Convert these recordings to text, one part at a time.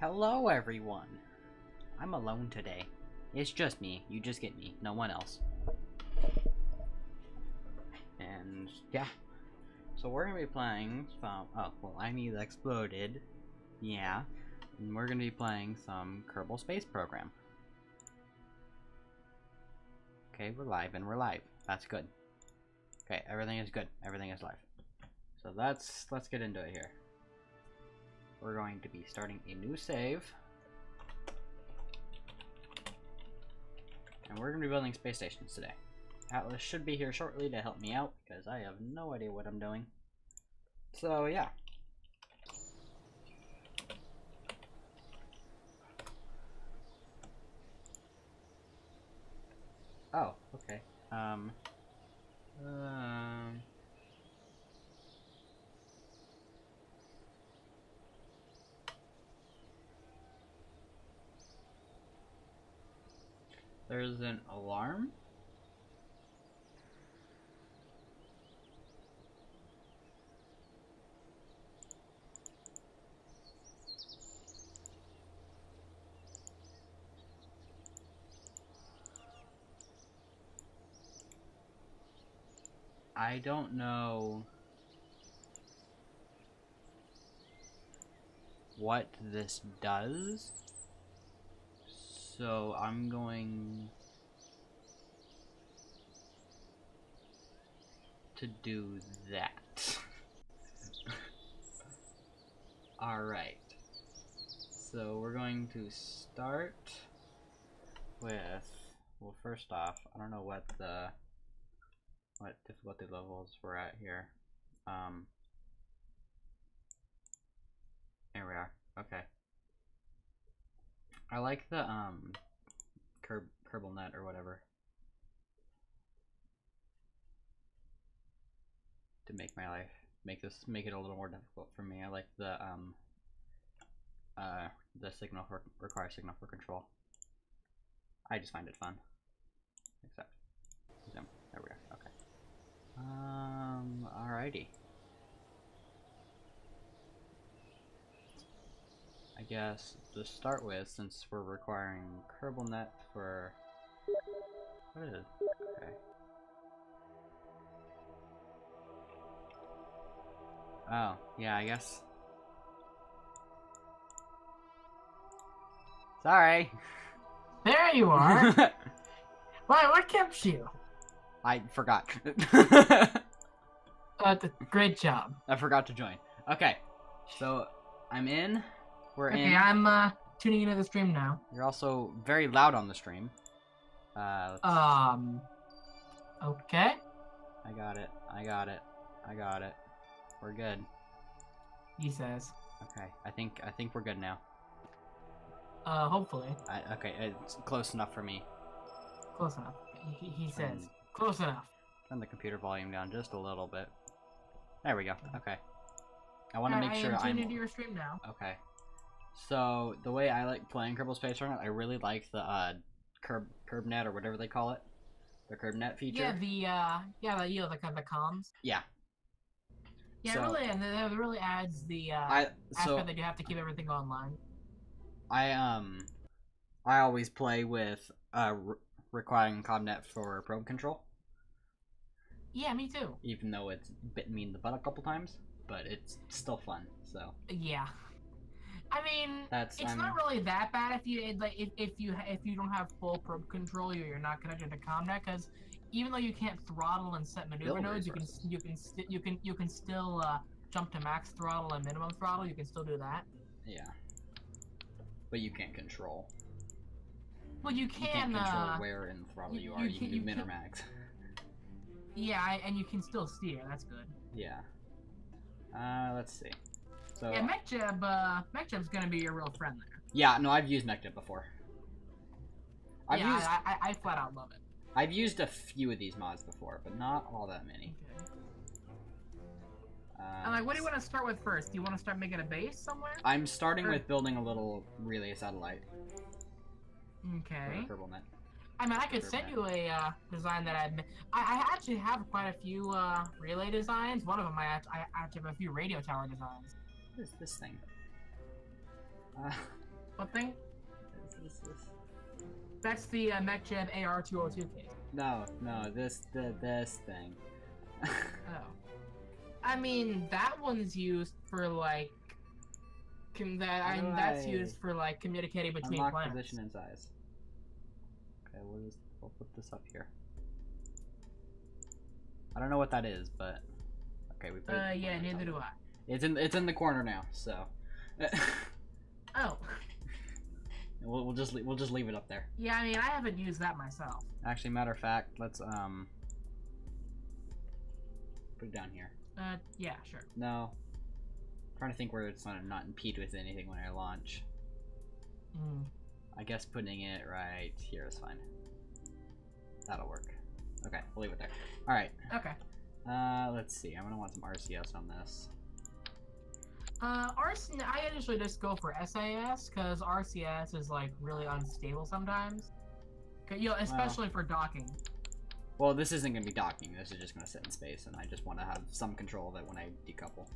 Hello everyone! I'm alone today. It's just me. You just get me. No one else. And yeah. So we're gonna be playing some... Oh, well, I need exploded. Yeah. And we're gonna be playing some Kerbal Space Program. Okay, we're live and we're live. That's good. Okay, everything is good. Everything is live. So let's get into it here. We're going to be starting a new save. And we're going to be building space stations today. Atlas should be here shortly to help me out because I have no idea what I'm doing. So yeah. Oh, okay. There's an alarm? I don't know what this does, so I'm going to do that. Alright, so we're going to start with, well, first off, I don't know what difficulty levels we're at here. Here we are. Okay. I like the Kerbal net or whatever to make my life make it a little more difficult for me. I like the signal require signal for control. I just find it fun. Except zoom. There we are. Okay. Alrighty. I guess to start with, since we're requiring Kerbal net for what is it? Okay. Oh, yeah, I guess. Sorry. There you are. Why? What kept you? I forgot. Great job. I forgot to join. Okay, so I'm in. We're in. Okay, I'm tuning into the stream now. You're also very loud on the stream. Okay. I got it. I got it. I got it. We're good. He says. Okay, I think we're good now. Hopefully. Okay, it's close enough for me. Close enough. He says. Close enough. Turn the computer volume down just a little bit. There we go. Okay. I want to make sure I'm tuned into your stream now. Okay. So the way I like playing Kerbal Space Program, I really like the KerbNet or whatever they call it, the KerbNet feature. Yeah, the comms. Yeah. Yeah, so, really, and it really adds the aspect that you have to keep everything online. I always play with requiring ComNet for probe control. Yeah, me too. Even though it's bitten me in the butt a couple times, but it's still fun. So. Yeah. I mean, it's not really that bad if you don't have full probe control, you're not connected to ComNet, because even though you can't throttle and set maneuver nodes, you can still jump to max throttle and minimum throttle. You can still do that. Yeah, but you can't control. Well, you can control where in the throttle you are. You can do min or max. Yeah, and you can still steer. That's good. Yeah. Let's see. So, yeah, MechJeb's gonna be your real friend there. Yeah, no, I've used MechJeb before. I flat out love it. I've used a few of these mods before, but not all that many. Okay. And like, what do you want to start with first? Do you want to start making a base somewhere? I'm starting with building a little relay satellite. Okay. KerbalNet. I mean, I could send you a design that I actually have quite a few relay designs. One of them I actually have a few radio tower designs. What is this thing? What thing? This. That's the MechJeb AR-202 case. No, this thing. Oh. I mean, that one's used for like that's used for like communicating between unlock planets. position and size. Okay, we'll put this up here. I don't know what that is, but okay, we put it. Yeah, neither do I. It's in the corner now, so. Oh. We'll just leave it up there. Yeah, I mean, I haven't used that myself. Actually, matter of fact, let's put it down here. Yeah, sure. No. I'm trying to think where it's gonna not impede with anything when I launch. I guess putting it right here is fine. That'll work. Okay, we'll leave it there. All right. Okay. Let's see. I'm gonna want some RCS on this. I usually just go for SAS because RCS is like really unstable sometimes. You know, especially for docking. Well, this isn't gonna be docking. This is just gonna sit in space, and I just want to have some control of it when I decouple.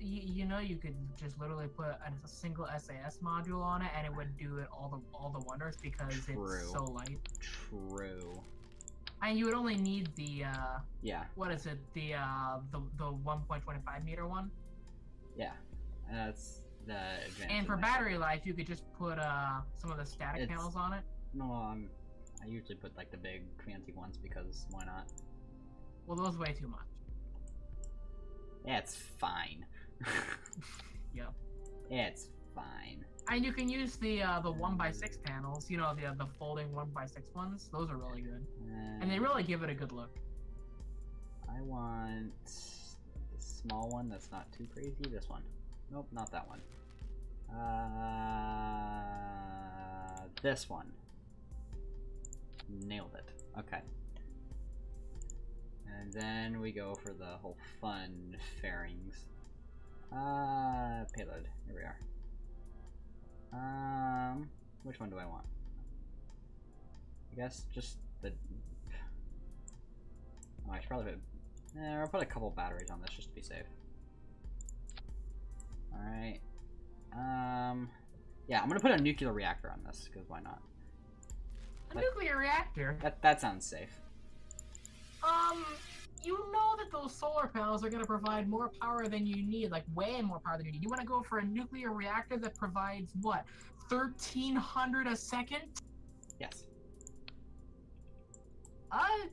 You know, you could just literally put a single SAS module on it, and it would do it all the wonders because it's so light. True. And you would only need the yeah. What is it? The 1.25 meter one. Yeah, that's the advanced. And for battery life, you could just put some of the static panels on it. No, I usually put like the big fancy ones because why not? Well, those weigh too much. Yeah, it's fine. Yep. Yeah, it's fine. And you can use the 1x6 panels. You know, the folding 1x6 ones. Those are really good, and they really give it a good look. I want the small one that's not too crazy. This one. Nope, not that one. This one. Nailed it. Okay. And then we go for the whole fun fairings. Payload. Here we are. Which one do I want? I guess just the. Oh, I should probably put. I'll put a couple batteries on this just to be safe. All right. Yeah, I'm gonna put a nuclear reactor on this because why not? Nuclear reactor? That sounds safe. You know that those solar panels are going to provide more power than you need, like way more power than you need. You want to go for a nuclear reactor that provides, what, 1,300 a second? Yes.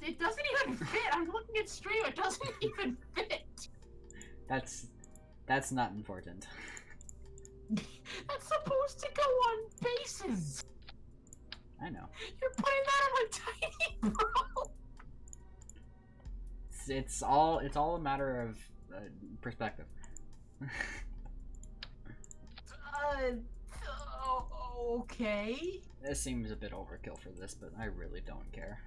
It doesn't even fit. I'm looking at stream. It doesn't even fit. That's not important. That's supposed to go on bases. I know. You're putting that on a tiny bro. It's all a matter of perspective. Okay. This seems a bit overkill for this, but I really don't care.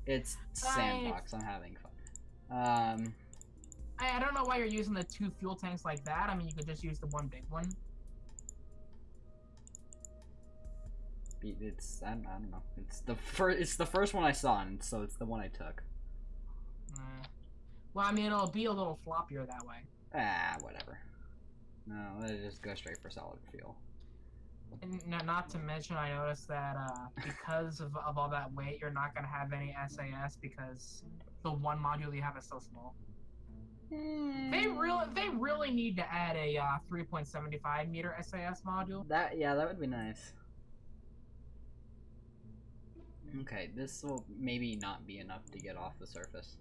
It's sandbox. I'm having fun. I don't know why you're using the 2 fuel tanks like that. I mean, you could just use the one big one. It's I don't know. It's the first one I saw, and so it's the one I took. Well, I mean, it'll be a little floppier that way. Whatever. No, let's just go straight for solid fuel. And not to mention, I noticed that because of all that weight, you're not gonna have any SAS because the one module you have is so small. They really need to add a 3.75 meter SAS module. That would be nice. Okay, this will maybe not be enough to get off the surface.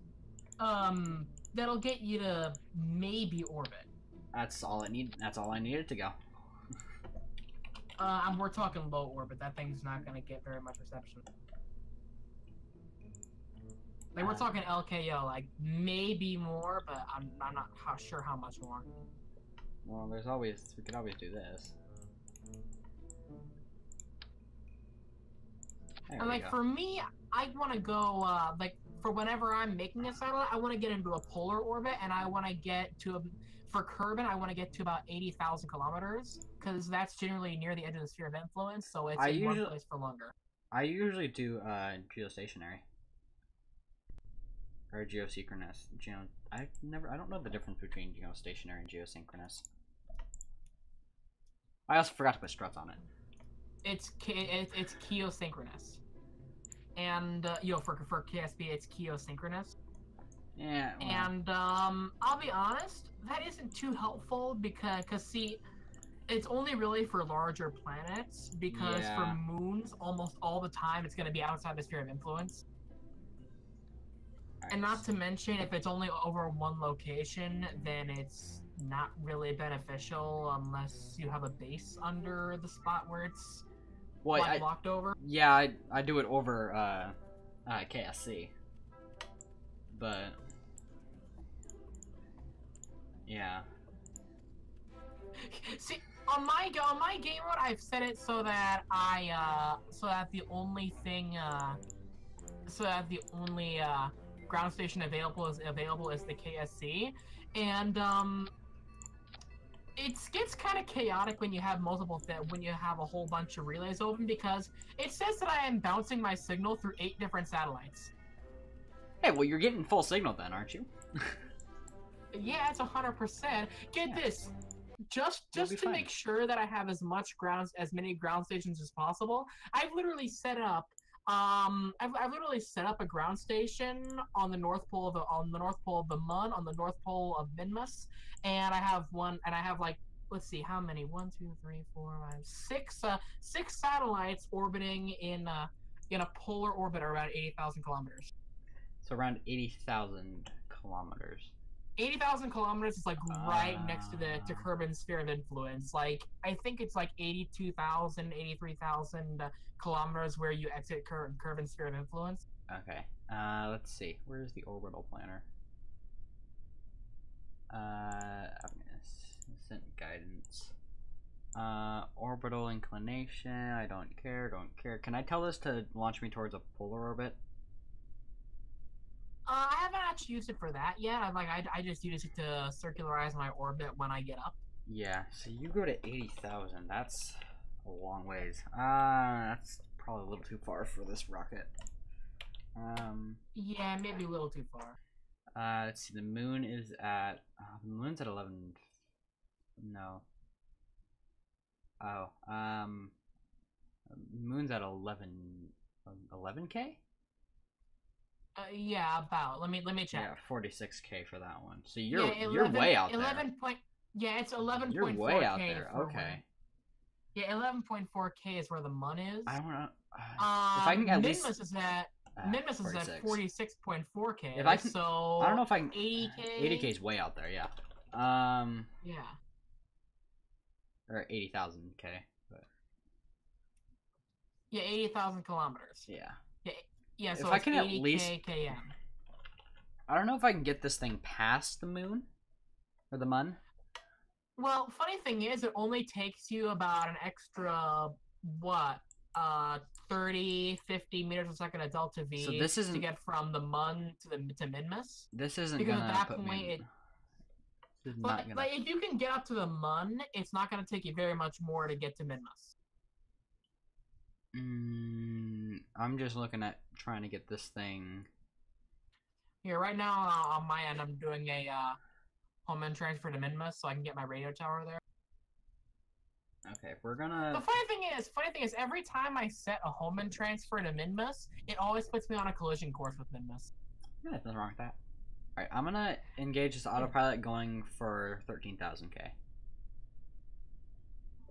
That'll get you to maybe orbit. That's all I need. That's all I needed to go. We're talking low orbit. That thing's not gonna get very much reception. Like we're talking LKO, like maybe more, but I'm not sure how much more. Well, we could always do this. And like for me, I want to go like for whenever I'm making a satellite, I want to get into a polar orbit, and I want to get to for Kerbal, I want to get to about 80,000 kilometers, because that's generally near the edge of the sphere of influence, so it's in one place for longer. I usually do geostationary or geosynchronous. I don't know the difference between geostationary and geosynchronous. I also forgot to put struts on it. It's geosynchronous. And for KSB it's geosynchronous. Yeah. Well. And I'll be honest, that isn't too helpful because see, it's only really for larger planets, because for moons, almost all the time, it's going to be outside the sphere of influence. Right. And not to mention, if it's only over one location, then it's not really beneficial unless you have a base under the spot where it's blocked over. Yeah, I do it over KSC. But yeah. See, on my game mode, I've set it so that the only ground station available is the KSC, and it gets kind of chaotic when you have a whole bunch of relays open, because it says that I am bouncing my signal through 8 different satellites. Hey, well, you're getting full signal then, aren't you? Yeah, it's 100%. Get this. Just to make sure that I have as many ground stations as possible, I've literally set up a ground station on the north pole of the Mun, on the north pole of Minmus, and I have like, let's see, how many? 1, 2, 3, 4, 5, 6 satellites orbiting in a polar orbit around 80,000 kilometers. So around 80,000 kilometers. 80,000 kilometers is like right next to Kerbin's sphere of influence. Like, I think it's like 82,000, 83,000 kilometers where you exit Kerbin's sphere of influence. Okay. Let's see. Where's the orbital planner? Ascent guidance. Orbital inclination. I don't care. Can I tell this to launch me towards a polar orbit? I haven't actually used it for that yet. I just use it to circularize my orbit when I get up. Yeah, so you go to 80,000. That's a long ways. That's probably a little too far for this rocket. Yeah, maybe a little too far. Let's see. The moon is at. The moon's at 11. No. Oh. Moon's at 11K. Yeah, about. Let me check. Yeah, 46K for that one. So you're way out there. 11 point. Yeah, it's 11.4K. You're way out there. Okay. Yeah, 11.4K is where the Mun is. I don't know. If I can at least. Minmus is at 46.4K. If I can, so I don't know if I can. 80K. 80K is way out there. Yeah. Yeah. Or 80,000K. But... Yeah, 80,000 kilometers. Yeah. Yeah, so if I can at least km. I don't know if I can get this thing past the moon or the Mun. Well, funny thing is, it only takes you about an extra 30, 50 meters a second at delta V, so this isn't... to get from the Mun to Minmus. This isn't because gonna at that put point me... like if you can get up to the Mun, it's not gonna take you very much more to get to Minmus. I'm just looking at trying to get this thing. Yeah, right now on my end, I'm doing a home end transfer to Minmus so I can get my radio tower there. Okay, we're gonna. The funny thing is, every time I set a home end transfer to Minmus, it always puts me on a collision course with Minmus. Yeah, there's nothing wrong with that. All right, I'm gonna engage this autopilot going for 13,000K.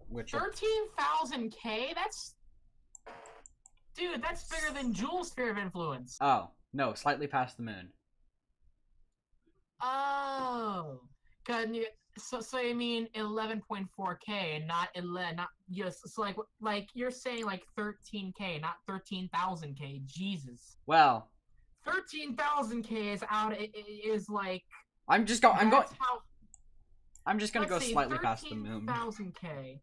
Which 13,000K? Dude, that's bigger than Joule's sphere of influence. Oh, no, slightly past the moon. Oh. So you mean 11.4K, not just so like you're saying like 13K, not 13,000K. Jesus. Well, 13,000K is like. I'm just gonna go slightly past the moon. 13,000K.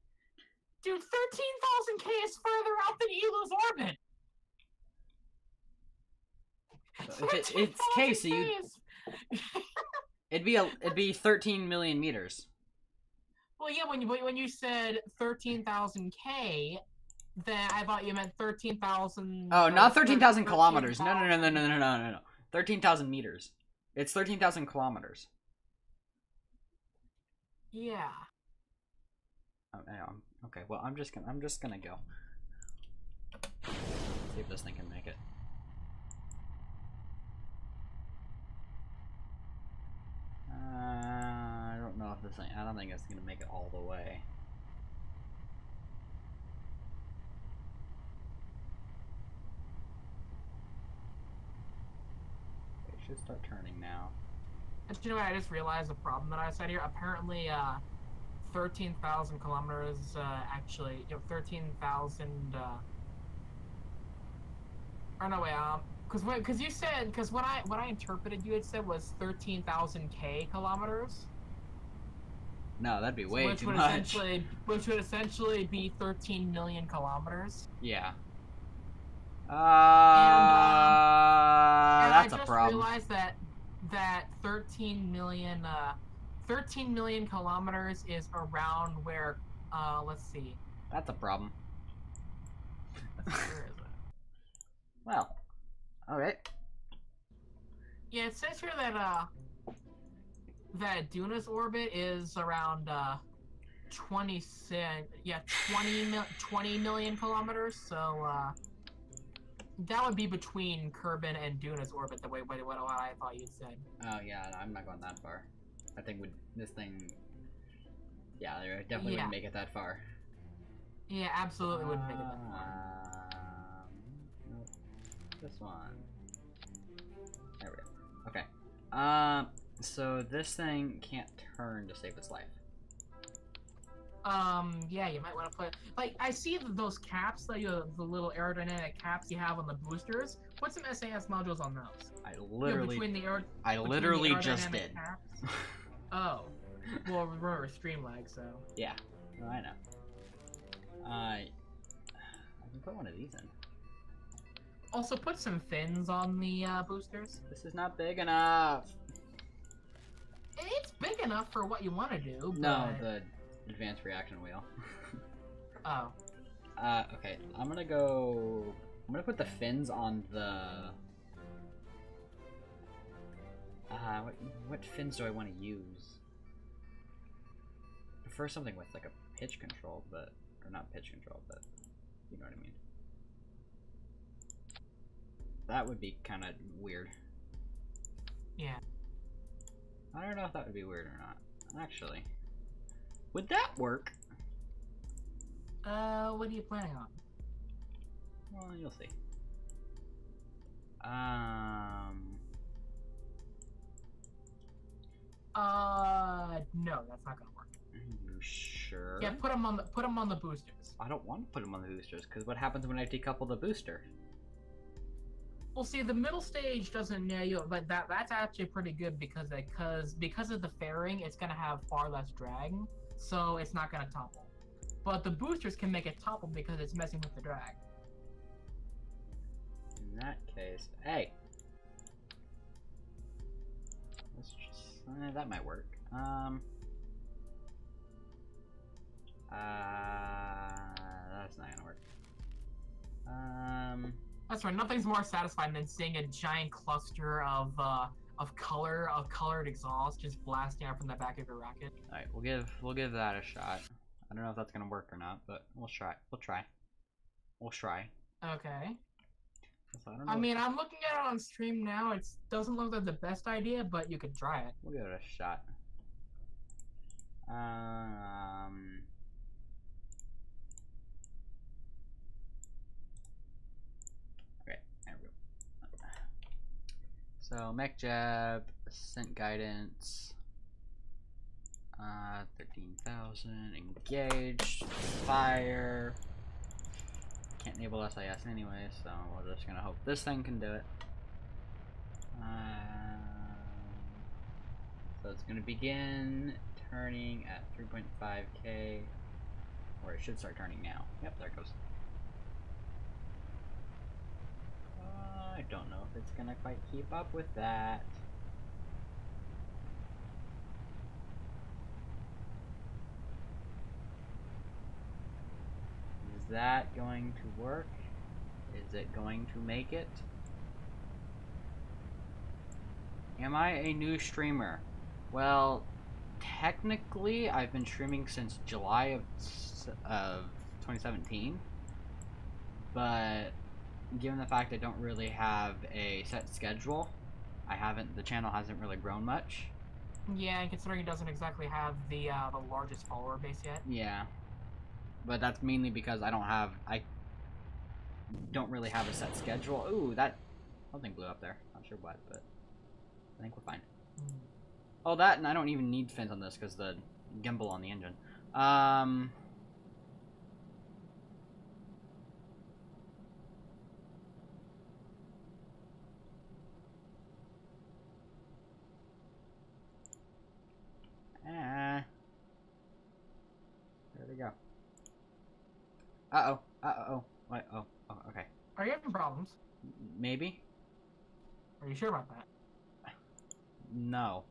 Dude, 13,000K is further out than Elo's orbit. It's K, so you. It'd be 13 million meters. Well, yeah, when you said 13,000K, then I thought you meant 13,000. Oh, not 13,000 kilometers. No. 13,000 meters. It's 13,000 kilometers. Yeah. Oh, Okay, well I'm just gonna go. See if this thing can make it. I don't know if this thing. I don't think it's gonna make it all the way. It should start turning now. And you know what? I just realized the problem that I said here. Apparently, 13,000 kilometers. Actually, 13,000. Or no, wait. Because you said, because what I interpreted you had said was 13,000 kilometers. No, that'd be way too much. Which would essentially be 13 million kilometers. Yeah. And That's a problem. I just realized that 13 million kilometers is around where, let's see. That's a problem. Where is it? Well, alright. Yeah, it says here that, that Duna's orbit is around, 20 million kilometers, so, that would be between Kerbal and Duna's orbit, the way what I thought you said. Oh yeah, I'm not going that far. I think this thing, yeah, they definitely wouldn't make it that far. Yeah, absolutely wouldn't make it that far. Nope. This one. There we go. Okay. So this thing can't turn to save its life. Yeah, you might want to put, like, I see those caps, like, the little aerodynamic caps you have on the boosters. Put some SAS modules on those. I literally just did. Caps. Oh. Well, remember, stream lag, so. Yeah. Oh, I know. I can put one of these in. Also, put some fins on the, boosters. This is not big enough. It's big enough for what you want to do, but... No, the advanced reaction wheel. Oh. Okay. I'm gonna put the fins on the... what fins do I want to use? I prefer something with, like, a pitch control, but... Or not pitch control, but... You know what I mean. That would be kind of weird. Yeah. I don't know if that would be weird or not. Actually. Would that work? What are you planning on? Well, you'll see. No, that's not gonna work. Are you sure? Yeah, put them on the boosters. I don't want to put them on the boosters, because what happens when I decouple the booster? Well, see, the middle stage doesn't but that's actually pretty good because of the fairing, it's gonna have far less drag, so it's not gonna topple. But the boosters can make it topple because it's messing with the drag. In that case, hey, let's just that might work. That's not gonna work. That's right. Nothing's more satisfying than seeing a giant cluster of colored exhaust just blasting out from the back of your rocket. All right, we'll give that a shot. I don't know if that's gonna work or not, but we'll try. Okay. So I mean, I'm looking at it on stream now. It doesn't look like the best idea, but you could try it. We'll give it a shot. Okay, there we go. So mech jab, ascent guidance, 13,000, engaged, fire. Can't enable SIS anyway, so we're just gonna hope this thing can do it. So it's gonna begin turning at 3.5K, or it should start turning now. Yep, there it goes. I don't know if it's gonna quite keep up with that. Is that going to work? Is it going to make it? Am I a new streamer? Well, technically, I've been streaming since July of 2017, but given the fact I don't really have a set schedule, the channel hasn't really grown much. Yeah, and considering it doesn't exactly have the largest follower base yet. Yeah, but that's mainly because I don't really have a set schedule. Ooh, something blew up there. Not sure what, but I think we're fine. Oh, that, and I don't even need fins on this because the gimbal on the engine. There we go. Uh-oh. Uh-oh. What? Oh, okay. Are you having problems? Maybe? Are you sure about that? No.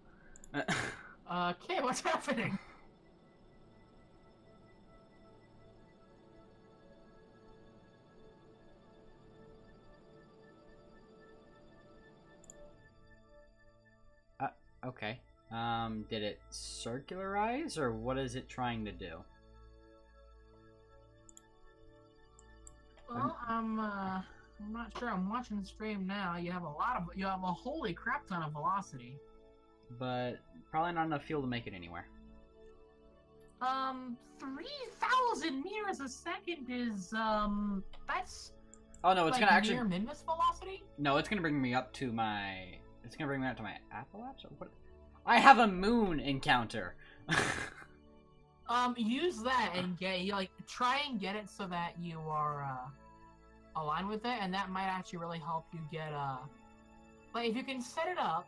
Okay, what's happening? Okay. Did it circularize, or what is it trying to do? Well, I'm not sure. I'm watching the stream now. You have a holy crap ton of velocity. But probably not enough fuel to make it anywhere. 3,000 meters a second is, that's... Oh no, it's like gonna actually... near Minmus velocity? No, it's gonna bring me up to my... It's gonna bring me up to my Appalachs, or what? I have a moon encounter! Use that and try and get it so that you are, aligned with it, and that might actually really help you get, like, if you can set it up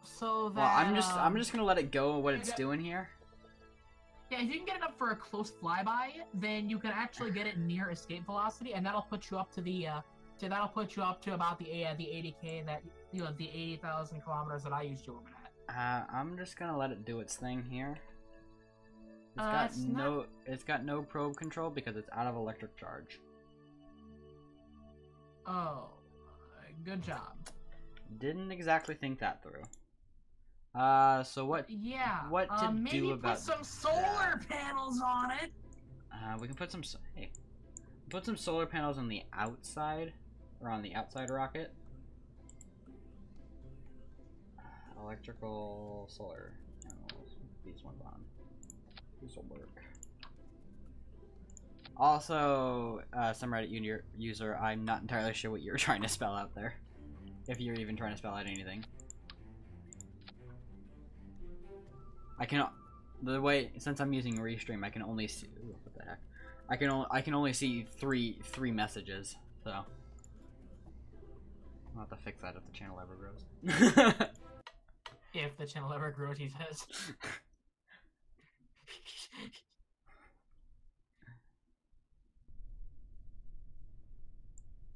so that... Well, I'm just gonna let it go what it's doing here. Yeah, if you can get it up for a close flyby, then you can actually get it near escape velocity, and that'll put you up to the, that'll put you up to about the 80K that, the 80,000 kilometers that I used to orbit at. I'm just gonna let it do its thing here. It's got no probe control because it's out of electric charge. Oh, good job. Didn't exactly think that through. So what? Yeah. What to do about? Maybe put some solar panels on it. We can put some. Hey, put some solar panels on the outside, or on the outside rocket. Electrical solar panels. These ones on. These will work. Also, some Reddit user, I'm not entirely sure what you're trying to spell out there. If you're even trying to spell out anything. Since I'm using Restream, I can only see, ooh, what the heck? I can only see three messages, so I'll have to fix that if the channel ever grows. If the channel ever grows, he says.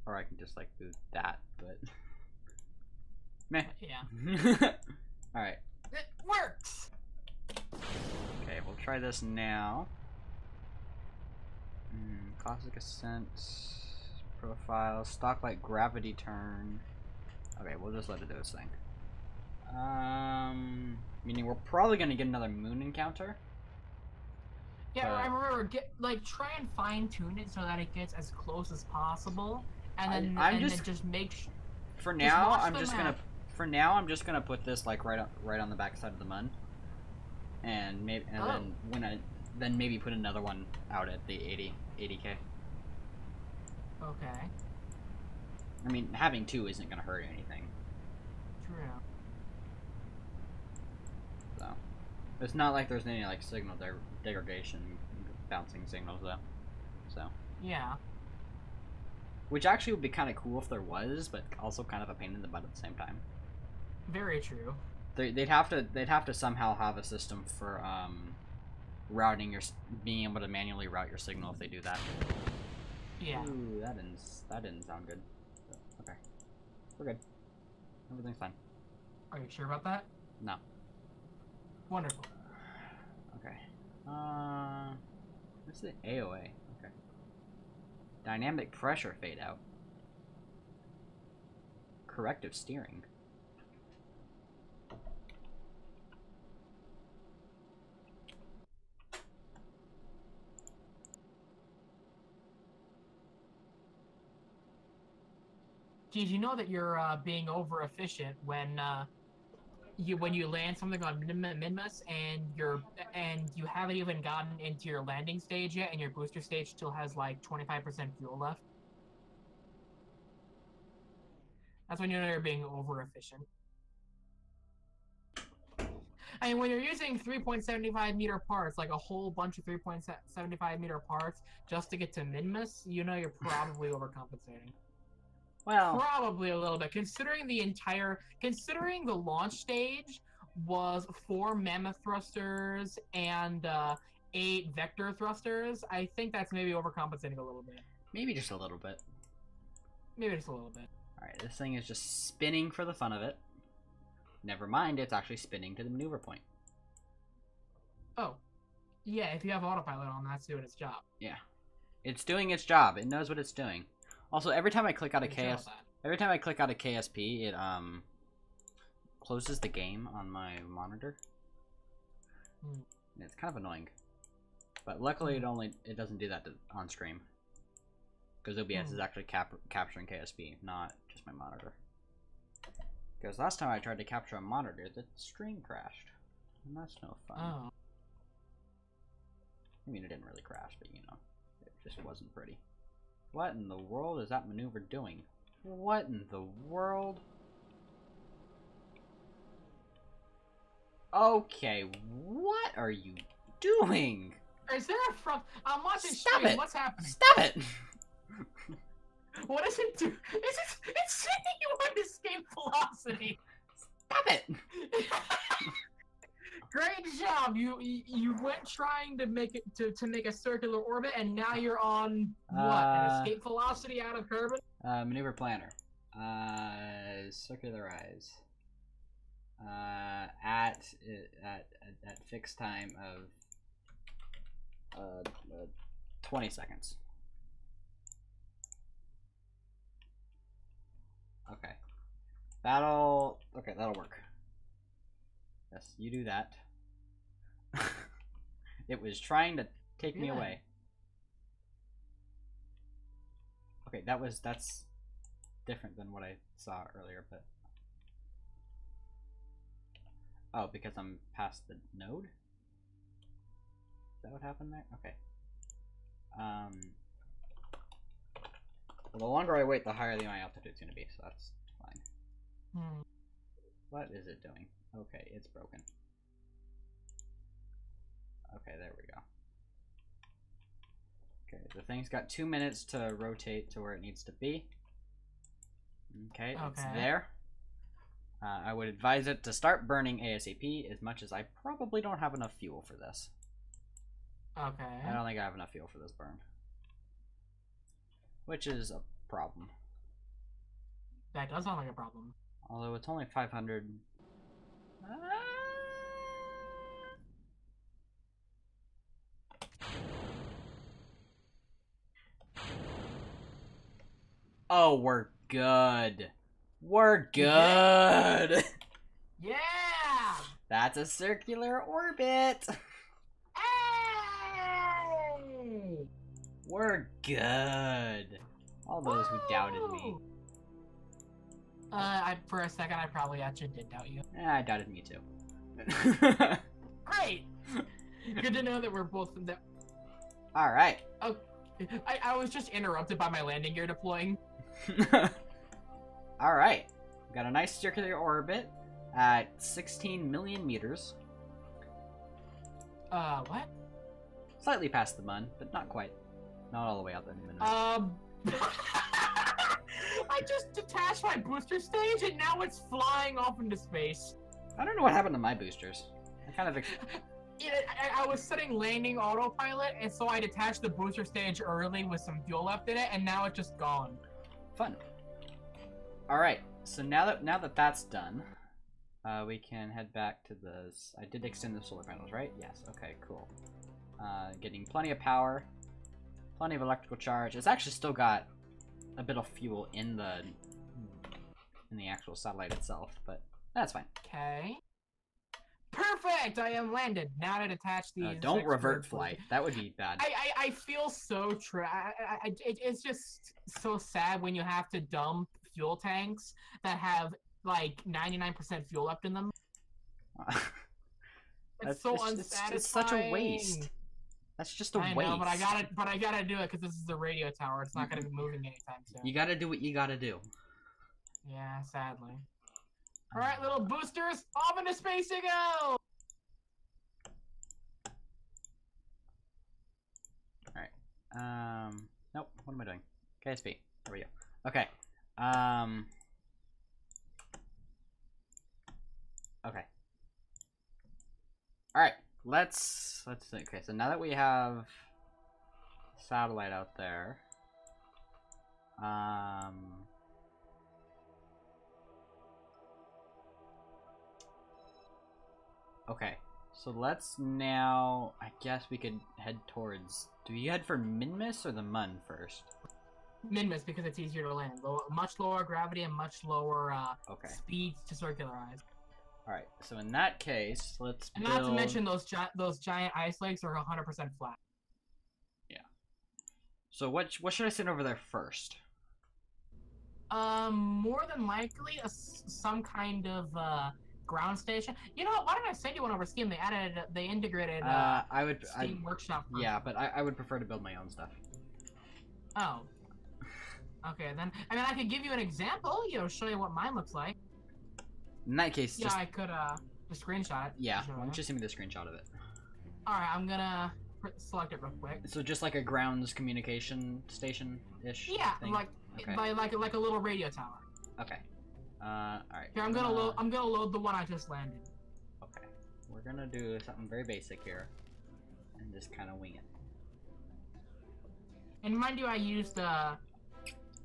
Or I can just like do that, but meh. Yeah. Alright. It works! Okay, we'll try this now. Classic ascent, profile, stock light gravity turn. Okay, we'll just let it do its thing. Meaning we're probably gonna get another moon encounter. Yeah, I remember, try and fine tune it so that it gets as close as possible, and then just make. For now, I'm just gonna put this like right on the back side of the mun, and then maybe put another one out at the 80K. Okay. I mean, having two isn't gonna hurt anything. True. So, it's not like there's any like signal degradation, bouncing signals though. So. Yeah. Which actually would be kind of cool if there was, but also kind of a pain in the butt at the same time. Very true. They'd have to somehow have a system for routing being able to manually route your signal if they do that. Yeah. Ooh, that didn't sound good. Okay, we're good. Everything's fine. Are you sure about that? No. Wonderful. Okay. What's the AOA? Okay. Dynamic pressure fade out. Corrective steering. Geez, you know that you're being over efficient when you land something on Minmus and you haven't even gotten into your landing stage yet, and your booster stage still has like 25% fuel left. That's when you know you're being over efficient. I mean, when you're using 3.75 meter parts, like a whole bunch of 3.75 meter parts, just to get to Minmus, you know you're probably overcompensating. Well, probably a little bit, considering the launch stage was 4 mammoth thrusters and 8 vector thrusters. I think that's maybe overcompensating a little bit. Maybe just a little bit. Maybe just a little bit. Alright, this thing is just spinning for the fun of it. Never mind, it's actually spinning to the maneuver point. Oh. Yeah, if you have autopilot on, that's doing its job. Yeah. It's doing its job. It knows what it's doing. Also, every time I click out of KSP, it closes the game on my monitor. And it's kind of annoying. But luckily it doesn't do that on stream. Because OBS is actually capturing KSP, not just my monitor. Because last time I tried to capture a monitor, the stream crashed. And that's no fun. Oh. I mean, it didn't really crash, but you know, it just wasn't pretty. What in the world is that maneuver doing? What in the world? Okay, what are you doing? Is there a front? I'm watching Stop stream. it! What's happening? Stop it! What does it do? It's saying you want escape velocity. Stop it! Great job! You went trying to make it to make a circular orbit, and now you're on what? An escape velocity out of Kerbal? Maneuver planner. Circularize. At fixed time of 20 seconds. Okay. That'll work. Yes, you do that. It was trying to take me away. Okay, that's different than what I saw earlier, but oh, because I'm past the node? Is that what happened there? Okay. Well, the longer I wait, the higher the my altitude is going to be, so that's fine. What is it doing? Okay, it's broken. Okay, there we go. Okay, the thing's got 2 minutes to rotate to where it needs to be. Okay, it's there. I would advise it to start burning ASAP, as much as I probably don't have enough fuel for this. Okay. I don't think I have enough fuel for this burn. Which is a problem. That does sound like a problem. Although it's only 500... Oh, we're good. We're good. Yeah. That's a circular orbit. Hey. We're good. All those who doubted me. For a second, I probably actually did doubt you. I doubted me too. Great. Good to know that we're both in that. All right. Oh, I was just interrupted by my landing gear deploying. All right. Got a nice circular orbit at 16 million meters. What? Slightly past the mun, but not quite. Not all the way out there. I just detached my booster stage and now it's flying off into space. I don't know what happened to my boosters. I kind of... I was setting landing autopilot, and so I detached the booster stage early with some fuel left in it, and now it's just gone. Fun. All right. So now that that's done, we can head back to the... I did extend the solar panels, right? Yes. Okay. Cool. Getting plenty of power, plenty of electrical charge. It's actually still got a bit of fuel in the actual satellite itself, but that's fine. Okay. Perfect! I am landed. Now to detach these... don't revert flight. That would be bad. I feel so it's just so sad when you have to dump fuel tanks that have like 99% fuel left in them. It's so unsatisfying. It's such a waste. That's just a waste. I know, but I gotta do it because this is the radio tower. It's not gonna be moving anytime soon. You gotta do what you gotta do. Yeah, sadly. All right, little boosters, off into space you go! All right. Nope. What am I doing? KSP. There we go. Okay. Okay. All right. Let's think. Okay. So now that we have satellite out there, okay. So let's now. I guess we could head towards. Do you head for Minmus or the Mun first? Minmus, because it's easier to land. Much lower gravity and much lower speed to circularize. Alright, so in that case, let's build... Not to mention those giant ice lakes are 100% flat. Yeah. So what should I send over there first? More than likely some kind of ground station. You know what? Why didn't I send you one over Steam? They integrated Steam Workshop. Yeah, but I would prefer to build my own stuff. Oh. Okay, then. I mean, I could give you an example. Show you what mine looks like. In that case, yeah, I could just screenshot it. Yeah, why don't you send me the screenshot of it? All right, I'm gonna select it real quick. So just like a grounds communication station-ish. Yeah, thing? like a little radio tower. Okay. All right. Here, I'm gonna load the one I just landed. Okay. We're gonna do something very basic here, and just kind of wing it. And mind you, I used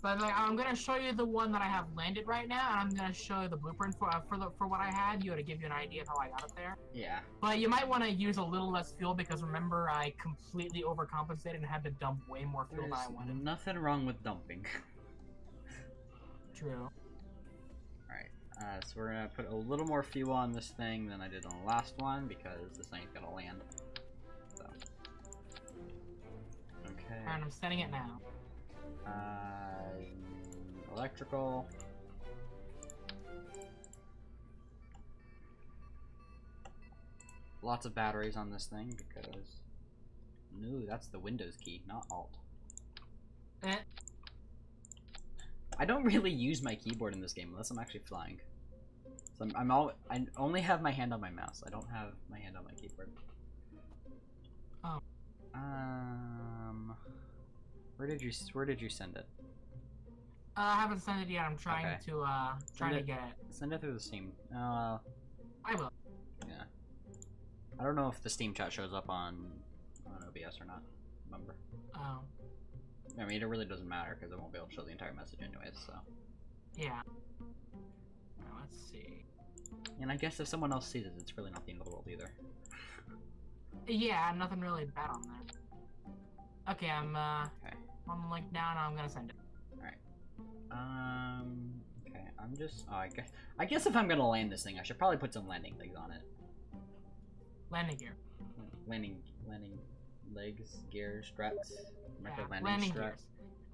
but I'm gonna show you the one that I have landed right now, and I'm gonna show you the blueprint for what I had. To give you an idea of how I got it there. Yeah. But you might want to use a little less fuel because remember I completely overcompensated and had to dump way more fuel than I wanted. Nothing wrong with dumping. True. Alright, so we're gonna put a little more fuel on this thing than I did on the last one because this thing's gonna land. So. Okay. And I'm setting it now. Electrical. Lots of batteries on this thing because... No, that's the Windows key, not Alt. I don't really use my keyboard in this game unless I'm actually flying. So I only have my hand on my mouse. I don't have my hand on my keyboard. Oh. Where did you send it? I haven't sent it yet. I'm trying to get it. Send it through the Steam. I will. Yeah. I don't know if the Steam chat shows up on OBS or not. Remember? Oh. I mean, it really doesn't matter because it won't be able to show the entire message anyways. So. Yeah. Now, let's see. And I guess if someone else sees it, it's really not the end of the world either. Yeah, nothing really bad on there. Okay, I'm on the link now, and I'm gonna send it. Okay, I'm just... Oh, I guess if I'm gonna land this thing, I should probably put some landing legs on it. Landing gear. Landing legs, gear, struts. Yeah, landing gears.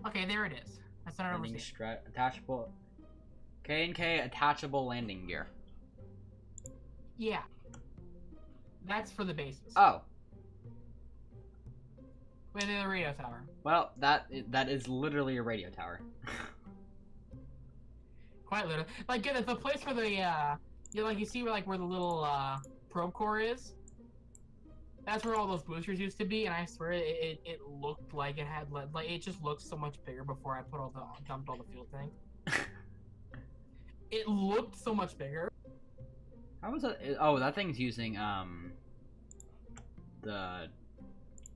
Okay, there it is. That's not landing strut, attachable... K&K attachable landing gear. Yeah. That's for the bases. Oh. Wait, the radio tower. Well, that is literally a radio tower. Quite literally. Like, the place where the, you see where the little, probe core is? That's where all those boosters used to be, and I swear it looked like it had, like, it just looked so much bigger before I dumped all the fuel tanks. It looked so much bigger. How was that? Oh, that thing's using,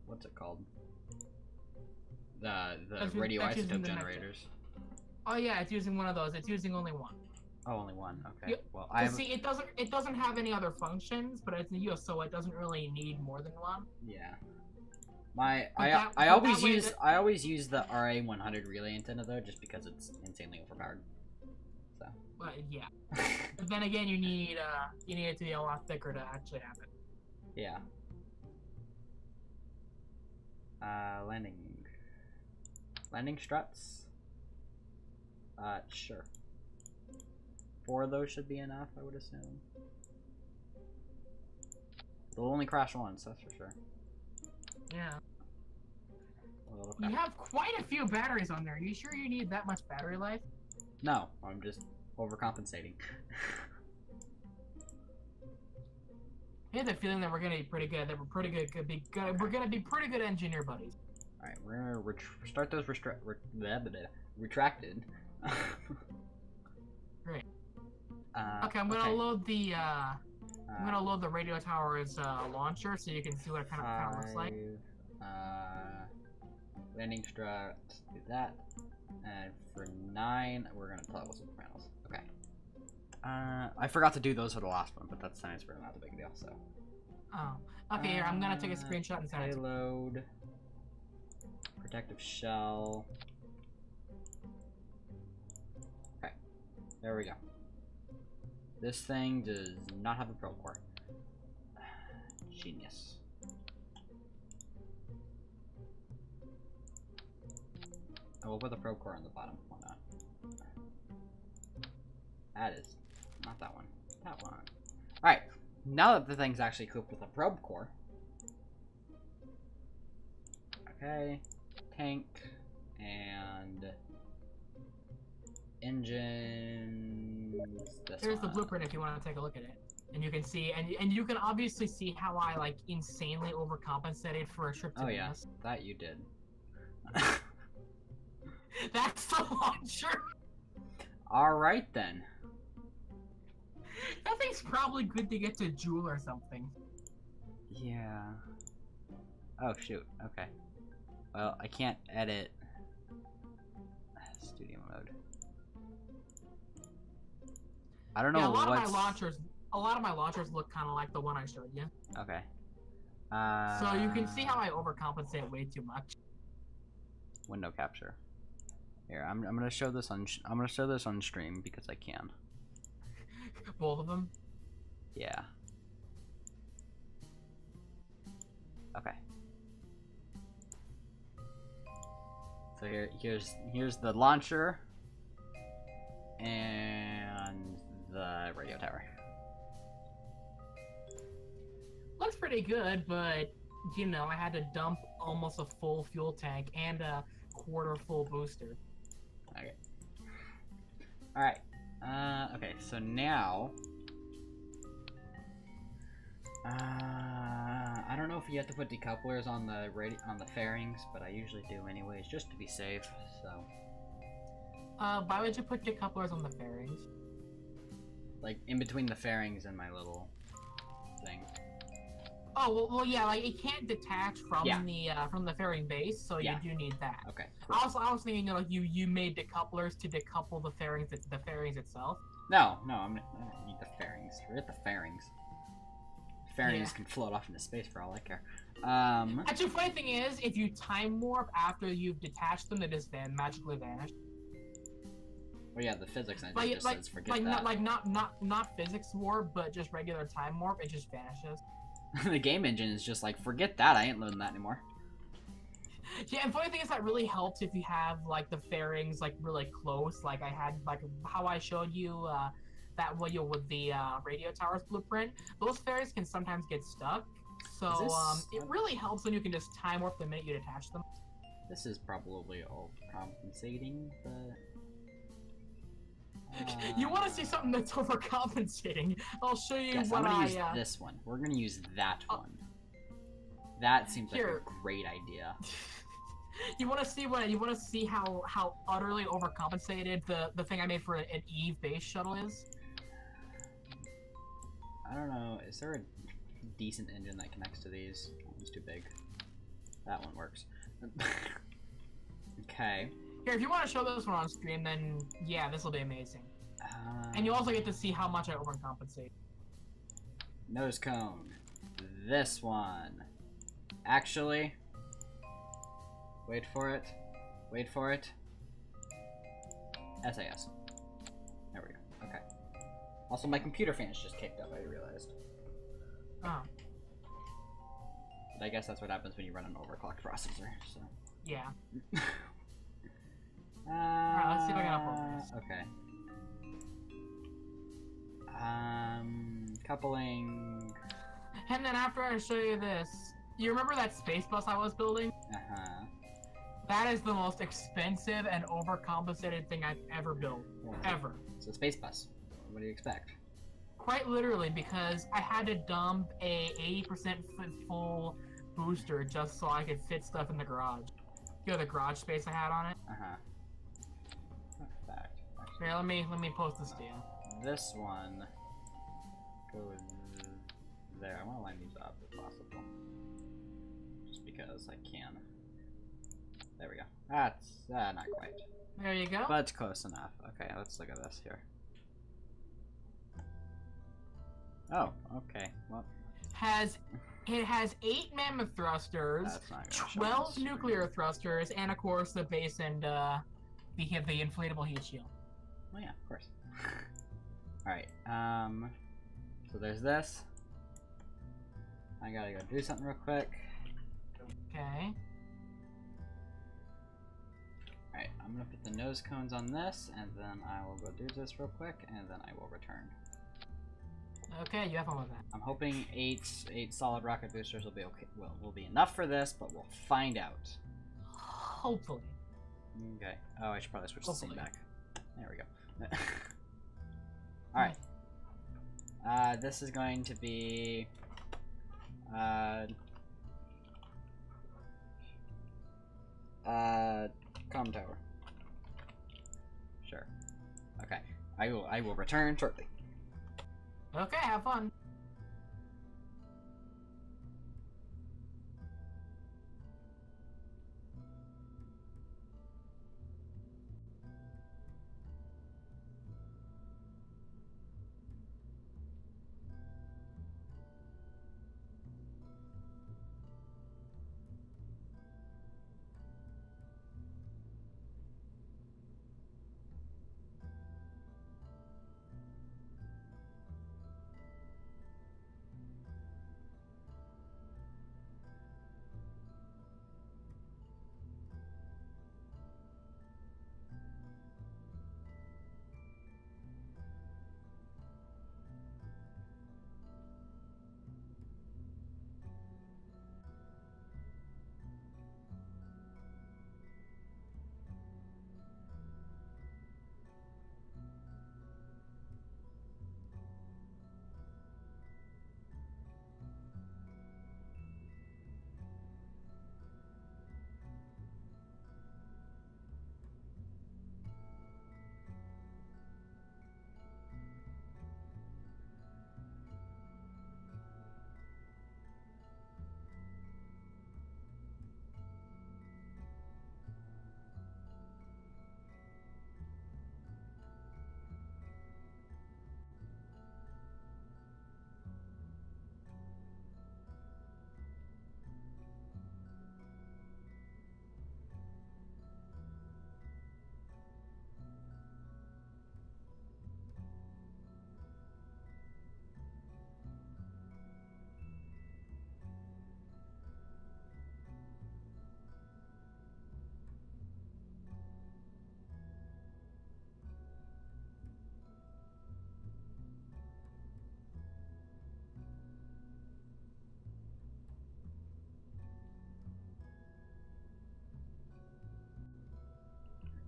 what's it called? The radioisotope generators. Oh yeah, it's using one of those. It's using only one. Oh, only one. Okay. Yeah. Well, see, it doesn't have any other functions, but it's a USO, so it doesn't really need more than one. Yeah. I always use the RA100 relay antenna though, just because it's insanely overpowered. So. Well, yeah. But then again, you need it to be a lot thicker to actually have it. Yeah. Landing struts. Sure. 4 of those should be enough, I would assume. They'll only crash once, that's for sure. Yeah. Well, okay. You have quite a few batteries on there. Are you sure you need that much battery life? No, I'm just overcompensating. I have the feeling that we're gonna be pretty good. That we're pretty good. We're gonna be pretty good engineer buddies. All right, we're gonna start those retracted. Great. Okay, I'm gonna load the I'm gonna load the radio tower's launcher so you can see what it kind of looks like. Landing strut. Let's do that. And for 9, we're gonna toggle some panels. Okay. I forgot to do those for the last one, but that's nice. We're not a big deal. So. Oh. Okay. Here, I'm gonna take a screenshot and send it. Payload. Protective shell. Okay. There we go. This thing does not have a probe core. Genius. Oh, we'll put the probe core on the bottom. Why not? That is not that one. That one. Alright. Now that the thing's actually equipped with a probe core. Okay. Tank. And engines. Here's the blueprint if you want to take a look at it. And you can see, and you can obviously see how I like insanely overcompensated for a trip to Venus. Venus. Yeah, that you did. That's the launcher. Alright then. That thing's probably good to get to Joule or something. Yeah. Oh shoot, okay. Well, I can't edit studio mode. I don't know a lot of my launchers look kind of like the one I showed you. Okay. So you can see how I overcompensate way too much. Window capture. Here, I'm gonna show this on stream because I can. Both of them. Yeah. Okay. So here's the launcher and the radio tower. Looks pretty good, but you know, I had to dump almost a full fuel tank and a quarter full booster. Okay. Alright. Okay, so now I don't know if you have to put decouplers on the fairings, but I usually do anyways, just to be safe. So. Why would you put decouplers on the fairings? Like in between the fairings and my little thing. Oh well, yeah. Like it can't detach from the fairing base, so you do need that. Okay. Cool. I was thinking, like you made decouplers to decouple the fairings itself. No, I don't need the fairings. Forget the fairings. Fairings can float off into space for all I care. Actually, funny thing is, if you time warp after you've detached them, they just magically vanish. Well, yeah, the physics engine just says forget that. Not physics warp, but just regular time warp. It just vanishes. The game engine is just like, forget that. I ain't loading that anymore. Yeah, and funny thing is that really helps if you have like the fairings like really close. Like I had like how I showed you that video with the radio tower's blueprint. Those fairings can sometimes get stuck, so it really helps when you can just time warp the minute you detach them. This is probably all compensating, but you want to see something that's overcompensating? I'll show you what I'm gonna use this one. We're gonna use that one. That seems like a great idea. You want to see how utterly overcompensated the thing I made for an Eve base shuttle is? I don't know. Is there a decent engine that connects to these? That one's too big. That one works. Okay. Here, if you want to show this one on stream, then yeah, this will be amazing. And you also get to see how much I overcompensate. Nose cone. This one. Actually, wait for it. Wait for it. SAS. There we go. Okay. Also, my computer fan's just kicked up, I realized. Oh. But I guess that's what happens when you run an overclocked processor, so. Yeah. Alright, let's see if I can catapults. Okay. Coupling. And then after I show you this, you remember that space bus I was building? Uh-huh. That is the most expensive and overcompensated thing I've ever built. Ever. It's a space bus. What do you expect? Quite literally, because I had to dump a 80% full booster just so I could fit stuff in the garage. You know the garage space I had on it? Uh-huh. Fact. Here, let me post this to you. This one goes there. I want to line these up if possible. Just because I can. There we go. That's not quite. There you go. But it's close enough. Okay, let's look at this here. Oh, okay. Well, it has 8 mammoth thrusters, 12 nuclear thrusters, and of course the base and the inflatable heat shield. Oh yeah, of course. Alright, so there's this. I gotta go do something real quick. Okay. Alright, I'm gonna put the nose cones on this, and then I will go do this real quick, and then I will return. Okay, you have fun with that. I'm hoping eight solid rocket boosters will be okay. Well, will be enough for this, but we'll find out. Hopefully. Okay. Oh, I should probably switch the scene back. There we go. Alright. This is going to be... comm tower. Sure. Okay. I will return shortly. Okay, have fun.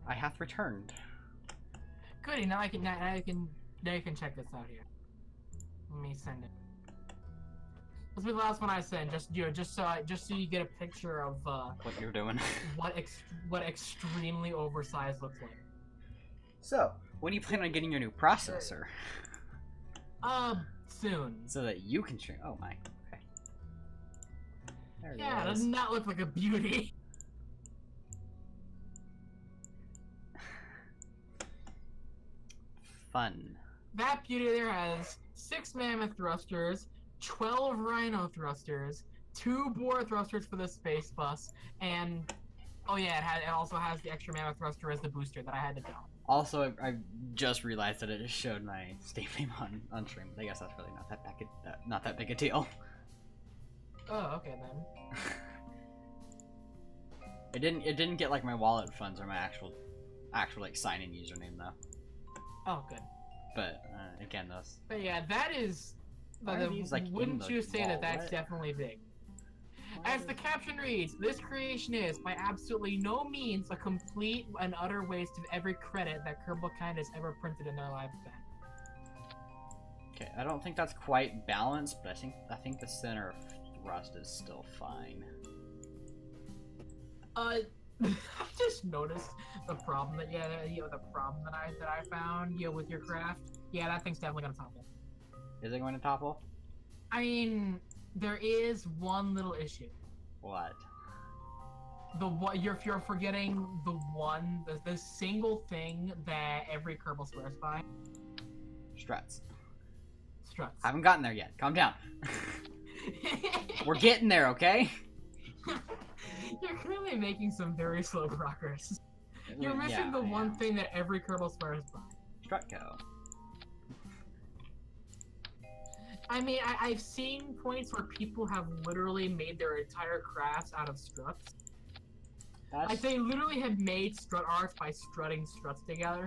I hath returned. Goody, now you can check this out here. Let me send it. This will be the last one I send. Just so you get a picture of what you're doing. what extremely oversized looks like. So, when do you plan on getting your new processor? Soon. So that you can stream. Oh my. Okay. There it Yeah, is. doesn't that look like a beauty? Fun. That beauty there has 6 mammoth thrusters, 12 rhino thrusters, 2 boar thrusters for the space bus, and oh yeah, it also has the extra mammoth thruster as the booster that I had to dump. Also, I just realized that it just showed my Steam name on stream. I guess that's really not that big a deal. Oh, okay then. It didn't get like my wallet funds or my actual actual like sign-in username though. Oh, good. But again, those. But yeah, that is. These, like, wouldn't you say wall? that that's What? definitely big? As the caption reads, this creation is, by absolutely no means, a complete and utter waste of every credit that Kerbal Kind has ever printed in their lifespan. Okay, I don't think that's quite balanced, but I think the center of thrust is still fine. I just noticed the problem that the problem that I found with your craft. Yeah, that thing's definitely gonna topple. Is it going to topple? I mean, there is one little issue. What? You're forgetting the single thing that every Kerbal swears by. Struts. Struts. I haven't gotten there yet. Calm down. We're getting there, okay? You're clearly making some very slow progress. You're missing the one thing that every Kerbal swears by. Strutco. I mean, I've seen points where people have literally made their entire crafts out of struts. Like, they literally have made strut arts by strutting struts together.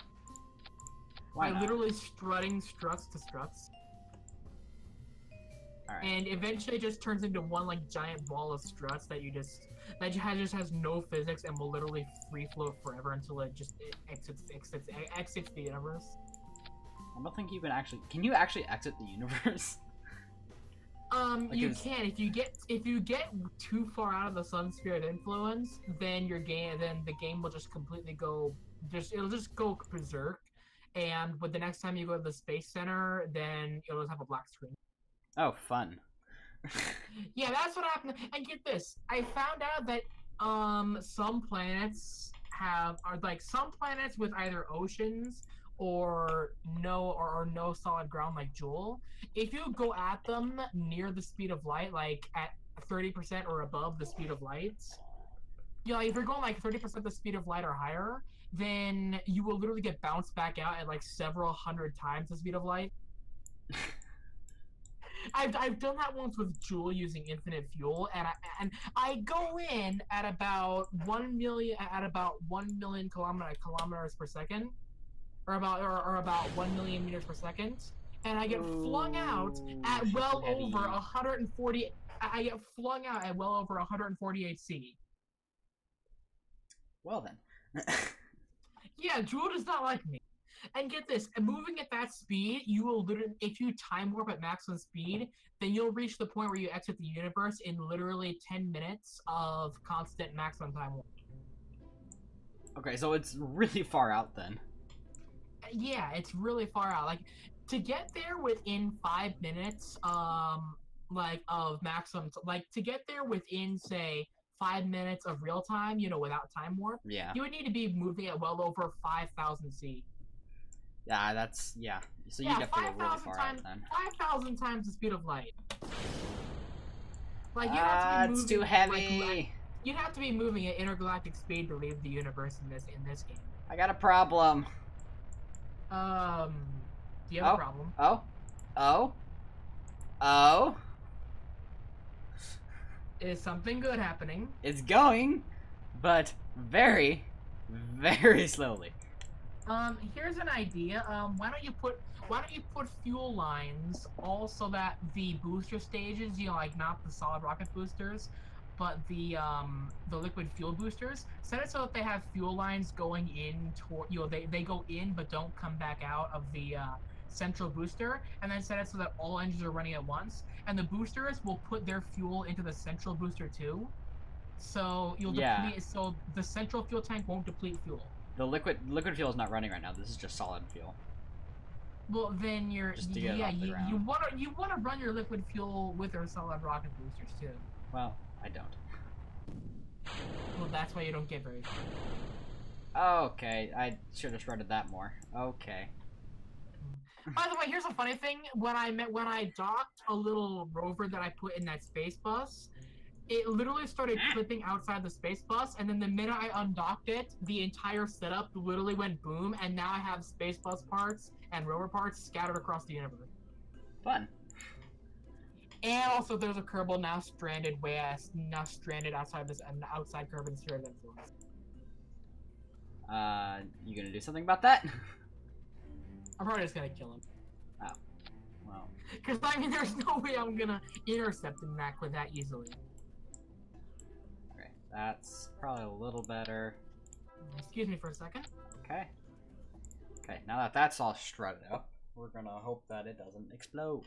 Why not? Literally strutting struts to struts. Alright. And eventually it just turns into one, like, giant ball of struts that just has no physics and will literally free float forever until it exits the universe. I don't think you can actually. Can you actually exit the universe? Like you can. If you get too far out of the sun sphere of influence, then the game will just completely go. It'll just go berserk, and the next time you go to the space center, then it'll just have a black screen. Oh, fun. Yeah, that's what happened. And get this, I found out that some planets some planets with either oceans or no solid ground like Jewel. If you go at them near the speed of light, like at 30% or above the speed of light, if you're going like 30% the speed of light or higher, then you will literally get bounced back out at like several hundred times the speed of light. I've done that once with Jewel using infinite fuel, and I go in at about 1 million kilometers per second, or about 1 million meters per second, and I get flung out at well over 140. I get flung out at well over 148 C. Well then. Yeah, Jewel does not like me. And get this, moving at that speed, you will literally, if you time warp at maximum speed, then you'll reach the point where you exit the universe in literally 10 minutes of constant maximum time warp. Okay, so it's really far out then. Yeah, it's really far out. Like, to get there within 5 minutes, of maximum, to get there within, say, 5 minutes of real time, without time warp, you would need to be moving at well over 5,000 C. Yeah, so you definitely go really far out then. 5,000 times the speed of light. Like, you have to be moving, it's too heavy. You'd have to be moving at intergalactic speed to leave the universe in this game. I got a problem. Do you have a problem? Oh. Is something good happening? It's going, but very, very slowly. Here's an idea. Why don't you put fuel lines all so that the booster stages, not the solid rocket boosters, but the liquid fuel boosters, set it so that they have fuel lines going in toward, they go in but don't come back out of the central booster, and then set it so that all engines are running at once, and the boosters will put their fuel into the central booster too. So deplete, so the central fuel tank won't deplete fuel. The liquid fuel is not running right now. This is just solid fuel. Well, then you want to run your liquid fuel with our solid rocket boosters too. Well, I don't. Well, that's why you don't get very far. Okay, I should have shredded that more. Okay. By the way, here's a funny thing. When I docked a little rover that I put in that space bus, it literally started clipping outside the space bus, and then the minute I undocked it, the entire setup literally went boom, and now I have space bus parts and rover parts scattered across the universe. Fun. And also, there's a Kerbal now stranded outside this outside Kerbal sphere of influence. You gonna do something about that? I'm probably just gonna kill him. Oh. Well. Because, I mean, there's no way I'm gonna intercept him that easily. Okay, that's probably a little better. Excuse me for a second. Okay. Okay, now that that's all strutted up, we're gonna hope that it doesn't explode.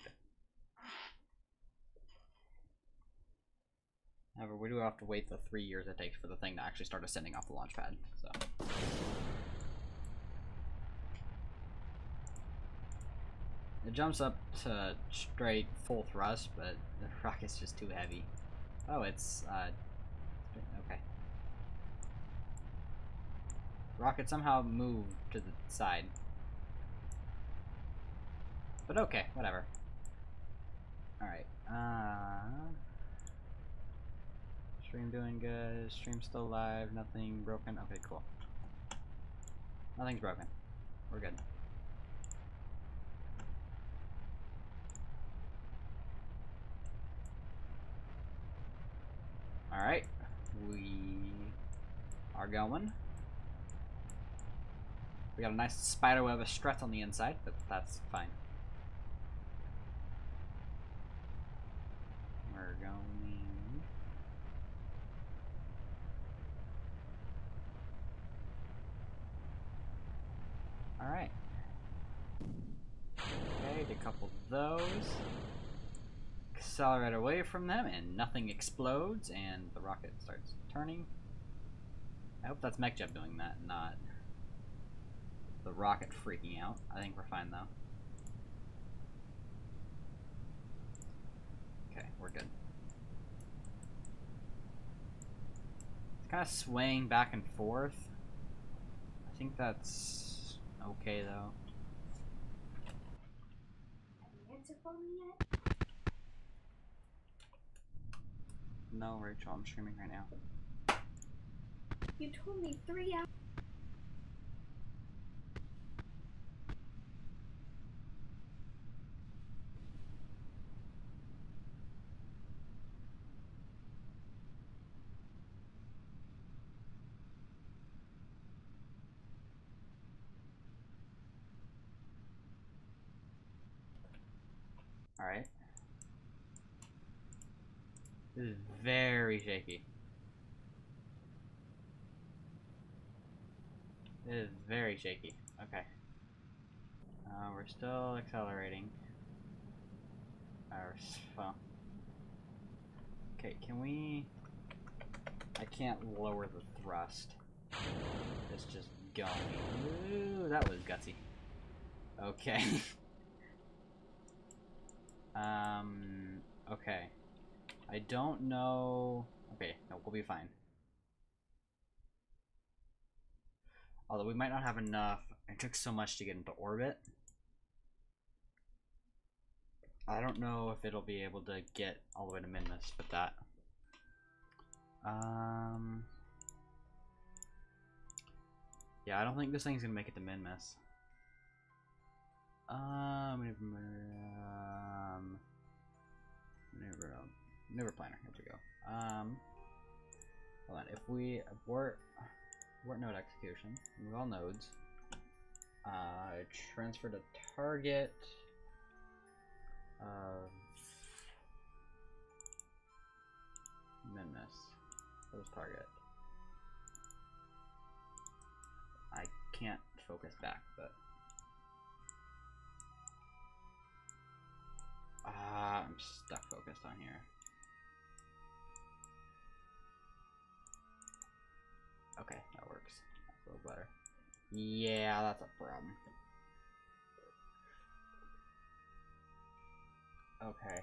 However, we do have to wait the 3 years it takes for the thing to actually start ascending off the launch pad, so. It jumps up to straight full thrust, but the rocket's just too heavy. Oh, it's, okay. Rocket somehow moved to the side. But okay, whatever. Alright, stream doing good, stream still live, nothing broken, okay, cool. Nothing's broken. We're good. Alright, we are going. We got a nice spider web of strut on the inside, but that's fine. We're going. Alright. Okay, a couple of those. Accelerate away from them, and nothing explodes, and the rocket starts turning. I hope that's MechJeb doing that, not the rocket freaking out. I think we're fine, though. Okay, we're good. It's kind of swaying back and forth. I think that's okay, though. Answer for me yet? No, Rachel, I'm streaming right now. You told me 3 hours. Alright. This is very shaky. It is very shaky. Okay. We're still accelerating. Well. Okay, can we... I can't lower the thrust. It's just going. Ooh, that was gutsy. Okay. Okay. I don't know... Okay, no, we'll be fine. Although we might not have enough. It took so much to get into orbit. I don't know if it'll be able to get all the way to Minmus with that. Yeah, I don't think this thing's gonna make it to Minmus. Maneuver planner. Here we go. Hold on. If we abort node execution, move all nodes. Transfer to target. Minmus. What is target? I can't focus back, but I'm stuck focused on here. Okay, that works. That's a little better. Yeah, that's a problem. Okay.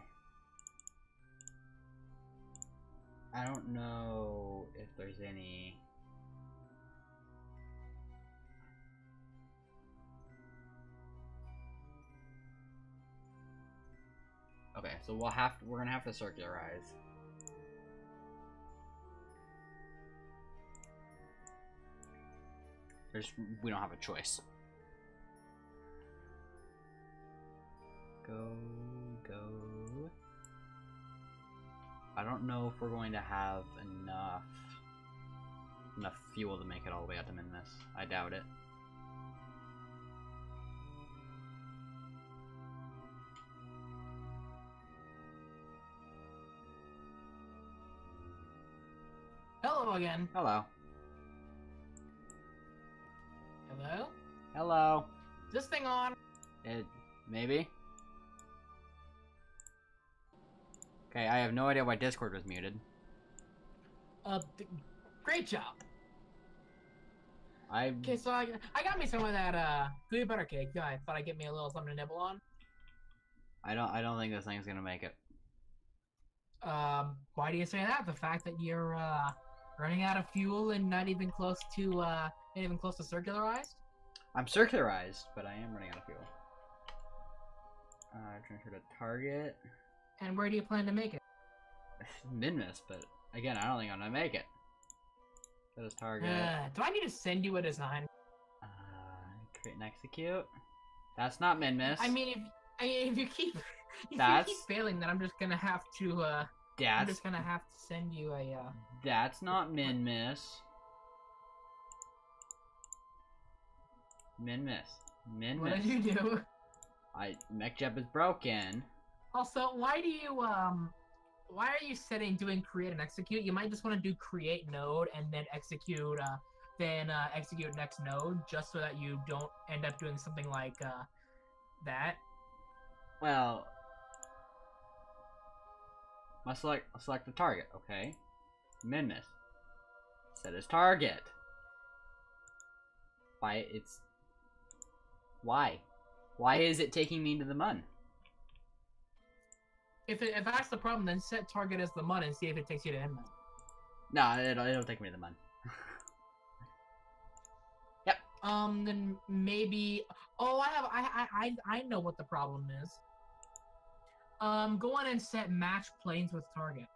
I don't know if there's any... Okay, so we're gonna have to circularize. We don't have a choice. Go. I don't know if we're going to have enough enough fuel to make it all the way out to Minmus. I doubt it. Hello again. Hello. Hello? Hello. Is this thing on? Maybe? Okay, I have no idea why Discord was muted. Great job. I Okay, so I got me some of that gooey butter cake. Yeah, I thought I'd get me a little something to nibble on. I don't think this thing's gonna make it. Why do you say that? The fact that you're running out of fuel and not even close to circularized? I'm circularized, but I am running out of fuel. Transfer to target. And where do you plan to make it? Minmus, but again, I don't think I'm gonna make it. That is target. Do I need to send you a design? Create and execute. That's not Minmus. I mean, if you keep failing, then I'm just gonna have to send you a. That's not Minmus. Minmus. What did you do? MechJeb is broken. Also, why are you doing create and execute? You might just want to do create node and then execute next node, just so that you don't end up doing something like that. Well, must select the target. Okay, Minmus. Set as target. Why is it taking me to the mun? If that's the problem, then set target as the mun and see if it takes you to inmun. No, it'll take me to the mun. Yep. Then maybe. Oh, I know what the problem is. Go on and set match planes with target.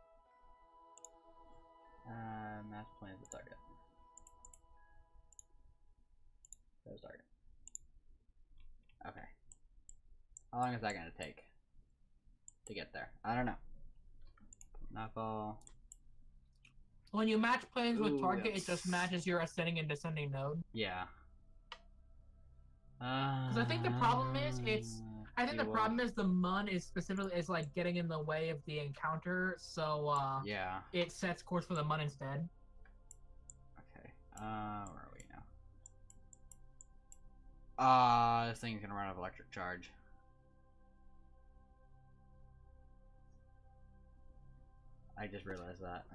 Match planes with target. There's target. Okay. How long is that gonna take to get there? I don't know. Knuckle. When you match planes with target, it just matches your ascending and descending node. Yeah. Because I think the problem is the problem is the mun is like getting in the way of the encounter, so yeah. It sets course for the mun instead. Okay. Where are we now? This thing's gonna run out of electric charge. I just realized that.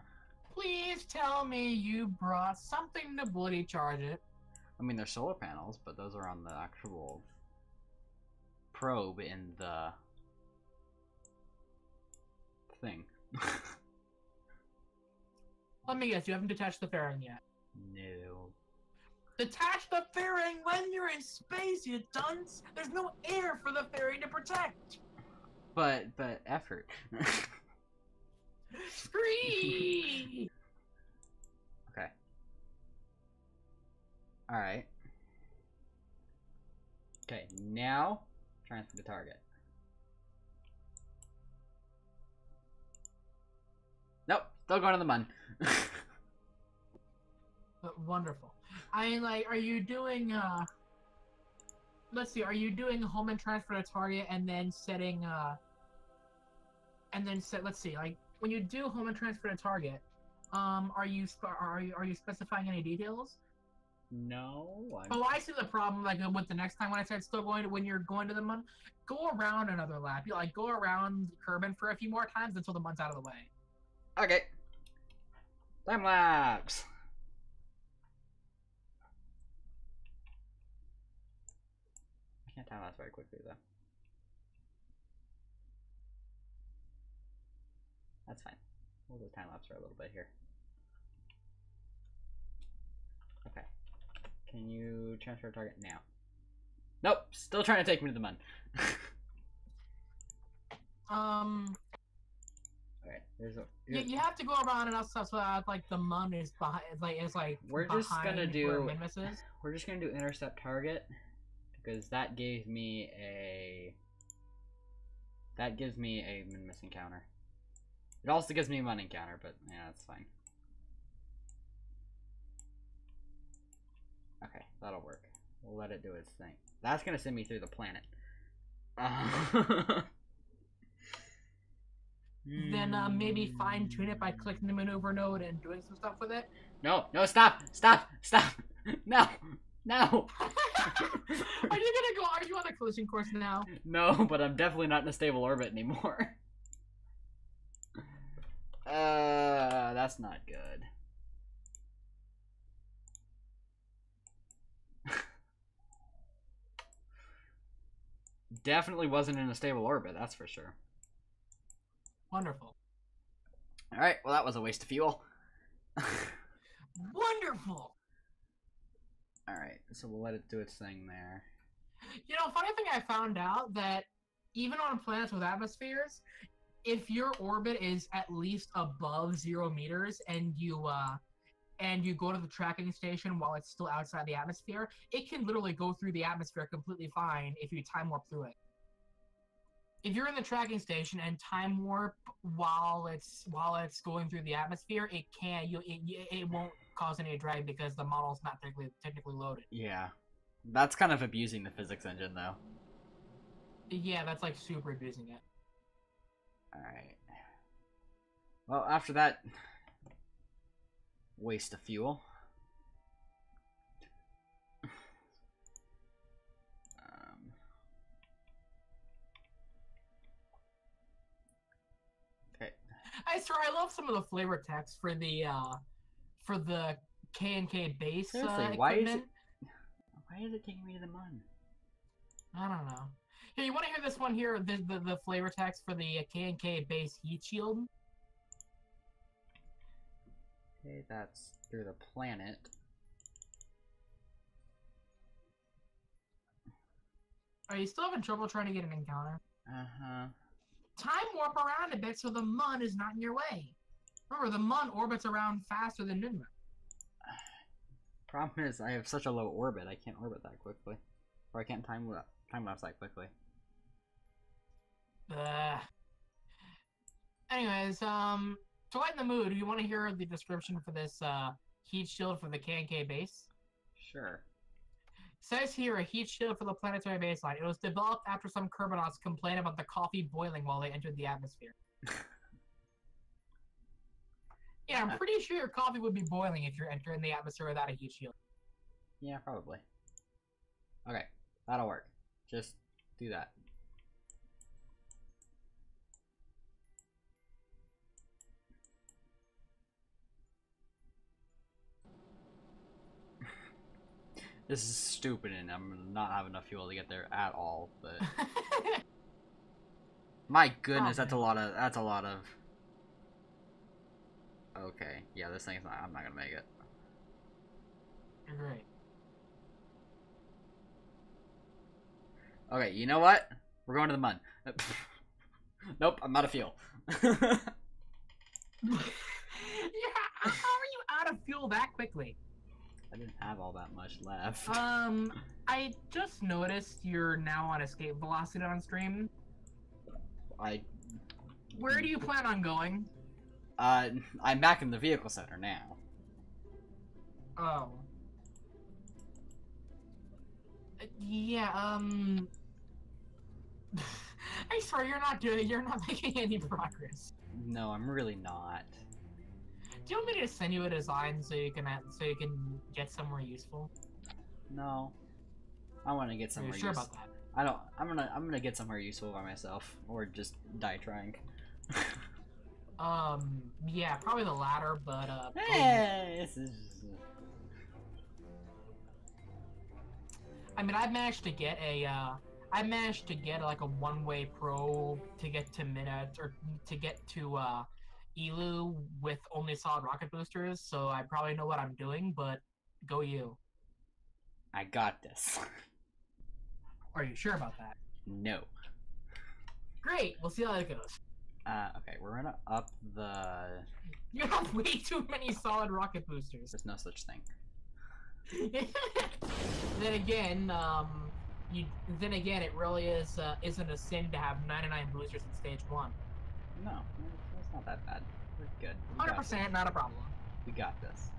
Please tell me you brought something to bloody charge it. I mean, there's solar panels, but those are on the actual probe in the thing. Let me guess, you haven't detached the fairing yet. No. Detach the fairing when you're in space, you dunce! There's no air for the fairing to protect! But effort. Scream! Okay. Alright. Okay, now transfer the target. Nope, still going to the mun. Wonderful. Are you doing, let's see, are you doing home and transfer to target and then setting, let's see, like, when you do home and transfer to target, are you specifying any details? No. Oh, I see the problem. Like with the next time when I said when you're going to the mun, go around another lap. You go around Kerbal for a few more times until the mun's out of the way. Okay. Time lapse. I can't time lapse very quickly though. That's fine. We'll just time lapse for a little bit here. Okay. Can you transfer target now? Nope. Still trying to take me to the mun. Alright, you have to go around enough stuff so that like the mun is behind. We're just gonna do intercept target because that gives me a Minmus encounter. It also gives me a mun encounter, but yeah, that's fine. that'll work. We'll let it do its thing. That's gonna send me through the planet. Then maybe fine-tune it by clicking the maneuver node and doing some stuff with it. No, stop! No! Are you on a collision course now? No, but I'm definitely not in a stable orbit anymore. That's not good. Definitely wasn't in a stable orbit, that's for sure. Wonderful. Alright, well that was a waste of fuel. Wonderful! Alright, so we'll let it do its thing there. You know, funny thing I found out that even on planets with atmospheres, if your orbit is at least above 0 meters and you go to the tracking station while it's still outside the atmosphere, it can literally go through the atmosphere completely fine if you time warp through it. If you're in the tracking station and time warp while it's going through the atmosphere, it won't cause any drag because the model's not technically loaded. Yeah, that's kind of abusing the physics engine, though. Yeah, that's like super abusing it. All right. Well, after that waste of fuel. Okay. I swear, I love some of the flavor text for the K&K base. Seriously, why is it taking me to the moon? I don't know. Here, you want to hear this one here? The flavor text for the K&K base heat shield. Okay, that's through the planet. Are you still having trouble trying to get an encounter? Uh-huh. Time warp around a bit so the Mun is not in your way. Remember, the Mun orbits around faster than Nunma. Problem is, I have such a low orbit, I can't orbit that quickly. Or I can't time lapse that quickly. Anyways, to lighten the mood, do you want to hear the description for this heat shield for the K&K base? Sure. Says here, a heat shield for the planetary baseline. It was developed after some Kerbonauts complained about the coffee boiling while they entered the atmosphere. Yeah, I'm pretty sure your coffee would be boiling if you're entering the atmosphere without a heat shield. Yeah, probably. Okay, that'll work. Just do that. This is stupid, and I'm gonna not have enough fuel to get there at all. But my goodness, that's a lot of. Okay, yeah, this thing's not. I'm not gonna make it. Great. Okay, you know what? We're going to the Mun. Nope, I'm out of fuel. Yeah, how are you out of fuel that quickly? I didn't have all that much left. I just noticed you're now on escape velocity on stream. Where do you plan on going? I'm back in the vehicle center now. Oh. Yeah, I swear you're not making any progress. No, I'm really not. Do you want me to send you a design so you can get somewhere useful? No. I want to get somewhere useful. Are you sure about that? I don't. I'm gonna get somewhere useful by myself, or just die trying. Yeah, probably the latter, but Hey, this is. I mean, I managed to get like a one-way probe to get to Minute, or to get to Elu with only solid rocket boosters, so I probably know what I'm doing, but go you. I got this. Are you sure about that? No. Great, we'll see how that goes. Okay, we're gonna up the... You have way too many solid rocket boosters. There's no such thing. Then again, it really isn't a sin to have 99 boosters in stage 1. No, it's not that bad. We're good. 100%, not a problem. We got this.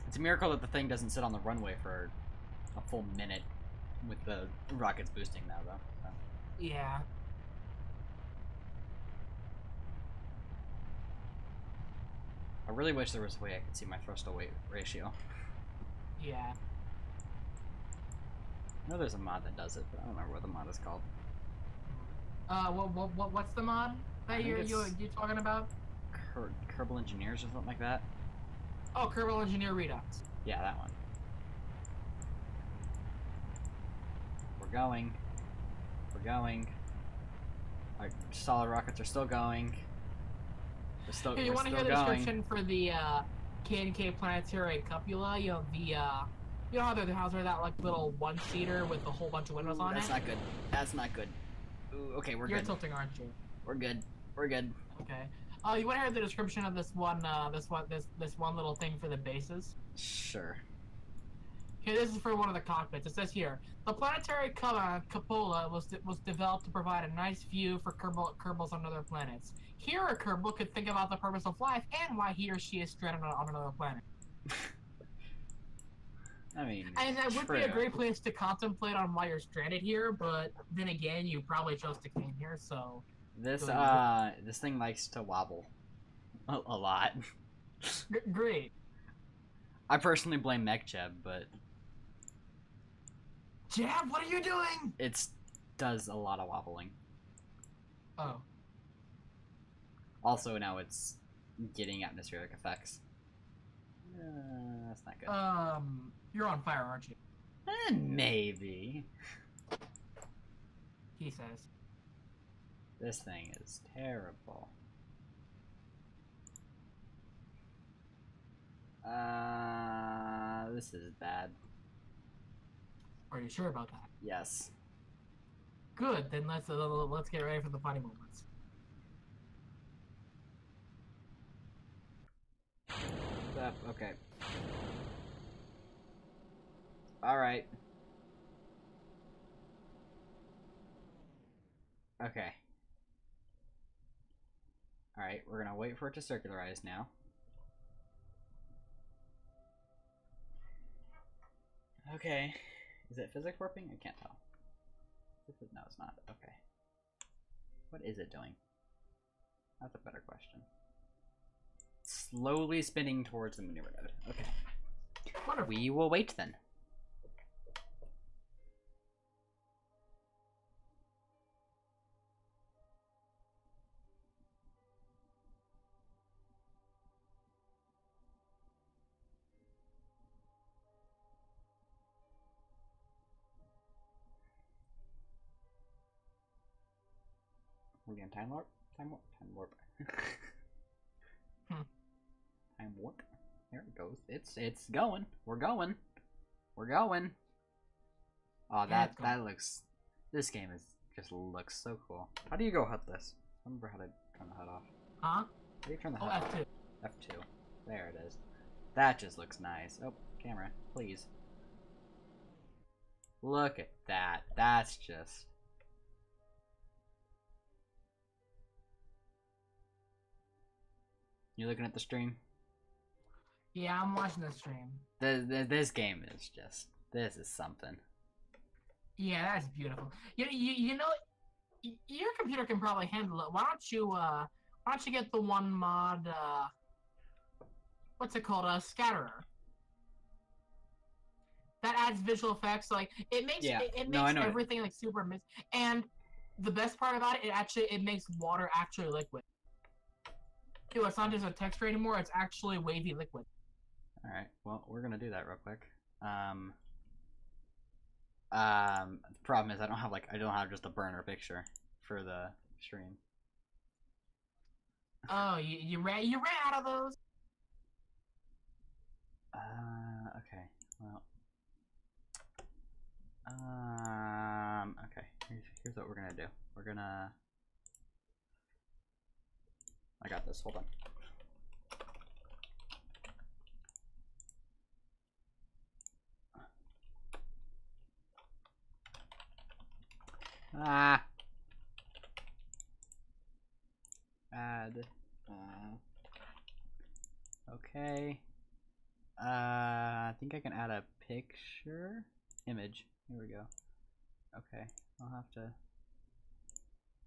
It's a miracle that the thing doesn't sit on the runway for a full minute with the rockets boosting now, though. So. Yeah. I really wish there was a way I could see my thrust-to-weight ratio. Yeah. I know there's a mod that does it, but I don't remember what the mod is called. What's the mod that you're talking about? Kerbal Engineers or something like that. Oh, Kerbal Engineer Redux. Yeah, that one. We're going. We're going. Our solid rockets are still going. Hey, you want to hear the description for the K&K Planetary Cupula? You know, you know how there's that like little one-seater with a whole bunch of windows on it? That's not good. That's not good. Ooh, okay, we're good. You're tilting, aren't you? We're good. We're good. Okay. You want to hear the description of this one little thing for the bases? Sure. Okay, this is for one of the cockpits. It says here, the planetary cupola was developed to provide a nice view for Kerbals on other planets. Here, a Kerbal could think about the purpose of life and why he or she is stranded on another planet. I mean, and that would be a great place to contemplate on why you're stranded here, but then again, you probably chose to came here, so... This thing likes to wobble. A lot. Great. I personally blame MechJeb, but... Jab, what are you doing? It does a lot of wobbling. Oh. Also, now it's getting atmospheric effects. That's not good. You're on fire, aren't you? Maybe. He says. This thing is terrible. This is bad. Are you sure about that? Yes. Good, then let's get ready for the funny moments. Okay. Alright. Okay. Alright, we're gonna wait for it to circularize now. Okay. Is it physics warping? I can't tell. No, it's not. Okay. What is it doing? That's a better question. Slowly spinning towards the maneuver node. Okay. Wonderful. We will wait then. We're getting time warp? Time warp? Time warp. Time warp. There it goes. It's going. We're going. We're going. Oh, that looks... This game just looks so cool. How do you go HUD this? I remember how to turn the HUD off. Huh? How do you turn the HUD off? F2. F2. There it is. That just looks nice. Oh, camera, please. Look at that. That's just... You looking at the stream? Yeah, I'm watching the stream. This game is just... This is something. Yeah, that's beautiful. You know, your computer can probably handle it. Why don't you get the one mod, what's it called? A scatterer. That adds visual effects. Like it makes it makes everything like super mist. And the best part about it, it makes water actually liquid. Dude, it's not just a texture anymore. It's actually wavy liquid. All right. Well, we're gonna do that real quick. The problem is I don't have just a burner picture for the stream. Oh, you ran out of those? Okay. Well. Okay. Here's what we're gonna do. We're gonna... I got this. Hold on. Add. Okay. I think I can add a picture image. Here we go. Okay, I'll have to.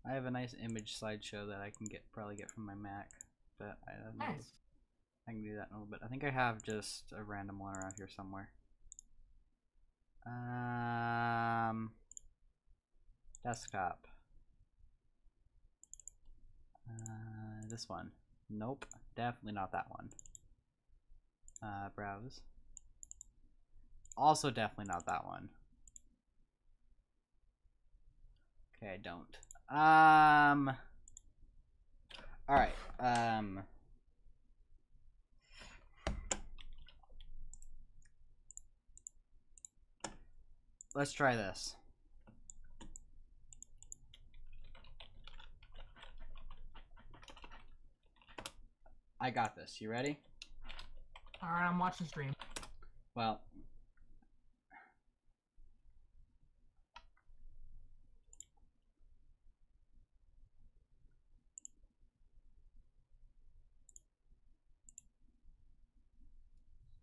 I have a nice image slideshow that I can probably get from my Mac, but I don't know. Nice. I can do that in a little bit. I think I have just a random one around here somewhere. Desktop. This one. Nope, definitely not that one. Browse. Also definitely not that one. Okay, I don't. Alright, let's try this. I got this. You ready? Alright, I'm watching stream. Well,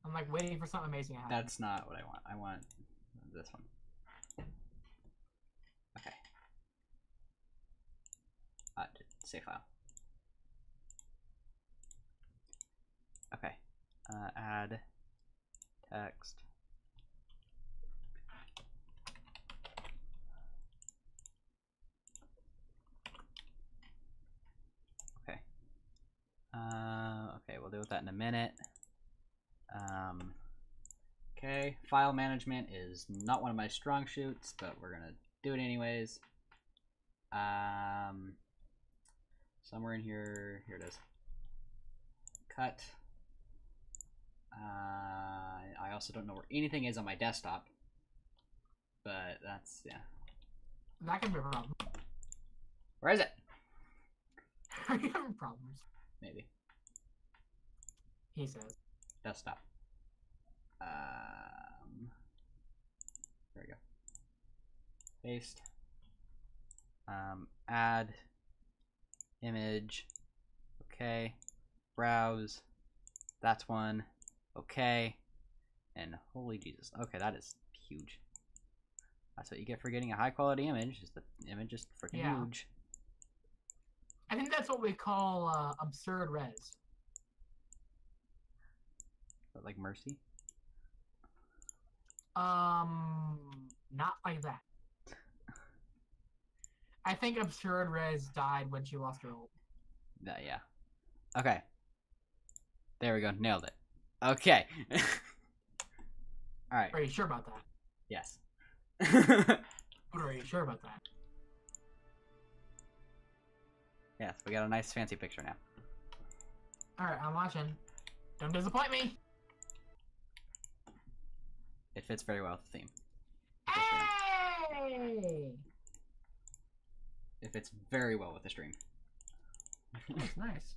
I'm like waiting for something amazing to happen. that's not what I want. I want this one. Okay. Save file. Okay. Add text. Okay. Okay, we'll deal with that in a minute. Okay, file management is not one of my strong suits, but we're gonna do it anyways. Somewhere in here, here it is. Cut. I also don't know where anything is on my desktop, but that's, yeah. That could be a problem. Where is it? Are you having problems? Maybe. He says. Desktop. There we go. Paste. Add image. Okay. Browse. That's one. Okay. And holy Jesus. Okay, that is huge. That's what you get for getting a high quality image. Is the image is freaking huge. I think that's what we call absurd res. But like mercy? Not like that. I think absurd res died when she lost her ult. Yeah. Okay. There we go. Nailed it. Okay. Alright. Are you sure about that? Yes. Are you sure about that? Yes, we got a nice fancy picture now. Alright, I'm watching. Don't disappoint me! It fits very well with the theme. Hey! It fits very well with the stream. That's nice.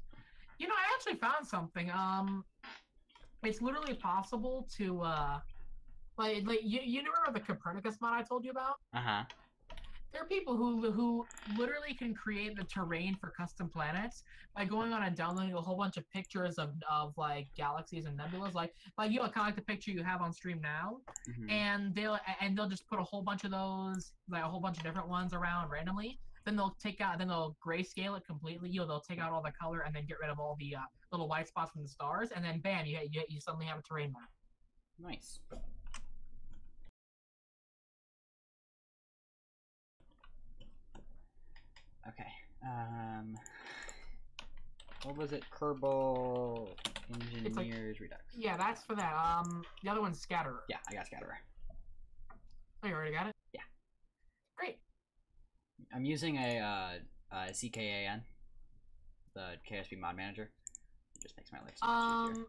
You know, I actually found something. It's literally possible to, like you remember the Copernicus mod I told you about? Uh-huh. There are people who literally can create the terrain for custom planets by going on and downloading a whole bunch of pictures of like galaxies and nebulas, like you know, kind of like the picture you have on stream now, and they'll just put a whole bunch of those, like a whole bunch of different ones around randomly. Then they'll grayscale it completely. You know, they'll take out all the color and then get rid of all the little white spots from the stars, and then bam, you suddenly have a terrain map. Nice. Okay. What was it? Kerbal Engineers Redux. Yeah, that's for that. The other one's Scatterer. Yeah, I got Scatterer. Oh, you already got it? Yeah. Great. I'm using a CKAN, the KSP mod manager. It just makes my life so much easier.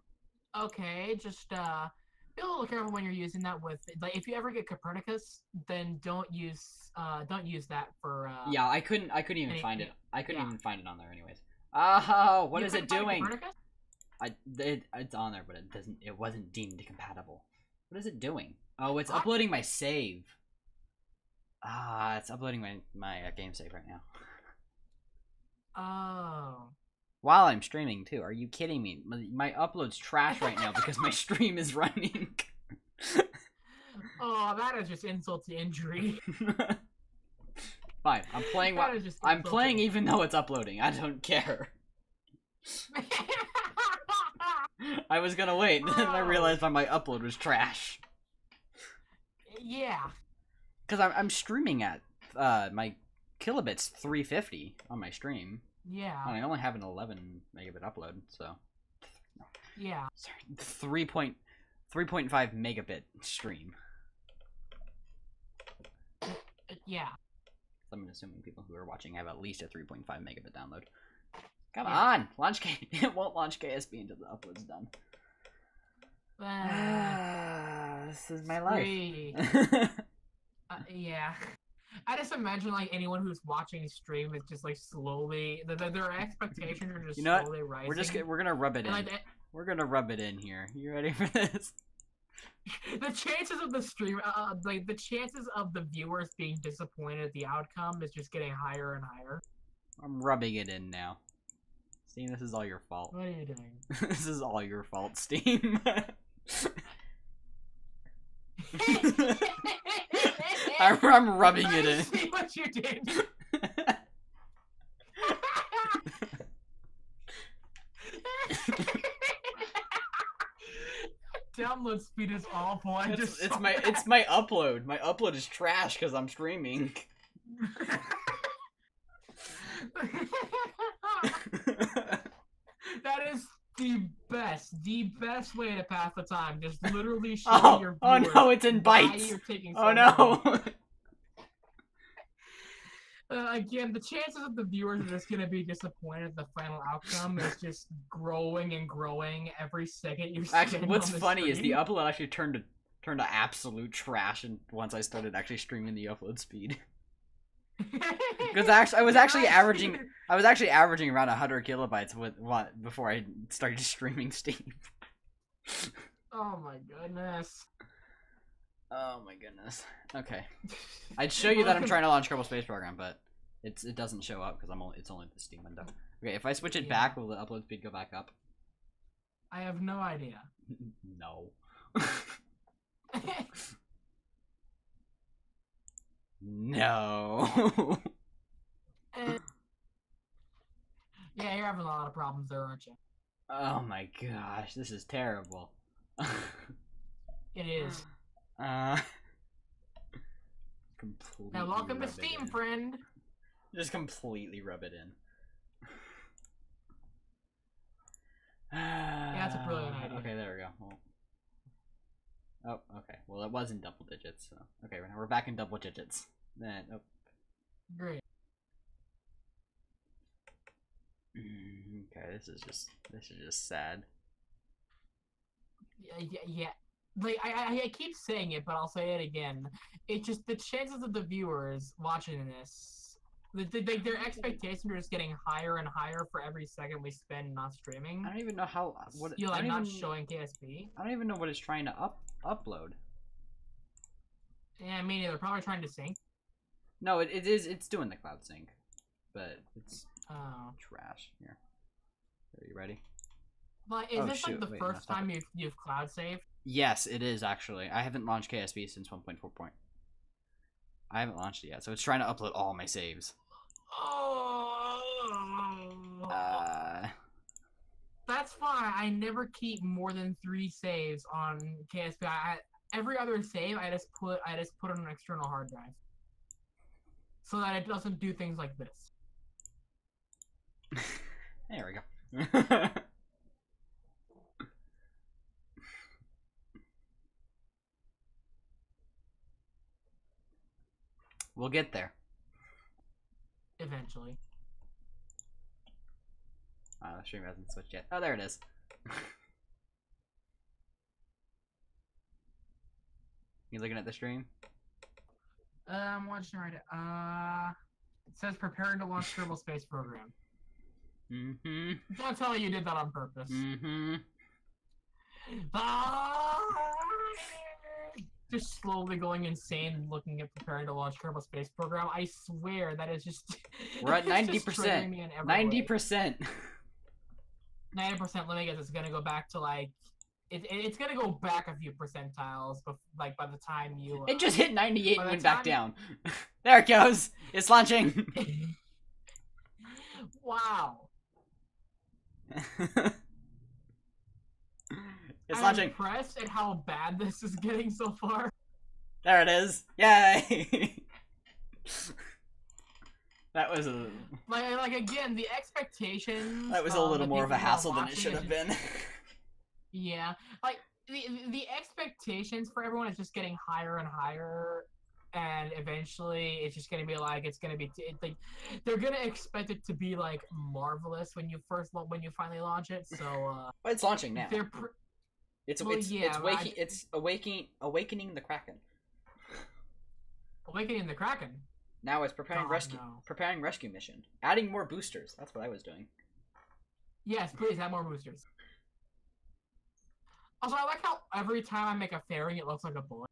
Okay, just be a little careful when you're using that with, like, if you ever get Copernicus, then don't use that for yeah, I couldn't even find it. I couldn't even find it on there anyways. Oh, what is it doing? It's on there, but it wasn't deemed compatible. What is it doing? Oh, it's uploading my save. It's uploading my game save right now. Oh. While I'm streaming too. Are you kidding me? My upload's trash right now because my stream is running. Oh, that is just insult to injury. Fine, I'm playing. I'm playing even though it's uploading. I don't care. I was gonna wait, then I realized my upload was trash. Yeah. Because I'm streaming at my kilobits 350 on my stream. Yeah. And I only have an 11 megabit upload, so. Yeah. Sorry, 3.5 megabit stream. Yeah. I'm assuming people who are watching have at least a 3.5 megabit download. Come on! Launch it won't launch KSP until the upload's done. This is my life. Yeah. I just imagine like anyone who's watching stream is just like slowly their expectations are just slowly rising. We're gonna rub it in. We're gonna rub it in here. You ready for this? The chances of the stream, like the chances of the viewers being disappointed at the outcome is just getting higher and higher. I'm rubbing it in now. Steam, this is all your fault. What are you doing? This is all your fault, Steam. I'm rubbing it in. See what you did. Download speed is awful. It's my upload. My upload is trash because I'm streaming. That is the best way to pass the time. Just literally show your viewers. Oh no, it's in bytes. Oh no. Again, the chances of the viewers are just gonna be disappointed at the final outcome is just growing and growing every second you spend. Actually, what's funny is the upload actually turned to absolute trash, and once I started actually streaming the upload speed. Because I was actually averaging around 100 kilobytes before I started streaming Steam. Oh my goodness. Oh my goodness. Okay. I'd show you that I'm trying to launch Kerbal Space Program, but it doesn't show up because it's only the Steam window. Okay, if I switch it back, will the upload speed go back up? I have no idea. No. No. Yeah, you're having a lot of problems there, aren't you? Oh my gosh, this is terrible. It is. Completely. Now welcome to Steam, friend. Just completely rub it in. Yeah, that's a brilliant idea. Okay, there we go. Well, oh, okay. Well, it was in double digits. So. Okay, we're back in double digits. Then, oh. Great. Okay, this is just sad. Yeah. Like I keep saying it, but I'll say it again. It's just the chances of the viewers watching this, their expectations are just getting higher and higher for every second we spend not streaming. I don't even know how. What? You're like not showing KSP. I don't even know what it's trying to upload. Yeah, me neither. Probably trying to sync. No, it is. It's doing the cloud sync, but it's trash. Here, are you ready? But is this like the first time you've cloud saved? Yes, it is actually. I haven't launched KSP since 1.4. I haven't launched it yet, so it's trying to upload all my saves. That's why I never keep more than 3 saves on KSP. Every other save, I just put on an external hard drive, so that it doesn't do things like this. There we go. We'll get there. Eventually. The stream hasn't switched yet. Oh, there it is. You looking at the stream? I'm watching right now. It says preparing to launch Kerbal Space Program. Mm-hmm. Don't tell me you did that on purpose. Mm-hmm. Just slowly going insane looking at preparing to launch Kerbal Space Program. I swear that is just... We're at 90%. 90%. 90% limit is it's gonna go back to like it's gonna go back a few percentiles, but like by the time you it just hit 98 and went back down. There it goes. It's launching. Wow. It's I'm launching. impressed at how bad this is getting so far. There it is. Yay. That was a like again, the expectations. That was a little more of a hassle than it should have been. Yeah, like the expectations for everyone is just getting higher and higher, and eventually it's just gonna be like like they're gonna expect it to be like marvelous when you finally launch it. So well, it's launching now. It's awakening the Kraken. Awakening the Kraken. Now it's preparing rescue mission. Adding more boosters. That's what I was doing. Yes, please add more boosters. Also, I like how every time I make a fairing, it looks like a bullet.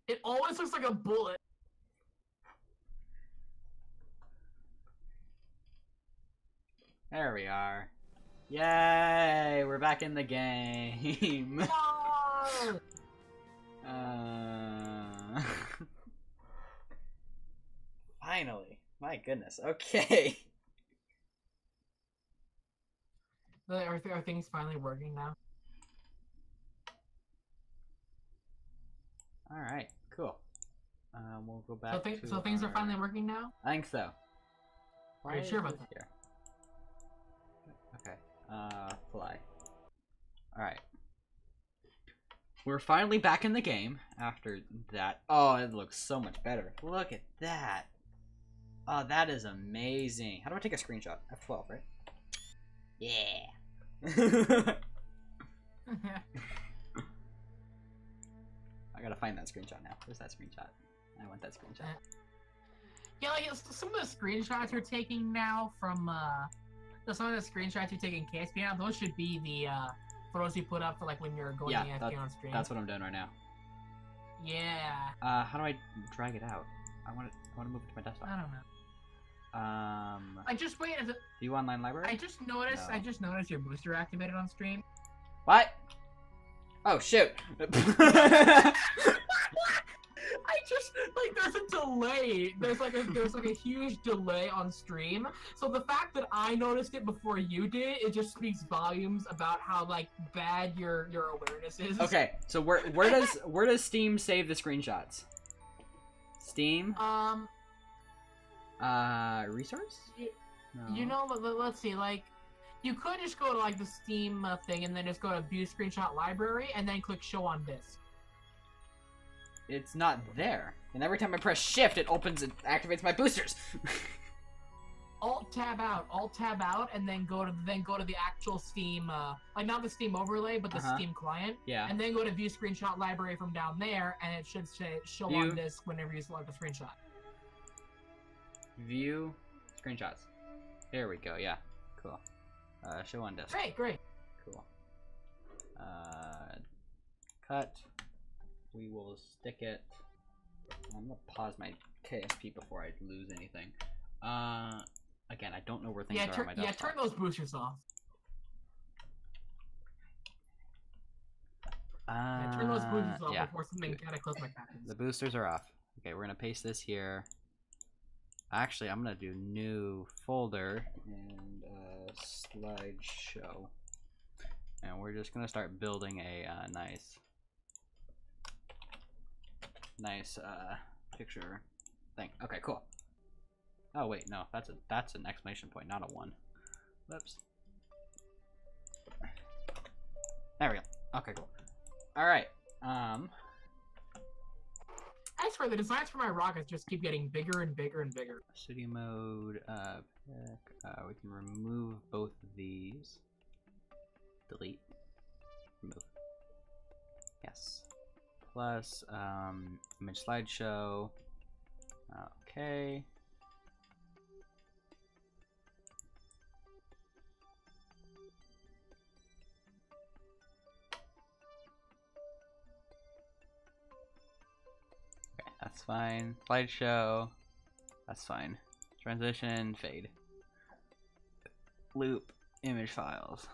It always looks like a bullet. There we are. Yay! We're back in the game. Finally. My goodness. Okay. Are things finally working now? Alright, cool. We'll go back so things are finally working now? I think so. Are you sure about that? Here? Okay. Fly. Alright. We're finally back in the game after that. Oh, it looks so much better. Look at that. Oh, that is amazing. How do I take a screenshot? F12, right? Yeah. I gotta find that screenshot now. Where's that screenshot? I want that screenshot. Yeah, like some of the screenshots you're taking now from some of the screenshots you're taking KSP now, those should be the photos you put up for like when you're going AFK on stream. That's what I'm doing right now. Yeah. How do I drag it out? I want to move it to my desktop. I don't know. I just wait. View online library. I just noticed. No. I just noticed your booster activated on stream. What? Oh shoot! I just like there's a delay. There's like a huge delay on stream. So the fact that I noticed it before you did, it just speaks volumes about how like bad your awareness is. Okay, so where does Steam save the screenshots? Steam. Resource? No. You know, let's see, like, you could just go to, like, the Steam thing and then just go to View Screenshot Library and then click Show on Disk. It's not there. And every time I press Shift, it activates my boosters. Alt tab out, and then go to the actual Steam, like, not the Steam overlay, but the Steam client. Yeah. And then go to View Screenshot Library from down there, and it should say Show on Disk whenever you select a screenshot. View screenshots. There we go. Yeah, cool. Show on disk. Great. Cool. Cut. We will stick it. I'm gonna pause my KSP before I lose anything. Again, I don't know where things are on my desktop. Yeah, turn those boosters off. Turn those boosters off before something cataclysmic happens. The boosters are off. Okay, we're gonna paste this here. Actually, I'm gonna do new folder and slideshow, and we're just gonna start building a nice picture thing. Okay, cool. Oh wait, no, that's an exclamation point, not a 1. Whoops. There we go. Okay, cool. All right. I swear, the designs for my rockets just keep getting bigger and bigger and bigger. Studio mode, we can remove both of these. Delete. Remove. Yes. Plus, image slideshow. Okay. That's fine. Slideshow. That's fine. Transition, fade. loop image files.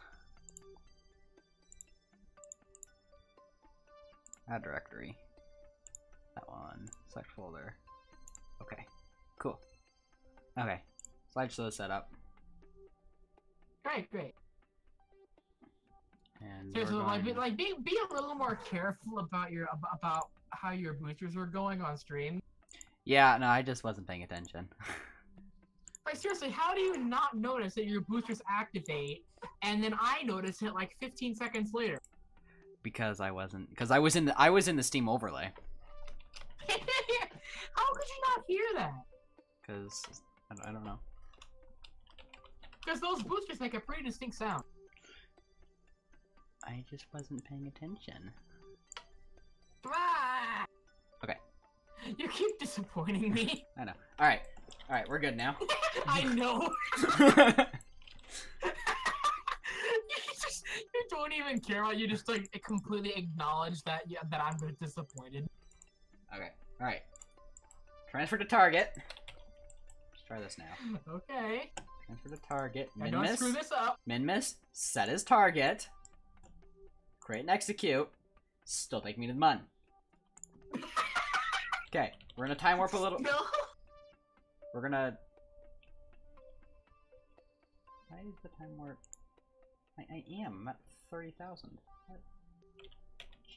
Add directory. That one. Select folder. Okay. Cool. Okay. Slideshow set up. Great. And seriously, like be a little more careful about about how your boosters are going on stream. Yeah, no, I just wasn't paying attention. Like seriously, how do you not notice that your boosters activate, and then I notice it like 15 seconds later? Because I was in the Steam overlay. How could you not hear that? Because I don't know. Because those boosters make a pretty distinct sound. I just wasn't paying attention. Ah! Okay. You keep disappointing me. I know. Alright, we're good now. I know. You don't even care about. You just like completely acknowledge that that I'm disappointed. Okay. Alright. Transfer to target. Let's try this now. Okay. Transfer to target. Don't screw this up. Minmus. Set as target. Create and execute. Still take me to the mun. Okay. We're gonna time warp a little. No. We're gonna. Why is the time warp? I am. I'm at 30,000. What?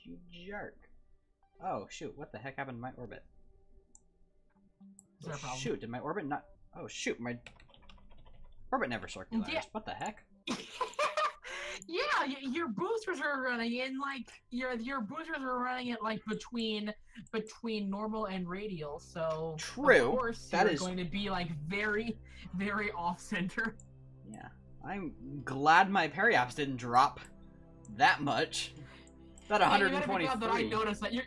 You jerk. Oh, shoot. What the heck happened to my orbit? Is there a problem? Shoot, did my orbit not... Oh, shoot, my orbit never circularized. Yeah. What the heck? Yeah, your boosters are running in like your boosters are running it like between normal and radial. So true. Of course, that you're is going to be like very off center. Yeah, I'm glad my periaps didn't drop that much. That 123. Yeah, that I noticed that. You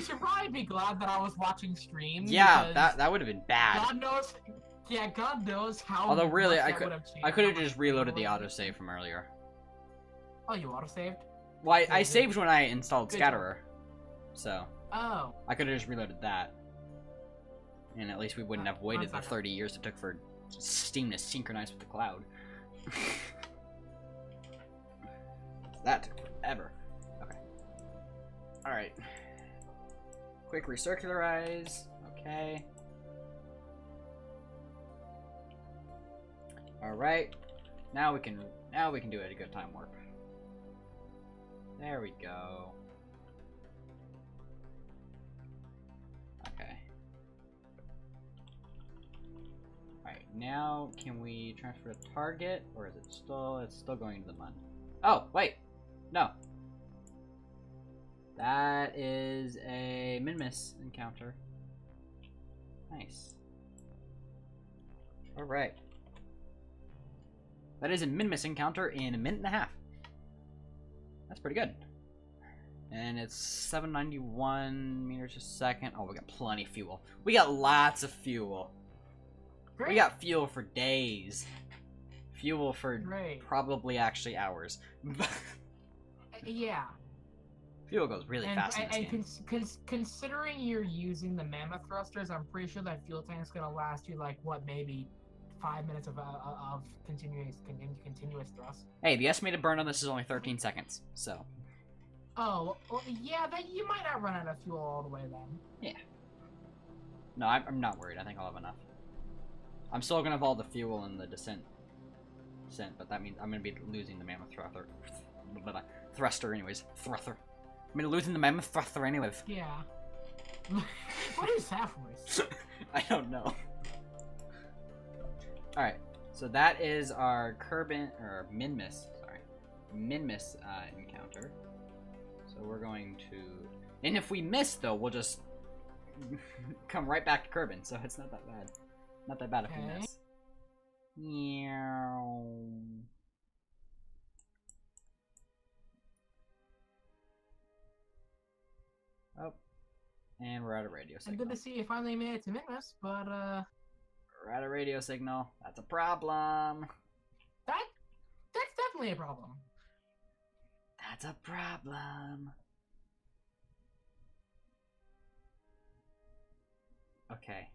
should probably be glad that I was watching stream. Yeah, that would have been bad. God knows. Yeah, God knows how. Although really, I could have just reloaded the autosave from earlier. Oh, you autosaved? Well, I saved when I installed Scatterer, so. Oh. I could have just reloaded that, and at least we wouldn't have waited the 30 years it took for Steam to synchronize with the cloud. That took forever. Okay. All right. Quick recircularize. Okay. All right. Now we can do it at a good time warp. There we go. Okay. Alright, now can we transfer to target, or is it still, it's still going to the mun? Oh, wait! No. That is a min-miss encounter. Nice. Alright. That is a min-miss encounter in a minute and a half. That's pretty good. And it's 791 meters a second. Oh, we got plenty of fuel. We got lots of fuel. Great. We got fuel for days. Fuel for probably actually hours. Yeah. Fuel goes really fast in this game. Considering you're using the mammoth thrusters, I'm pretty sure that fuel tank's gonna last you like what, maybe 5 minutes of continuous thrust. Hey, the estimated burn on this is only 13 seconds, so. Oh, well, yeah, then you might not run out of fuel all the way then. Yeah. No, I'm not worried. I think I'll have enough. I'm still gonna have all the fuel in the descent, but that means I'm gonna be losing the mammoth thruster anyways. Thruster. I'm gonna losing the mammoth thruster anyways. Yeah. What is that voice? I don't know. Alright, so that is our min-miss encounter. So we're going to... And if we miss, though, we'll just come right back to Kerbin, so it's not that bad. Not that bad if we miss. Meow. Oh. And we're out of radio signal. Good to see you finally made it to min-miss, but, We're out of radio signal. That's a problem. That's definitely a problem. That's a problem. Okay.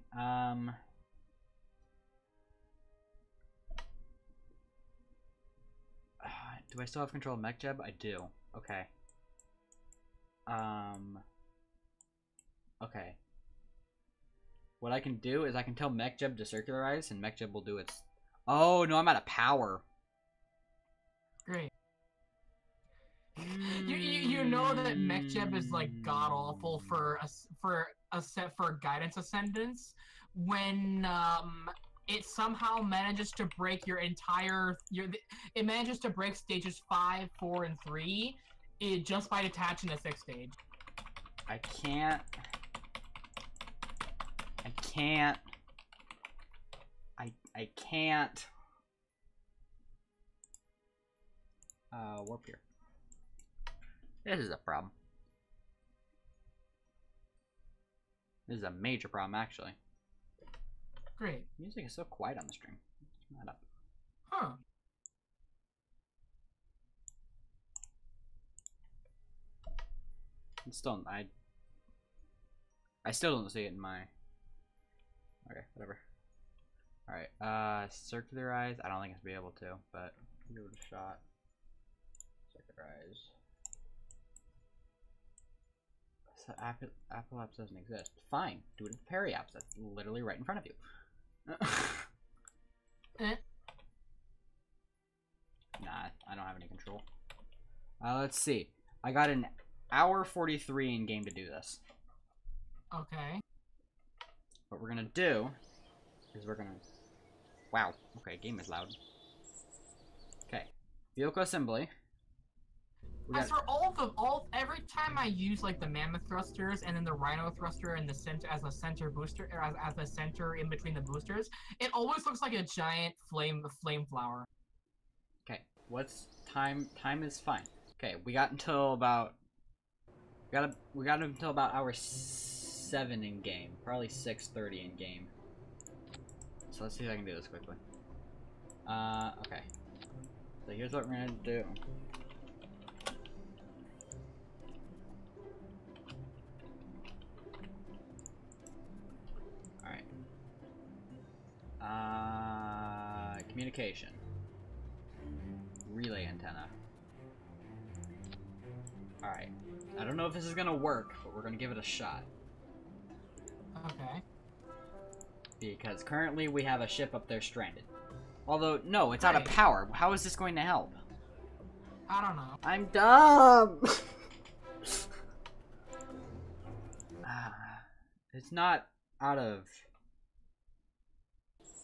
Do I still have control of MechJeb? I do. Okay. Okay. What I can do is I can tell MechJeb to circularize, and MechJeb will do its... Oh, no, I'm out of power. Great. You know that MechJeb is like god awful for guidance ascendance when it somehow manages to break your entire it manages to break stages 5, 4, and 3 just by detaching the 6th stage. I can't. Warp here. This is a problem. This is a major problem, actually. Great. Music is so quiet on the stream. Turn that up. Huh. It's still, I still don't see it in my... Okay, whatever. Alright, circularize. I don't think it's be able to, but give it a shot. Circularize. So Apple Apps doesn't exist. Fine, do it with Perry Apps. That's literally right in front of you. Nah, I don't have any control. Let's see. I got an hour 43 in game to do this. Okay. What we're gonna do is we're gonna... Wow. Okay, game is loud. Okay. Vehicle assembly. As for every time I use like the mammoth thrusters and then the rhino thruster in the center as a center booster, or as a center in between the boosters, it always looks like a giant flame flower. Okay, what's time? Time is fine. Okay, we got until about we got until about hour 7 in game, probably 6:30 in game. So let's see if I can do this quickly. Okay. So here's what we're gonna do. Communication. Relay antenna. Alright. I don't know if this is gonna work, but we're gonna give it a shot. Okay. Because currently we have a ship up there stranded. Although, no, it's out of power. How is this going to help? I don't know. I'm dumb! It's not out of...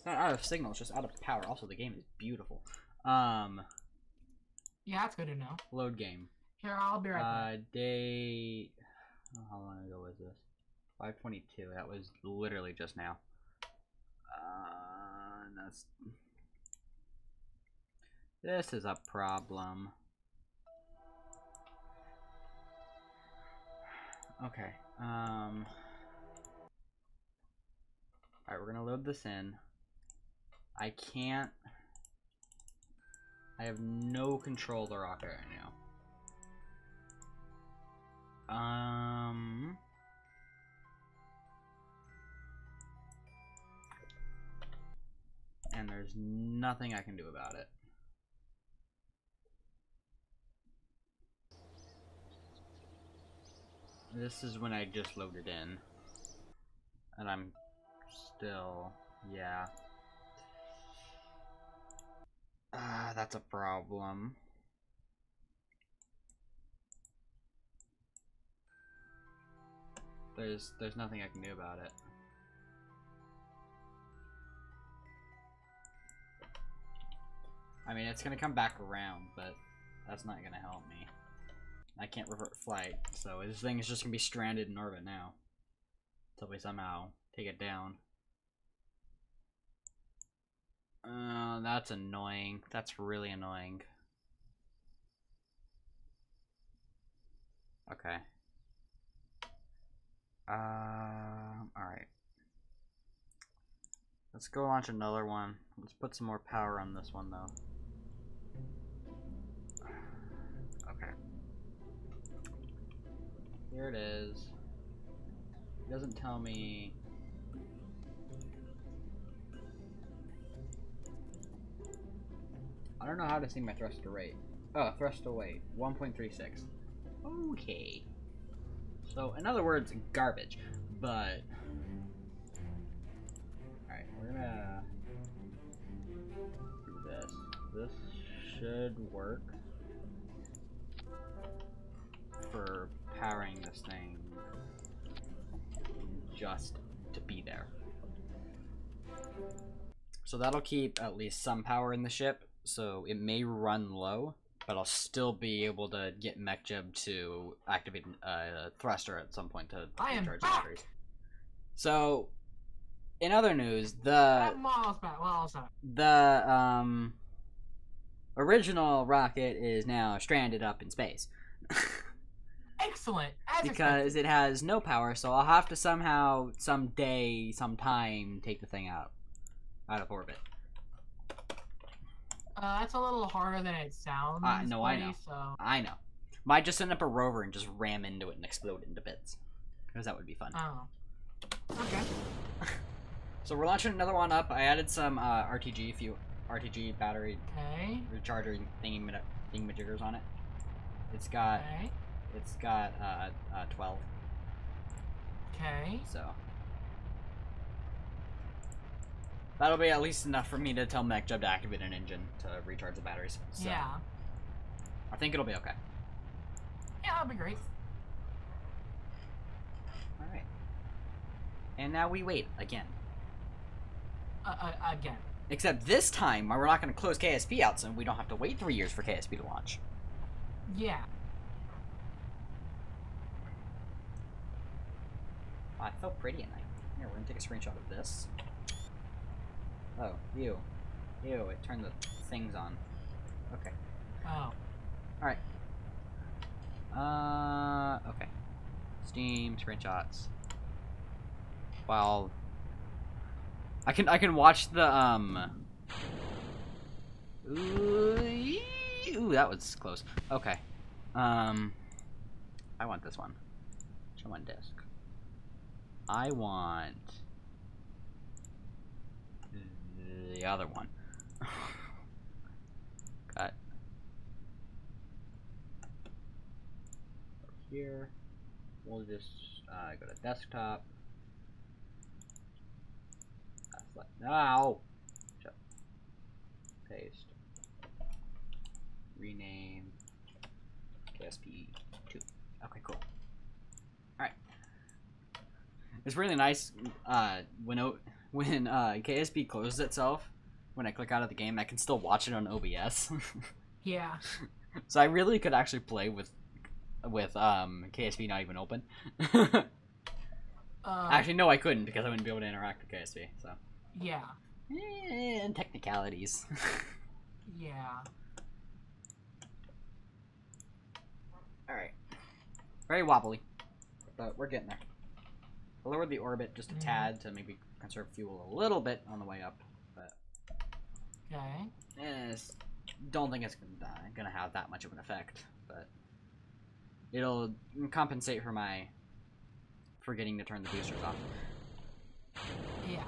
Not out of signal, it's just out of power. Also, the game is beautiful. Yeah, that's good to know. Load game. Here, I'll be right back. Day... Oh, how long ago was this? 5:22. That was literally just now. That's... This is a problem. Okay. Alright, we're gonna load this in. I can't... I have no control of the rocket right now. And there's nothing I can do about it. This is when I just loaded in. And I'm still... yeah. That's a problem. There's nothing I can do about it. I mean, it's gonna come back around, but that's not gonna help me. I can't revert flight, so this thing is just gonna be stranded in orbit now. Until we somehow take it down. That's annoying. That's really annoying. Okay. Alright. Let's go launch another one. Let's put some more power on this one, though. Okay. Here it is. It doesn't tell me... I don't know how to see my thruster rate. Oh, thrust away. 1.36. Okay. So, in other words, garbage. But... Alright, we're gonna... do this. This should work for powering this thing just to be there. So that'll keep at least some power in the ship, so it may run low, but I'll still be able to get MechJib to activate a thruster at some point to recharge the batteries. So, in other news, the original rocket is now stranded up in space. Excellent. Because it has no power, so I'll have to somehow, someday, sometime, take the thing out of orbit. That's a little harder than it sounds. No, buddy, I know. So... I know. Might just send up a rover and just ram into it and explode into bits. Because that would be fun. Oh. Okay. So we're launching another one up. I added some RTG battery recharger thingamajiggers on it. It's got 12. Okay. So that'll be at least enough for me to tell MechJib to activate an engine to recharge the batteries. So yeah. I think it'll be okay. Yeah, that'll be great. Alright. And now we wait again. Again. Except this time, we're not going to close KSP out, so we don't have to wait 3 years for KSP to launch. Yeah. Oh, I felt pretty in there. Here, we're going to take a screenshot of this. Oh, ew. Ew, it turned the things on. Okay. Oh. Alright. Okay. Steam, screenshots. Well... I can watch the, Ooh, that was close. Okay. I want this one. Show on disk. I want the other one. Cut. Here. We'll just go to desktop. Now. Paste. Rename. KSP2. Okay, cool. Alright. It's really nice when KSP closes itself, when I click out of the game, I can still watch it on OBS. Yeah. So I really could actually play with KSP not even open. Actually, no, I couldn't because I wouldn't be able to interact with KSP. So. Yeah. And technicalities. Yeah. Alright. Very wobbly. But we're getting there. I lowered the orbit just a tad to maybe conserve fuel a little bit on the way up. But don't think it's gonna have that much of an effect. But it'll compensate for forgetting to turn the boosters off. Yeah.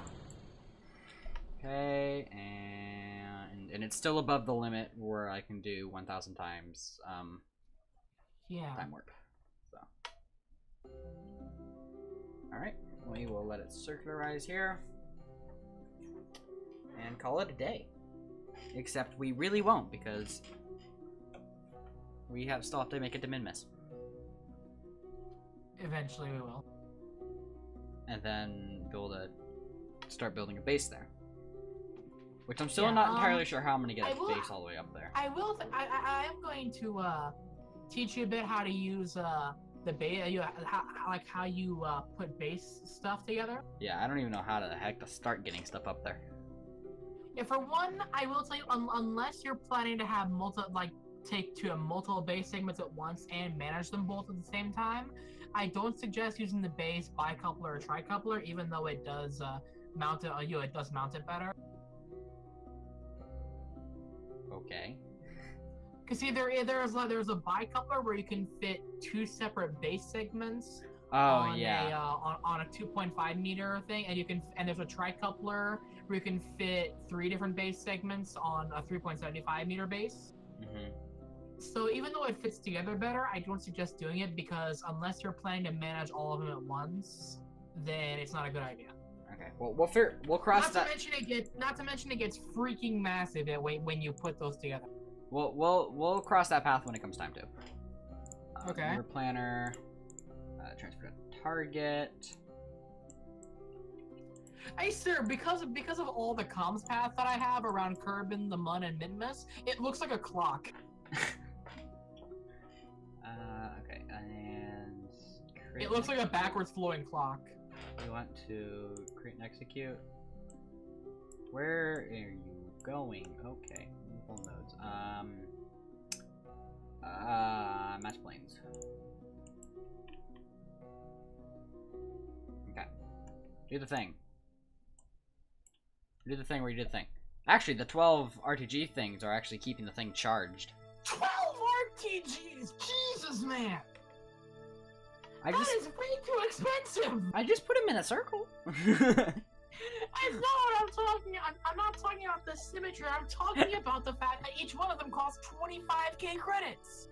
Okay, and it's still above the limit where I can do 1,000 times time warp. So, all right, we will let it circularize here and call it a day. Except we really won't because we still have to make it to min-miss. Eventually, we will. And then be able to start building a base there. Which I'm still not entirely sure how I'm going to get a base all the way up there. I am going to teach you a bit how to use the base, how you put base stuff together. Yeah, I don't even know how the heck to start getting stuff up there. Yeah, for one, I will tell you, unless you're planning to have multiple base segments at once and manage them both at the same time, I don't suggest using the base bicoupler or tricoupler, even though it does mount it better. Okay. Because see, there's a bicoupler where you can fit 2 separate base segments on a 2.5 meter thing, and there's a tricoupler where you can fit 3 different base segments on a 3.75 meter base. So even though it fits together better, I don't suggest doing it because unless you're planning to manage all of them at once, then it's not a good idea. Okay. Well, we'll cross that. Not to mention it gets freaking massive when you put those together. We'll cross that path when it comes time to. Okay. Your planner. Transfer to target. Hey sir, because of all the comms paths that I have around Kerbin, the Mun, and Minmus, it looks like a clock. Okay, and it looks like a backwards flowing clock. You want to create and execute? Where are you going? Okay, multiple nodes. Match planes. Okay, do the thing. Do the thing where you did the thing. Actually, the 12 RTG things are actually keeping the thing charged. 12 RTGs! Jesus, man! That is way too expensive! I just put them in a circle. That's not what I'm talking about. I'm not talking about the symmetry. I'm talking about the fact that each one of them costs 25k credits.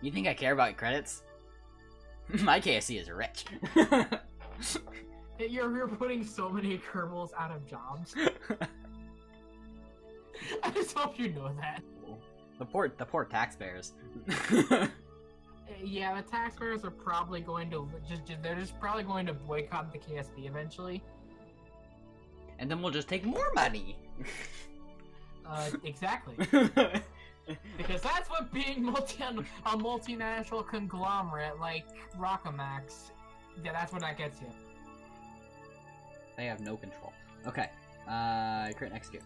You think I care about credits? My KSC is rich. You're putting so many Kerbals out of jobs. I just hope you know that. The poor taxpayers. Yeah, the taxpayers are probably going to they're just probably going to boycott the KSB eventually. And then we'll just take more money. Exactly. Because that's what being a multinational conglomerate like Rockamax, yeah, that's what that gets you. They have no control. Okay. Create and execute.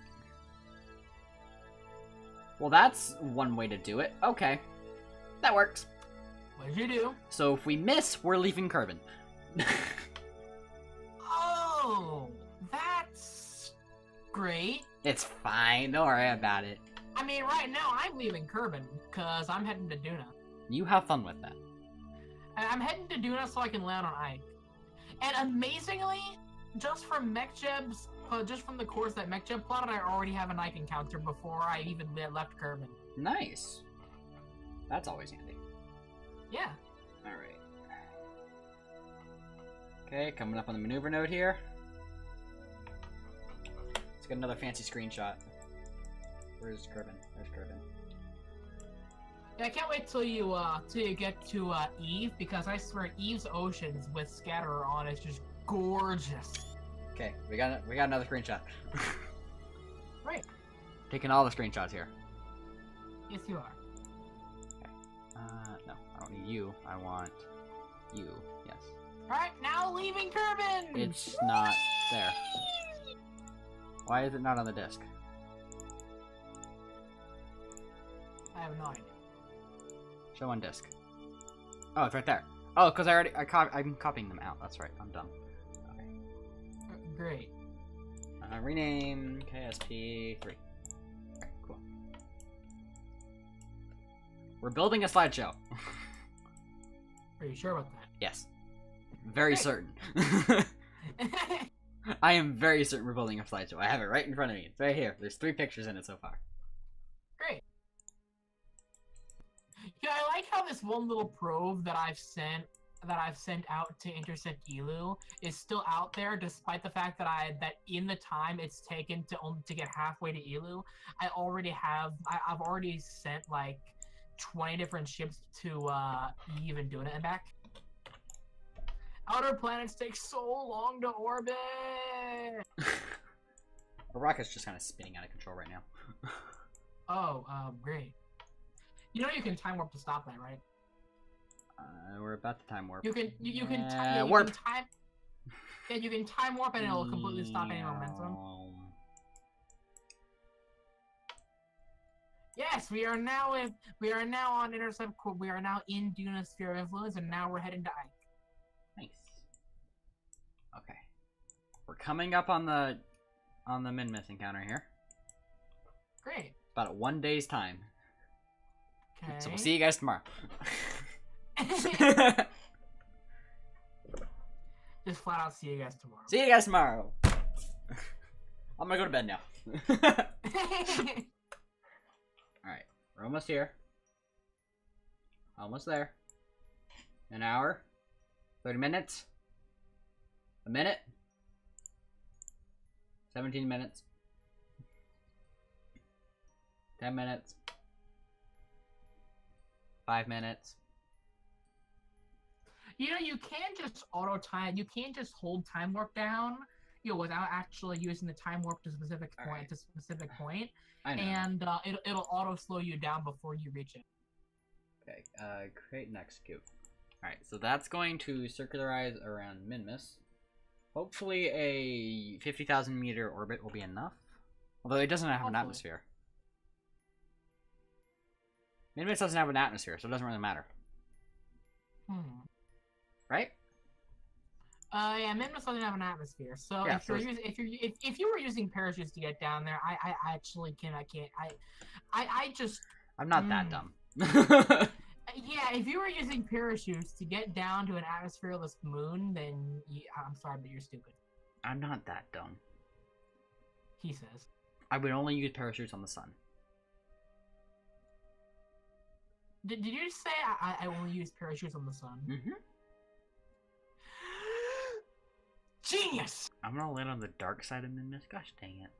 Well, that's one way to do it. Okay. That works. What did you do? So if we miss, we're leaving Kerbin. Oh, that's great. It's fine. Don't worry about it. I mean, right now I'm leaving Kerbin because I'm heading to Duna. You have fun with that. I'm heading to Duna so I can land on Ike. And amazingly, just from MechJeb's, just from the course that MechJeb plotted, I already have an Ike encounter before I even left Kerbin. Nice. That's always handy. Yeah. Alright. Okay, coming up on the maneuver node here. Let's get another fancy screenshot. Where's Kerbin? There's Kerbin. Yeah, I can't wait till you get to Eve, because I swear Eve's oceans with Scatterer on is just gorgeous. Okay, we got another screenshot. Right. Taking all the screenshots here. Yes, you are. Okay. No, I don't need you. I want you. Yes. Alright, now leaving Kerbin! It's not there. Why is it not on the disc? I have no idea. Show on disc. Oh, it's right there. Oh, because I'm copying them out. That's right. I'm dumb. Okay. Great. Rename KSP3. Okay, cool. We're building a slideshow. Are you sure about that? Yes. Very certain. I am very certain we're building a slideshow. I have it right in front of me. It's right here. There's 3 pictures in it so far. Great. Yeah, I like how this one little probe that I've sent out to intercept Elu is still out there, despite the fact that in the time it's taken to get halfway to Elu, I've already sent like 20 different ships to Eve and Duna and back. Outer planets take so long to orbit. The rocket's just kind of spinning out of control right now. Oh, great. You know you can time warp to stop that, right? We're about to time warp. You can warp. You can time warp and it'll completely stop any momentum. Yes, we are now on intercept. We are now in Duna's sphere of influence, and now we're heading to Ike. Nice. Okay, we're coming up on the Minmus encounter here. Great. About 1 day's time. Okay. So we'll see you guys tomorrow. Just flat out see you guys tomorrow. See you guys tomorrow. I'm gonna go to bed now. Alright, we're almost here. Almost there. An hour. 30 minutes. A minute. 17 minutes. 10 minutes. 5 minutes. You know, you can't just auto time. You can't just hold time warp down, you know, without actually using the time warp to a specific point. Right. To a specific point, I know. and it'll auto slow you down before you reach it. Okay. Create next cube. All right. So that's going to circularize around Minmus. Hopefully, a 50,000 meter orbit will be enough. Although it doesn't have an atmosphere. Minmus doesn't have an atmosphere, so it doesn't really matter. Right? Yeah, Minmus doesn't have an atmosphere. So yeah, if you were using parachutes to get down there, I actually can't. I'm not that dumb. Yeah, if you were using parachutes to get down to an atmosphereless moon, then I'm sorry, but you're stupid. I'm not that dumb. He says. I would only use parachutes on the sun. Did you say I only use parachutes on the sun? Mm-hmm. Genius! I'm gonna land on the dark side of Minmus. Gosh dang it.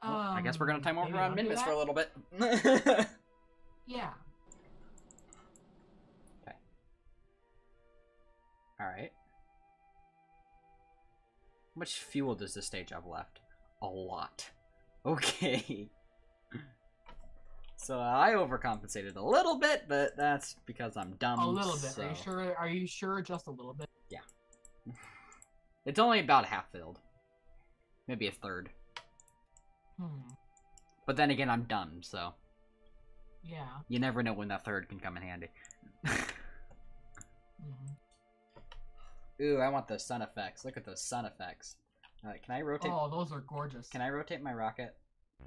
Well, I guess we're gonna time warp around Minmus for a little bit. Yeah. Okay. Alright. How much fuel does this stage have left? A lot. Okay. So I overcompensated a little bit, but that's because I'm dumb. A little bit. So... Are you sure? Are you sure? Just a little bit? Yeah. It's only about half filled. Maybe a third. But then again, I'm dumb, so... Yeah. You never know when that third can come in handy. Ooh, I want the sun effects. Look at those sun effects. Can I rotate? Oh, those are gorgeous. Can I rotate my rocket,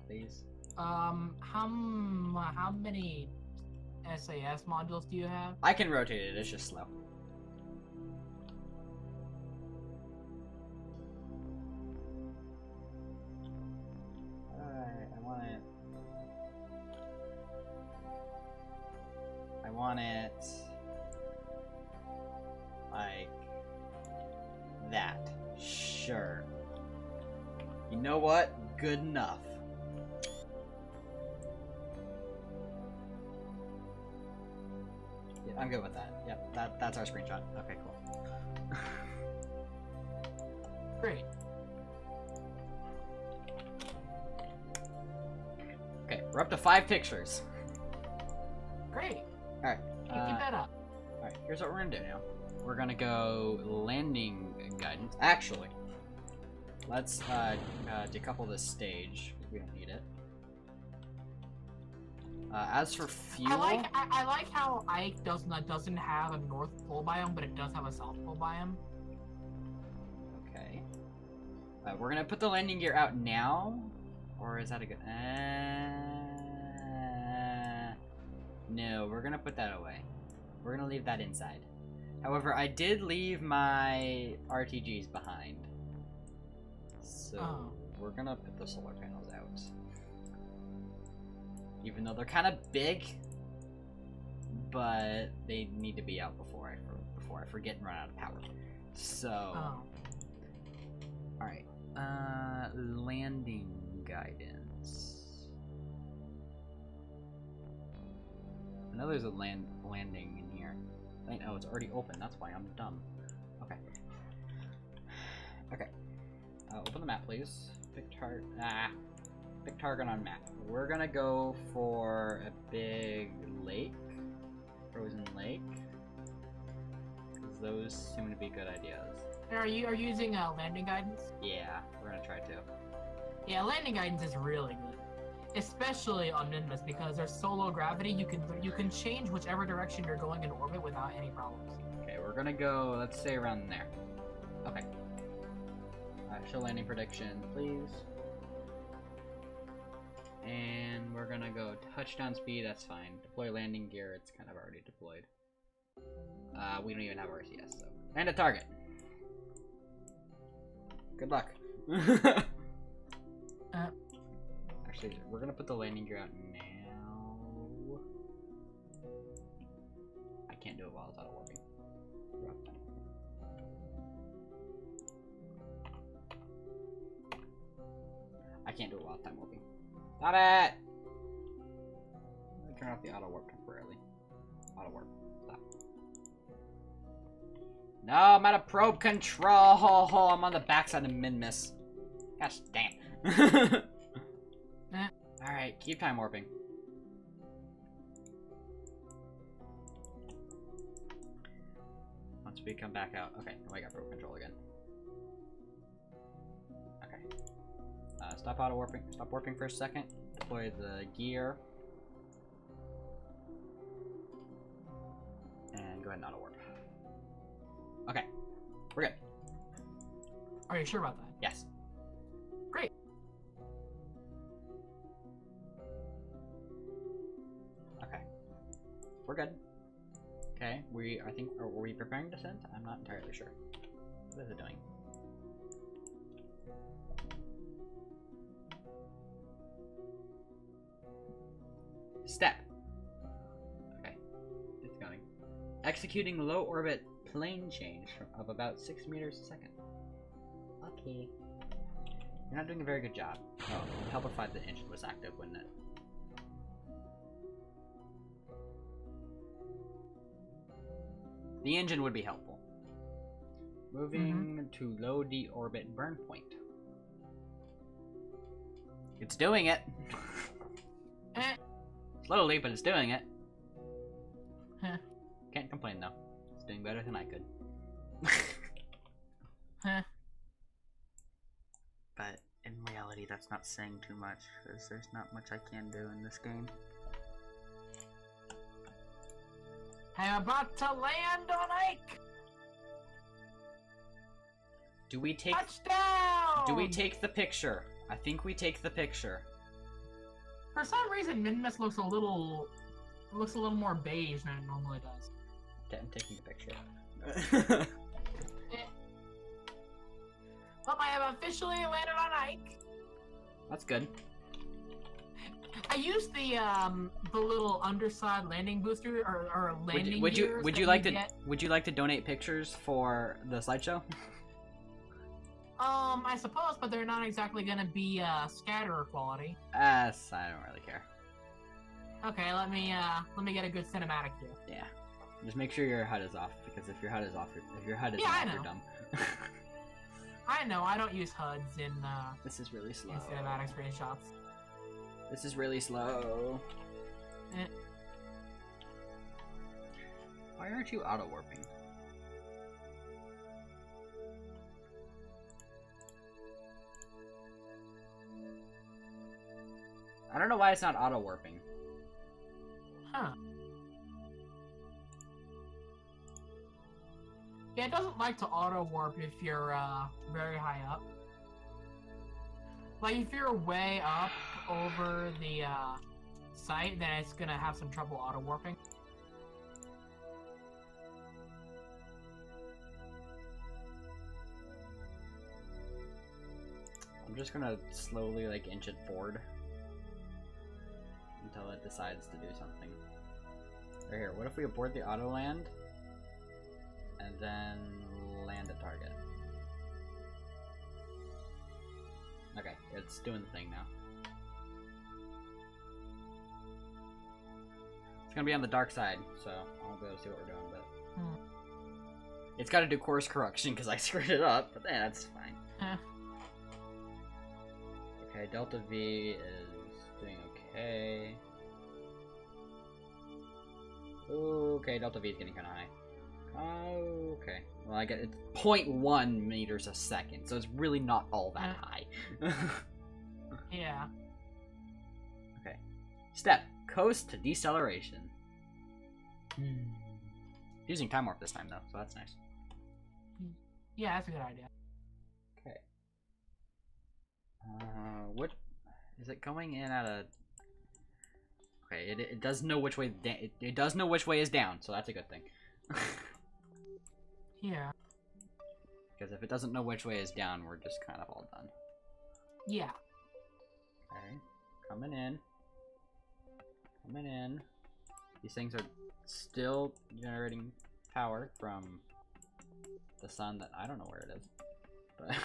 please? How many SAS modules do you have? I can rotate it. It's just slow. I want it like that. Sure. You know what? Good enough. Yeah, I'm good with that. Yep, that's our screenshot. Okay, cool. Great. Okay, we're up to 5 pictures. Great. Alright. Keep that up. Alright, here's what we're gonna do now. We're gonna go landing guidance. Actually, let's decouple this stage. We don't need it. As for fuel... I like how Ike doesn't have a North Pole biome, but it does have a South Pole biome. Okay. We're gonna put the landing gear out now? Or is that a good... No, we're gonna put that away. We're gonna leave that inside. However, I did leave my RTGs behind. So, we're gonna put the solar panels out. Even though they're kind of big, but they need to be out before I forget and run out of power. So, alright. Landing guidance. I know there's a landing in here. Oh, it's already open. That's why I'm dumb. Okay. Okay. Open the map, please. Pick target on map. We're gonna go for a big lake. Frozen lake. Because those seem to be good ideas. Are you using landing guidance? Yeah, we're gonna try to. Yeah, landing guidance is really good. Especially on Minmus, because there's so low gravity, you can change whichever direction you're going in orbit without any problems. Okay, we're gonna go, let's say around there. Okay. Show landing prediction, please. And we're gonna go touchdown speed, that's fine. Deploy landing gear, it's kind of already deployed. We don't even have RCS, so. And a target. Good luck. Actually, we're gonna put the landing gear out now. can't do it while it's auto warping. I can't do it while it's time warping. Stop it! I'm gonna turn off the auto warp temporarily. Auto warp. Stop. No, I'm out of probe control. I'm on the backside of min-miss. Gosh dang it. Alright, keep time warping. Once we come back out. Okay, now I got probe control again. Okay. Stop auto warping. Stop warping for a second. Deploy the gear. And go ahead and auto warp. Okay. We're good. Are you sure about that? Yes. Great. Okay. We're good. Okay, I think, were we preparing descent? I'm not entirely sure. What is it doing? Step. Okay, it's going. Executing low orbit plane change of about 6 meters a second. Okay. You're not doing a very good job. Oh, it would help if the engine was active, wouldn't it? The engine would be helpful. Moving to low deorbit burn point. It's doing it. Slowly, but it's doing it. Can't complain though. It's doing better than I could. But in reality, that's not saying too much, because there's not much I can do in this game. I'm about to land on Ike. Do we take? Touchdown! Do we take the picture? I think we take the picture. For some reason, Min-Miss looks a little more beige than it normally does. I'm taking the picture. Well, I have officially landed on Ike. That's good. I used the little underside landing booster or landing would gears you like to donate pictures for the slideshow? I suppose, but they're not exactly gonna be scatterer quality. I don't really care. Okay, let me get a good cinematic here. Yeah, just make sure your HUD is off, because if your HUD is off, you're dumb. I know. I don't use HUDs in This is really slow. in cinematic screenshots. This is really slow. Why aren't you auto warping? I don't know why it's not auto warping. Huh. Yeah, it doesn't like to auto warp if you're very high up. Like if you're way up over the site, then it's gonna have some trouble auto warping. I'm just gonna slowly inch it forward until it decides to do something. Right here, what if we abort the auto land and then land at target? Okay, it's doing the thing now. It's gonna be on the dark side, so I won't be able to see what we're doing, but it's gotta do course correction because I screwed it up, but that's fine. Okay, Delta V is doing okay. Okay, Delta V is getting kind of high. Okay. Well, I get it's 0.1 meters a second, so it's really not all that high. Yeah. Okay. Step. Coast to deceleration. Using time warp this time, though, so that's nice. Yeah, that's a good idea. Okay. What is it going in at a? Okay, it does know which way it does know which way is down, so that's a good thing. Yeah. Because if it doesn't know which way is down, we're just kind of all done. Yeah. Okay, coming in. Coming in. These things are still generating power from the sun that I don't know where it is. But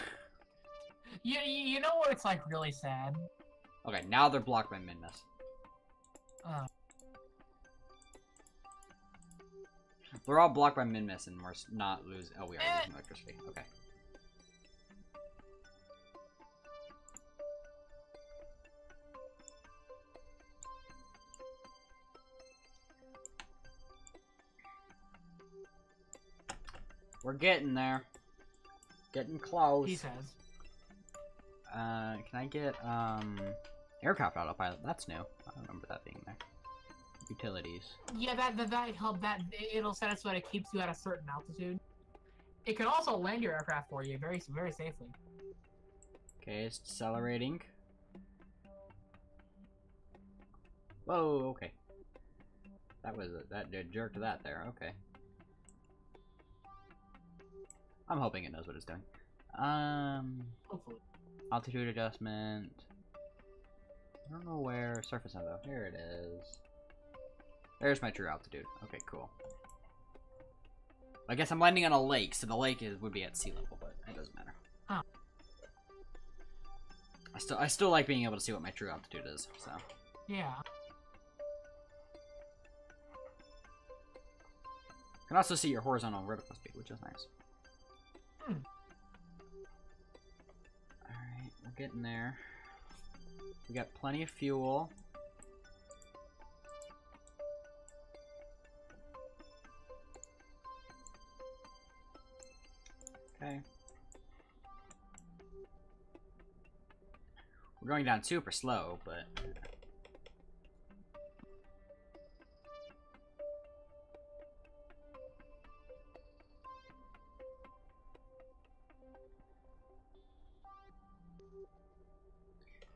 you know where it's like really sad? Okay, now they're blocked by Minmus. Oh. They're all blocked by Minmus and we're not losing. Oh, we are losing electricity. Okay. We're getting there. Getting close. He says. Can I get, aircraft autopilot? That's new. I don't remember that being there. Utilities. Yeah, that help. It'll set it so that it keeps you at a certain altitude. It can also land your aircraft for you very safely. Okay, it's accelerating. Whoa, okay. That jerked that there, okay. I'm hoping it knows what it's doing. Hopefully. Altitude adjustment. I don't know where surface info. Here it is. There's my true altitude. Okay, cool. I guess I'm landing on a lake, so the lake would be at sea level, but it doesn't matter. Oh. I still like being able to see what my true altitude is, so. Yeah. You can also see your horizontal and vertical speed, which is nice. Alright, we're getting there. We got plenty of fuel. Okay. We're going down super slow, but...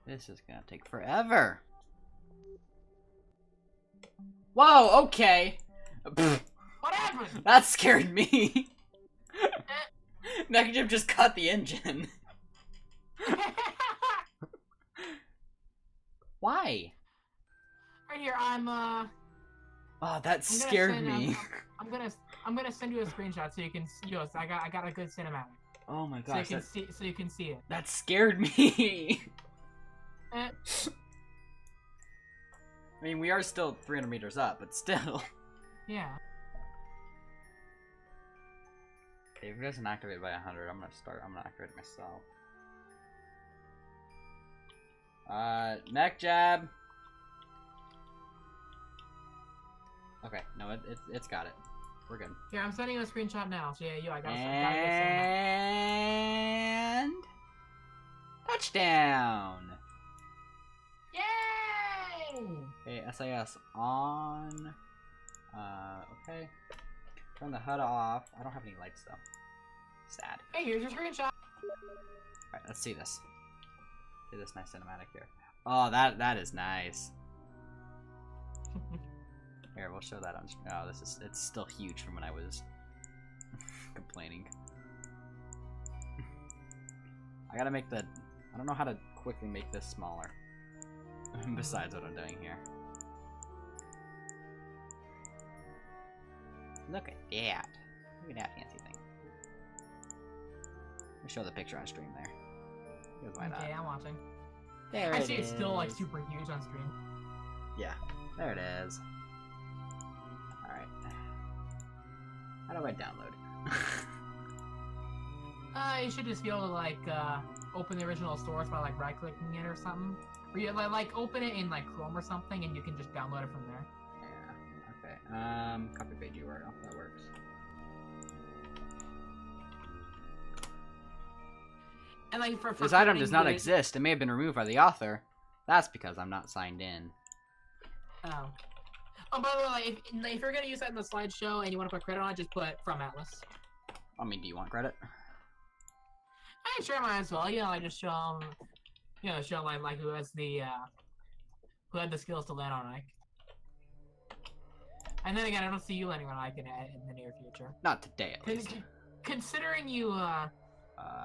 This is gonna take forever. Whoa, okay. What happened? That scared me. Mecha just cut the engine. Why? Right here, Oh, that scared me. I'm gonna send you a screenshot so you can see. I got a good cinematic. Oh my gosh. So you can see it. That scared me. I mean, we are still 300 meters up, but still. Yeah. Okay, if it doesn't activate by 100, I'm gonna activate it myself. Neck jab. Okay, no, it's got it. We're good. Yeah, I'm sending you a screenshot now. So yeah, I got it. And touchdown. Yay! Okay, SIS on. Okay. Turn the HUD off. I don't have any lights though. Sad. Hey, here's your screenshot. Alright, let's see this. See this nice cinematic here. Oh, that is nice. Here, we'll show that on. Oh, it's still huge from when I was complaining. I gotta make the. I don't know how to quickly make this smaller. Besides what I'm doing here. Look at that. Look at that fancy thing. Let me show the picture on stream there. Because why not? Okay, I'm watching. There I see it's still like super huge on stream. Yeah, there it is. Alright. How do I download? You should just be able to like open the original source by like right-clicking it or something. Or you like open it in like Chrome or something, and you can just download it from there. Yeah. Okay. Copy page URL. That works. And like for this item does not exist. It may have been removed by the author. That's because I'm not signed in. Oh. Oh, by the way, if you're gonna use that in the slideshow and you want to put credit on it, just put from Atlas. I mean, do you want credit? I sure might as well. You know, I just show them. You know, show like who has the who had the skills to land on Ike. And then again, I don't see you landing on Ike in the near future. Not today, at least. Considering you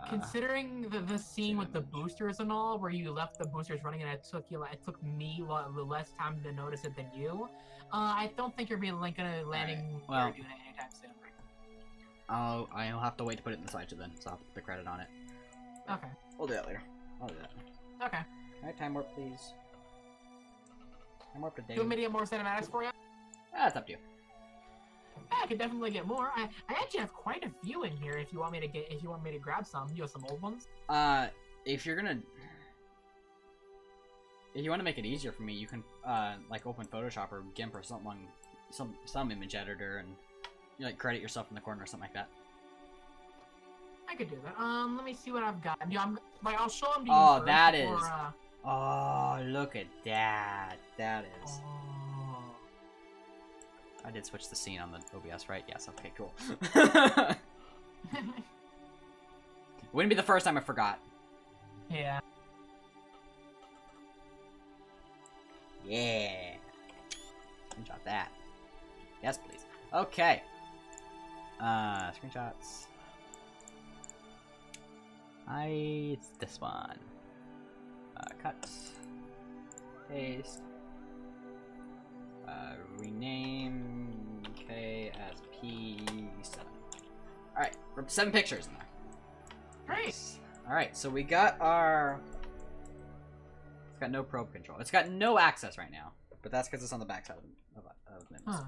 Considering the scene with the boosters and all, where you left the boosters running and it took me less time to notice it than you, I don't think you're gonna landing well, doing it anytime soon. I'll have to wait to put it in the slideshow then, so I'll put the credit on it. Okay. We'll do that later. I'll do that. Okay. Alright, time warp, please. Time warp today. Do you want me to get more cinematics for you? That's up to you. I could definitely get more. I actually have quite a few in here. If you want me to grab some, you have some old ones. If you want to make it easier for me, you can like open Photoshop or GIMP or something, some image editor, and you like credit yourself in the corner or something like that. I could do that. Let me see what I've got. Yeah, I'll show them to you. Oh, first that before, is. Oh, look at that. That is. Oh. I did switch the scene on the OBS, right? Yes. Okay, cool. It wouldn't be the first time I forgot. Yeah. Yeah. Screenshot that. Yes, please. Okay. Screenshots. It's this one. Cut. Paste. Rename KSP7. Alright, we're 7 pictures in there. Great. Nice. Alright, so we got our... It's got no probe control. It's got no access right now, but that's because it's on the backside of Mims. Huh.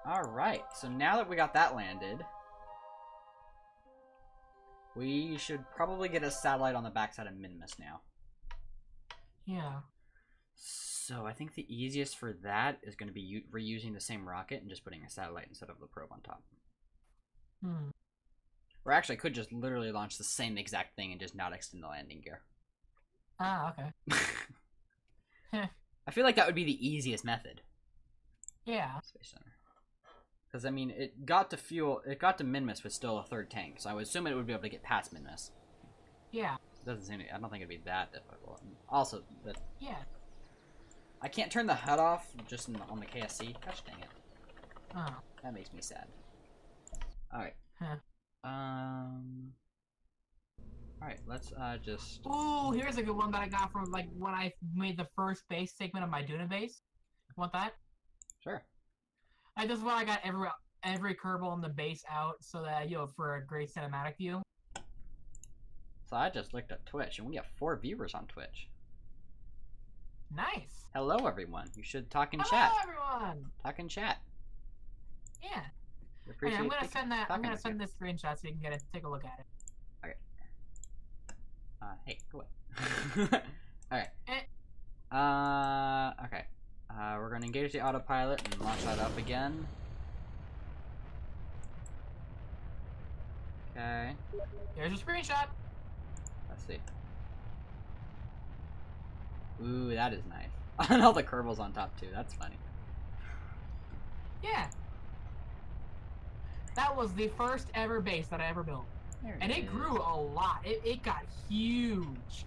Alright, so now that we got that landed, we should probably get a satellite on the backside of Minmus now. Yeah. So I think the easiest for that is going to be reusing the same rocket and just putting a satellite instead of the probe on top. Hmm. Or actually, I could just literally launch the same exact thing and just not extend the landing gear. Ah, okay. I feel like that would be the easiest method. Yeah. Space Center. Because, I mean, it got to Minmus with still a 3rd tank, so I would assume it would be able to get past Minmus. Yeah. Doesn't seem I don't think it'd be that difficult. Also, yeah. I can't turn the HUD off just on the KSC. Gosh dang it. Oh. That makes me sad. Alright. Huh. Alright, let's just... Ooh, here's a good one that I got from, like, when I made the first base segment of my Duna base. Want that? Sure. This is why I got every Kerbal in the base out, so that, for a great cinematic view. So I just looked at Twitch, and we have 4 viewers on Twitch. Nice. Hello, everyone. You should talk in chat. Hello, everyone. Talk in chat. Yeah. Hey, I'm gonna send that. I'm gonna send this screenshot so you can take a look at it. Okay. Hey, go away. All right. Okay. We're gonna engage the autopilot and launch that up again. Okay. Here's a screenshot. Let's see. Ooh, that is nice. And all the Kerbals on top too. That's funny. Yeah. That was the first ever base that I ever built. And it grew a lot. It got huge.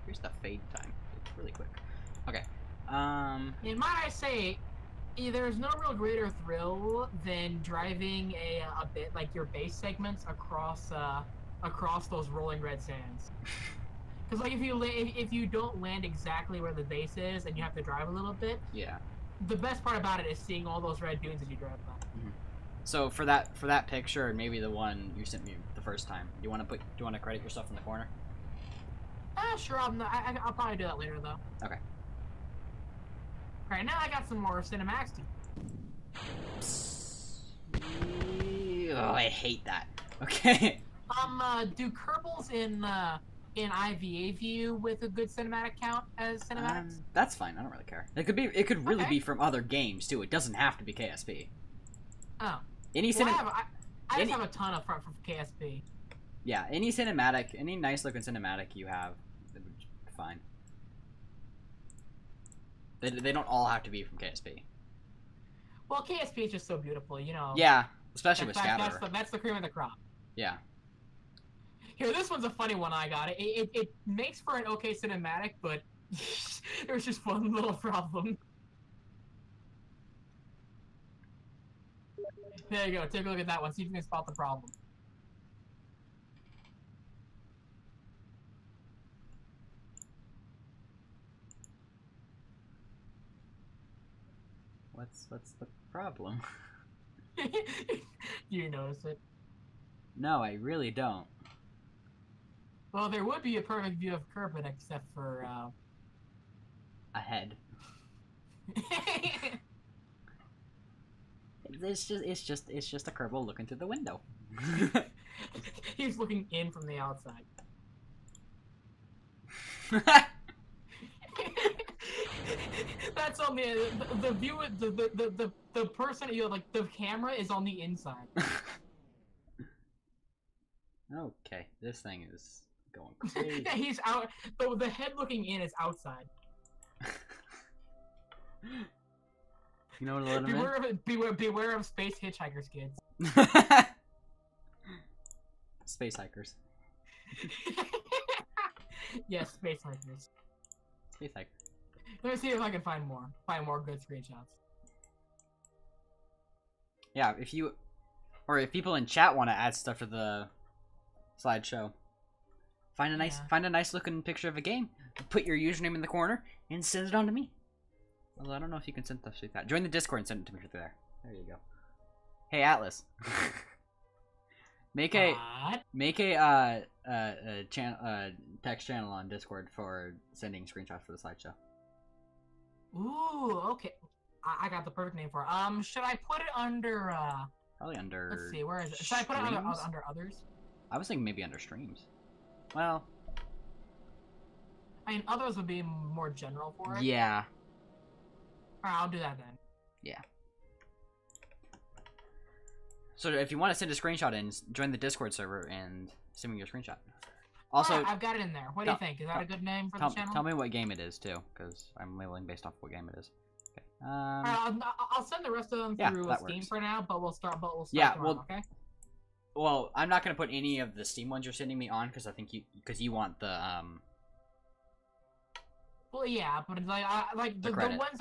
Here's the fade time. It's really quick. Okay. And might I say, there's no real greater thrill than driving a bit like your base segments across those rolling red sands. Because like if you don't land exactly where the base is and you have to drive a little bit, yeah. The best part about it is seeing all those red dunes as you drive by. Mm-hmm. So for that picture and maybe the one you sent me the first time, do you want to credit yourself in the corner? Sure. I'll probably do that later though. Okay. All right, now I got some more cinematics to. Oh, I hate that. Okay. Do Kerbals in IVA view with a good cinematic count as cinematics? That's fine. I don't really care. It could really be from other games too. It doesn't have to be KSP. Oh. I just have a ton of from KSP. Yeah, any nice looking cinematic you have, it would be fine. They don't all have to be from KSP. Well, KSP is just so beautiful, you know. Yeah, especially with Scatter. That's the cream of the crop. Yeah. Here, this one's a funny one I got. It makes for an okay cinematic, but there's just one little problem. There you go. Take a look at that one. See if you can spot the problem. What's the problem? You notice it? No, I really don't. Well, there would be a perfect view of Kerbal except for a head. It's just a Kerbal looking through the window. He's looking in from the outside. That's on the view. The person, you know, like the camera is on the inside. Okay, this thing is going crazy. Yeah, he's out. The head looking in is outside. You know what I mean? Beware of space hitchhikers, kids. Space hikers. Yes, space hikers. Space hikers. Let me see if I can find more good screenshots. Yeah, if people in chat want to add stuff to the slideshow, find a nice looking picture of a game, put your username in the corner, and send it on to me. Although I don't know if you can send stuff through that. Join the Discord and send it to me through there. There you go. Hey Atlas, make a text channel on Discord for sending screenshots for the slideshow. Ooh, okay. I got the perfect name for it. Should I put it under probably under, let's see, where is it? Should I put it under others? I was thinking maybe under streams. Well, I mean, others would be more general for it. Yeah. Alright, I'll do that then. Yeah. So if you want to send a screenshot in, join the Discord server and send me your screenshot. Also, right, I've got it in there. What do you think? Is that a good name for the channel? Tell me what game it is too, because I'm labeling based off what game it is. Okay. I'll send the rest of them through Steam for now, but we'll start. Tomorrow, okay. Well, I'm not gonna put any of the Steam ones you're sending me on because I think you want the Well, yeah, but like the ones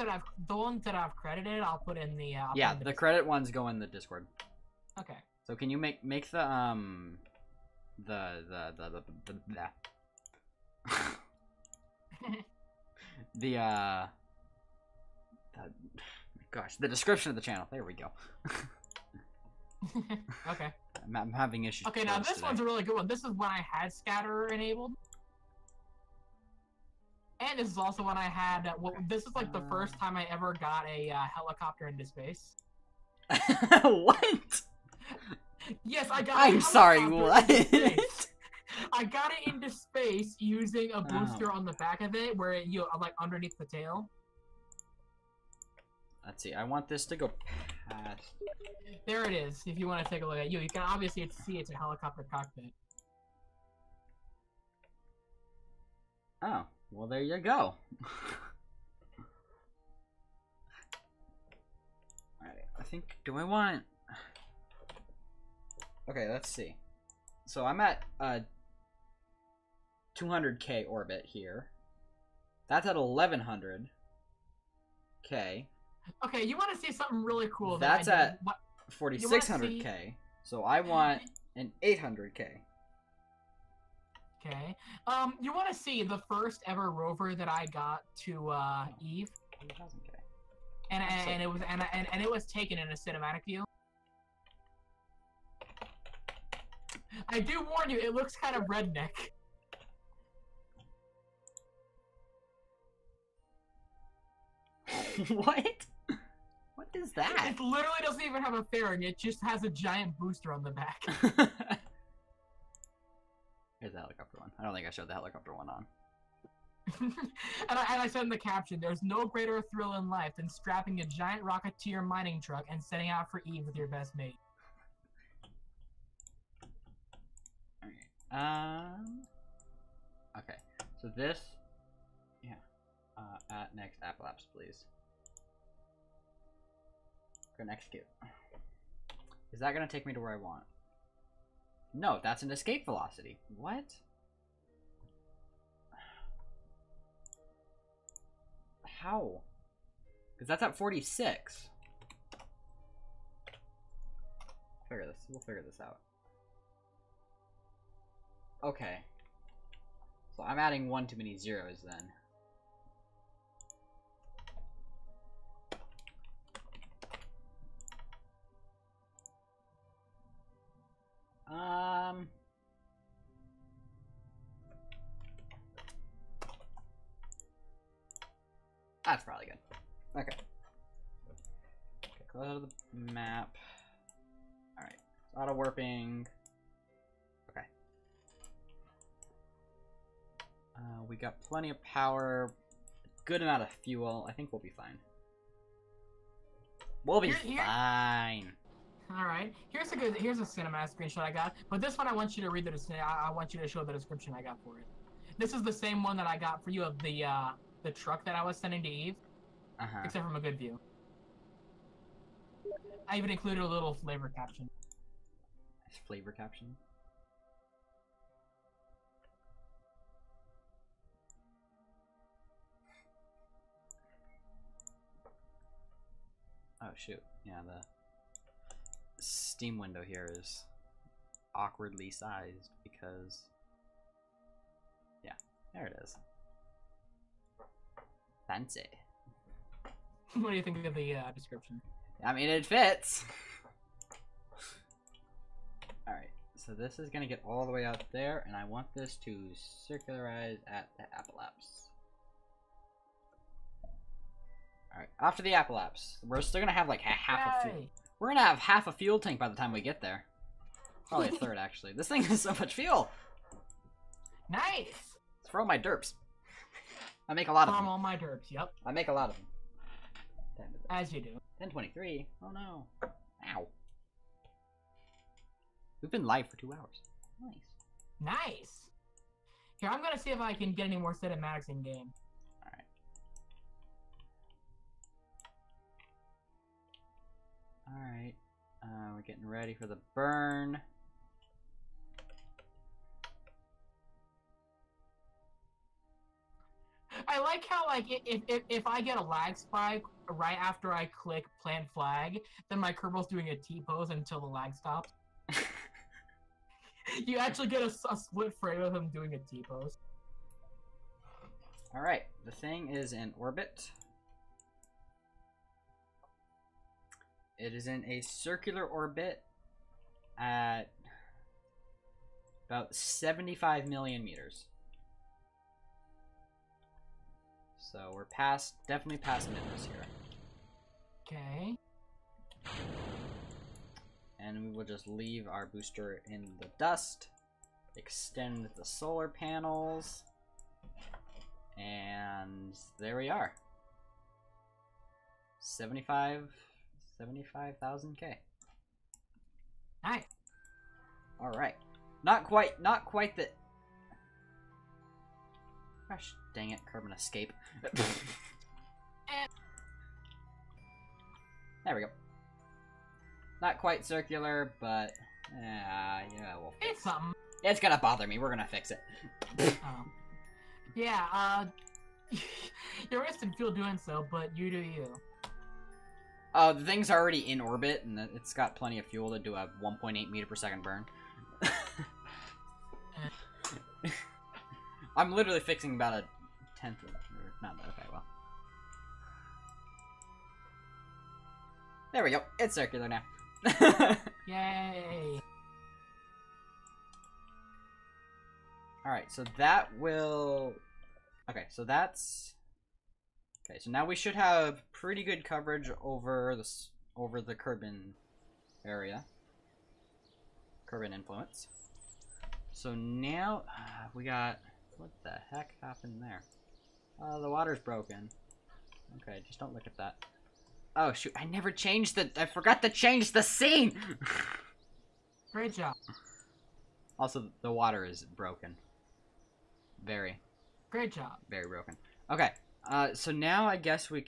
that I've credited, I'll put in the. The credit ones go in the Discord. Okay. So can you make the the description of the channel. There we go. Okay. I'm having issues. Okay, now this one's a really good one. This is when I had Scatterer enabled. And this is also when I had, this is like the first time I ever got a helicopter into space. What? Yes, I got I'm sorry, what? I got it into space using a booster on the back of it, where like underneath the tail. Let's see, I want this to go past. There it is, if you want to take a look at it. You can obviously see it's a helicopter cockpit. Oh, well there you go. Alright, I think, do I want... Okay, let's see. So I'm at 200k orbit here. That's at 1100k. Okay, you want to see something really cool? That's at 4600k. So I want an 800k. Okay. You want to see the first ever rover that I got to Eve? 1000k. And it was taken in a cinematic view. I do warn you, it looks kind of redneck. What? What is that? It literally doesn't even have a fairing, it just has a giant booster on the back. Here's the helicopter one. I don't think I showed the helicopter one on. and I said in the caption, there's no greater thrill in life than strapping a giant rocket to your mining truck and setting out for Eve with your best mate. Okay, so this, at next app labs, please. Gonna execute. Is that gonna take me to where I want? No, that's an escape velocity. What? How? Because that's at 46. We'll figure this out. Okay. So I'm adding one too many zeros then. That's probably good. Okay. Go to the map. Alright. Auto warping. Okay. We got plenty of power. Good amount of fuel. I think we'll be fine. We'll be fine. Alright. Here's a cinematic screenshot I got. But this one I want you to read I want you to show the description I got for it. This is the same one that I got for you of the truck that I was sending to Eve. Except from a good view. I even included a little flavor caption. Flavor caption? Oh shoot, yeah, the Steam window here is awkwardly sized because... Yeah, there it is. Fancy. What do you think of the description? I mean, it fits. Alright, so this is going to get all the way out there, and I want this to circularize at the apoapse. Alright, after the apoapse, we're still going to have like half a fuel. We're going to have half a fuel tank by the time we get there. Probably a third, actually. This thing has so much fuel. Nice! It's for all my derps. I make a lot of them. From all my derps, yep. I make a lot of them. As you do. 10:23. Oh no. Ow. We've been live for 2 hours. Nice. Nice. Here, I'm gonna see if I can get any more cinematics in game. Alright. Alright. We're getting ready for the burn. I like how, like, if I get a lag spike right after I click plant flag, then my Kerbal's doing a T-pose until the lag stops. You actually get a split frame of him doing a T-pose. Alright, the thing is in orbit. It is in a circular orbit at about 75 million meters. So we're definitely past Minus here. Okay. And we will just leave our booster in the dust, extend the solar panels, and there we are. 75,000 K. Nice. All right. Not quite the. Gosh, dang it, carbon escape. There we go. Not quite circular, but yeah, we'll fix it's something. It's gonna bother me. We're gonna fix it. Yeah. You're wasting fuel doing so, but you do you. Oh, the thing's already in orbit, and it's got plenty of fuel to do a 1.8 meter per second burn. I'm literally fixing about a tenth of, or not. Okay, well. There we go. It's circular now. Yay! Alright, so that will... Okay, so that's... Okay, so now we should have pretty good coverage over the Kerbal area. Kerbal influence. So now we got... What the heck happened there? The water's broken. Okay, just don't look at that. Oh shoot, I never changed I forgot to change the scene! Great job. Also, the water is broken. Very. Great job. Very broken. Okay, so now I guess we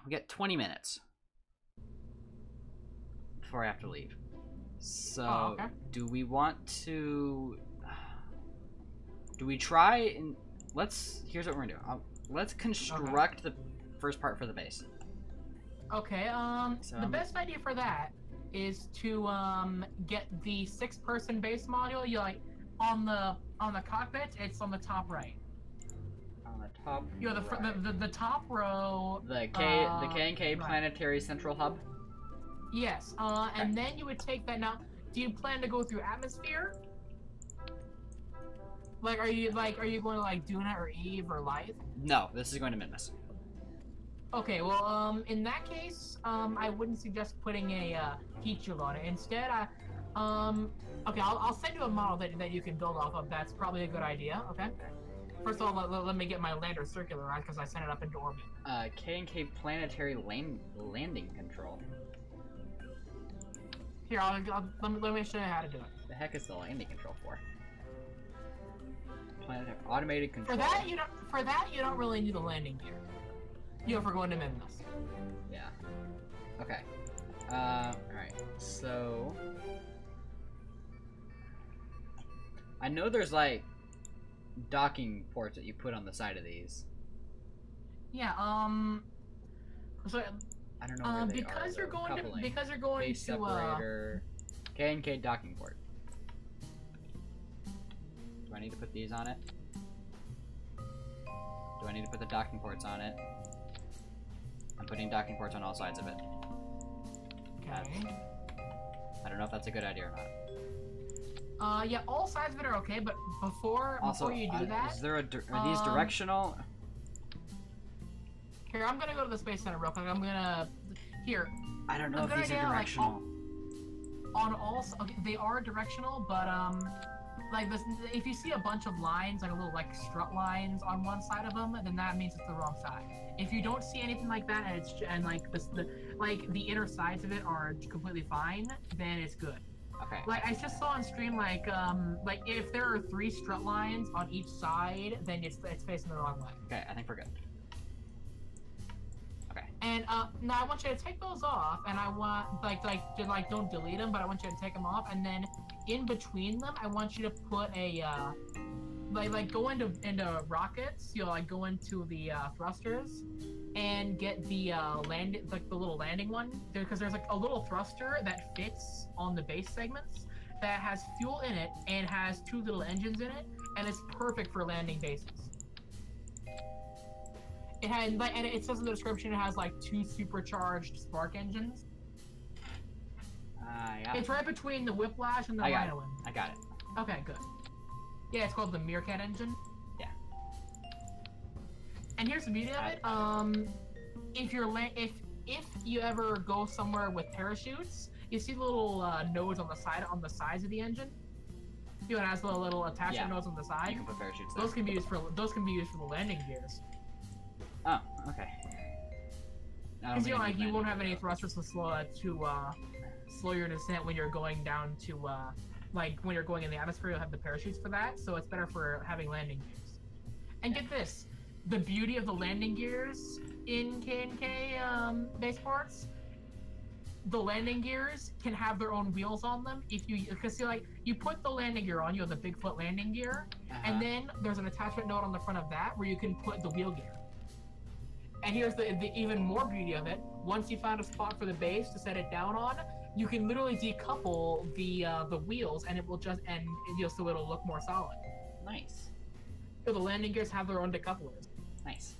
get 20 minutes before I have to leave. So, okay. Do we want to... Do we try and... Here's what we're gonna do. Let's construct the first part for the base. Okay, the best idea for that is to get the 6-person base module. You like on the cockpit. It's on the top right. On the top. You know, the top row. The K&K Planetary Central Hub. Yes. And then you would take that. Now, do you plan to go through atmosphere? Like, are you going to like Duna or Eve or Lythe? No, this is going to Minmus. Okay, well, in that case, I wouldn't suggest putting a heat shield on it. Instead, okay, I'll send you a model that you can build off of. That's probably a good idea. Okay. First of all, let me get my lander circularized because I sent it up into orbit. K&K Planetary Landing Control. Here, let me show you how to do it. The heck is the landing control for? Planetary automated control. For that you don't really need the landing gear. You know, for going to Minmus. Yeah. Okay. Alright. So I know there's like docking ports that you put on the side of these. Yeah, so I don't know where they because are, you're going coupling. because you're going Base to separator, K&K docking port. Do I need to put these on it? Do I need to put the docking ports on it? I'm putting docking ports on all sides of it. Okay. I don't know if that's a good idea or not. Yeah, all sides of it are okay, but before you do that, is there are these directional? Here, I'm gonna go to the Space Center real quick. Here. I don't know if these are directional. Okay, they are directional, but like this, if you see a bunch of lines, like a little like strut lines on one side of them, then that means it's the wrong side. If you don't see anything like that, and the inner sides of it are completely fine, then it's good. Okay. Like I just saw on stream, like if there are 3 strut lines on each side, then it's facing the wrong way. Okay, I think we're good. Okay. And now I want you to take those off, and I want don't delete them, but I want you to take them off, and then in between them, I want you to put a go into rockets. You'll like go into the thrusters, and get the the little landing one because there's like a little thruster that fits on the base segments that has fuel in it and has 2 little engines in it, and it's perfect for landing bases. It had, and it says in the description it has like 2 supercharged spark engines. Yeah. It's right between the Whiplash and the Rhino. I got it. Okay, good. Yeah, it's called the Meerkat engine. Yeah. And here's the beauty of it. If you ever go somewhere with parachutes, you see the little nodes on the sides of the engine. You know, it has the little attachment nodes on the side. You can put parachutes there. Those can be used for the landing gears. Oh, okay. Because you won't have any thrusters to slow your descent when you're going down to when you're going in the atmosphere. You'll have the parachutes for that, so it's better for having landing gears. And get this, the beauty of the landing gears in K&K base parts, the landing gears can have their own wheels on them because you put the landing gear on, you have the Bigfoot landing gear, and then there's an attachment node on the front of that where you can put the wheel gear. And here's the even more beauty of it. Once you find a spot for the base to set it down on, you can literally decouple the wheels, and it will so it'll look more solid. Nice. So the landing gears have their own decouplers. Nice.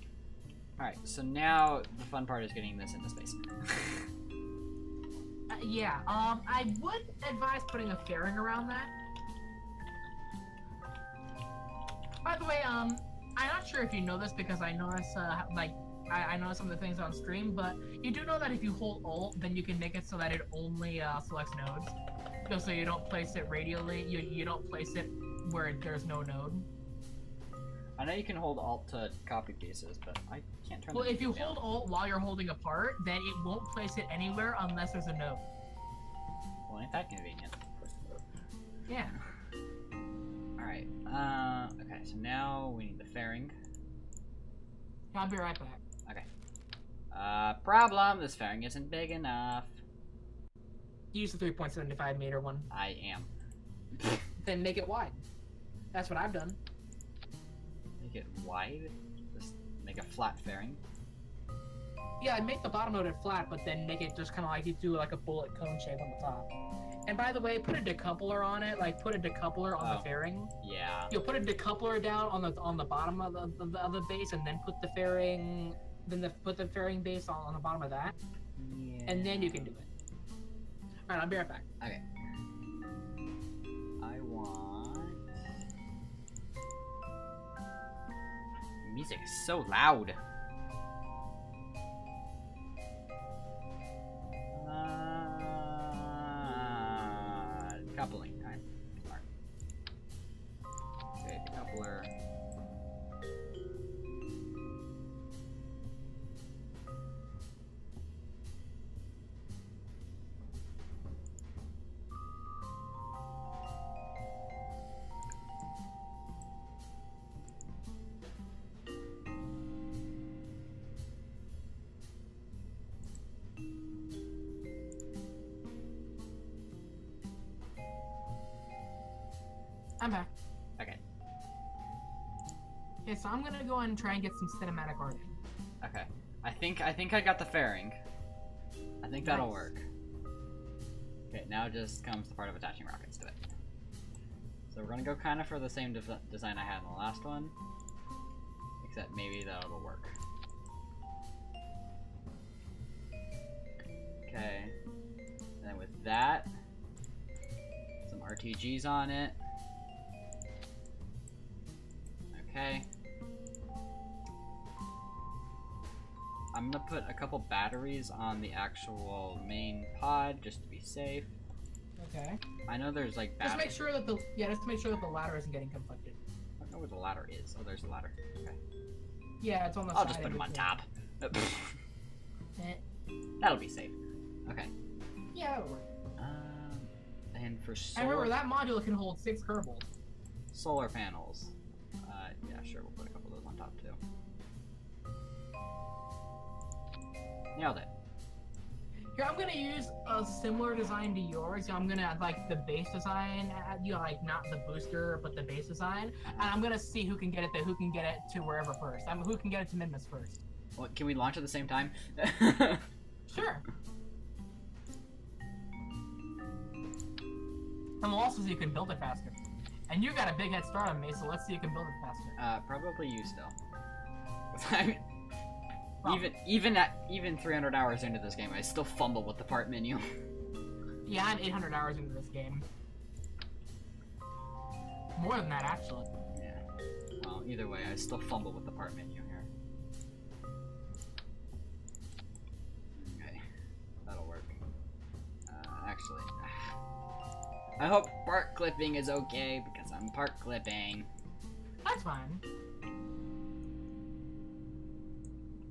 All right. So now the fun part is getting this into space. Yeah. I would advise putting a fairing around that. By the way, I'm not sure if you know this because I noticed I know some of the things on stream, but you do know that if you hold Alt, then you can make it so that it only selects nodes. So you don't place it radially, you don't place it where there's no node. I know you can hold Alt to copy pieces, but I can't turn. Well, if you hold Alt while you're holding a part, then it won't place it anywhere unless there's a node. Well, ain't that convenient? Yeah. Alright, okay, so now we need the fairing. I'll be right back. Okay. Problem, this fairing isn't big enough. Use the 3.75 meter one. I am. Then make it wide. That's what I've done. Make it wide? Just make a flat fairing? Yeah, make the bottom of it flat, but then make it just kind of like you do like a bullet cone shape on the top. And by the way, put a decoupler on it. Like put a decoupler on the fairing. Yeah. You'll put a decoupler down on the bottom of the base, and then put the fairing, put the fairing base on the bottom of that. Yeah. And then you can do it. All right, I'll be right back. Okay. I want. The music is so loud. Coupling time. Smart. Okay, the coupler. I'm back. Okay. Okay, so I'm gonna go and try and get some cinematic art in. Okay. I think I got the fairing. I think that'll work. Okay, now just comes the part of attaching rockets to it. So we're gonna go kind of for the same design I had in the last one, except maybe that'll work. Okay. And then with that, some RTGs on it. Okay. I'm gonna put a couple batteries on the actual main pod just to be safe. Okay. I know there's like batteries. Just make sure that the ladder isn't getting conflicted. I don't know where the ladder is. Oh, there's the ladder. Okay. Yeah, it's on the side. I'll just put them on top. That'll be safe. Okay. Yeah, that'll work. And for solar... And remember, that module can hold 6 Kerbals. Solar panels. Yeah, sure, we'll put a couple of those on top, too. Nailed it. Here, I'm gonna use a similar design to yours. I'm gonna, like, the base design, like, not the booster, but the base design. And I'm gonna see who can get it to wherever first. Who can get it to Minmus first. Well, can we launch at the same time? Sure. And we'll also see who can build it faster. And you got a big head start on me, so let's see who can build it faster. Probably you still. I mean, even 300 hours into this game, I still fumble with the part menu. Yeah, I'm 800 hours into this game. More than that, actually. Yeah. Well, either way, I still fumble with the part menu here. Okay, that'll work. Actually, I hope part clipping is okay because I'm part clipping. That's fine.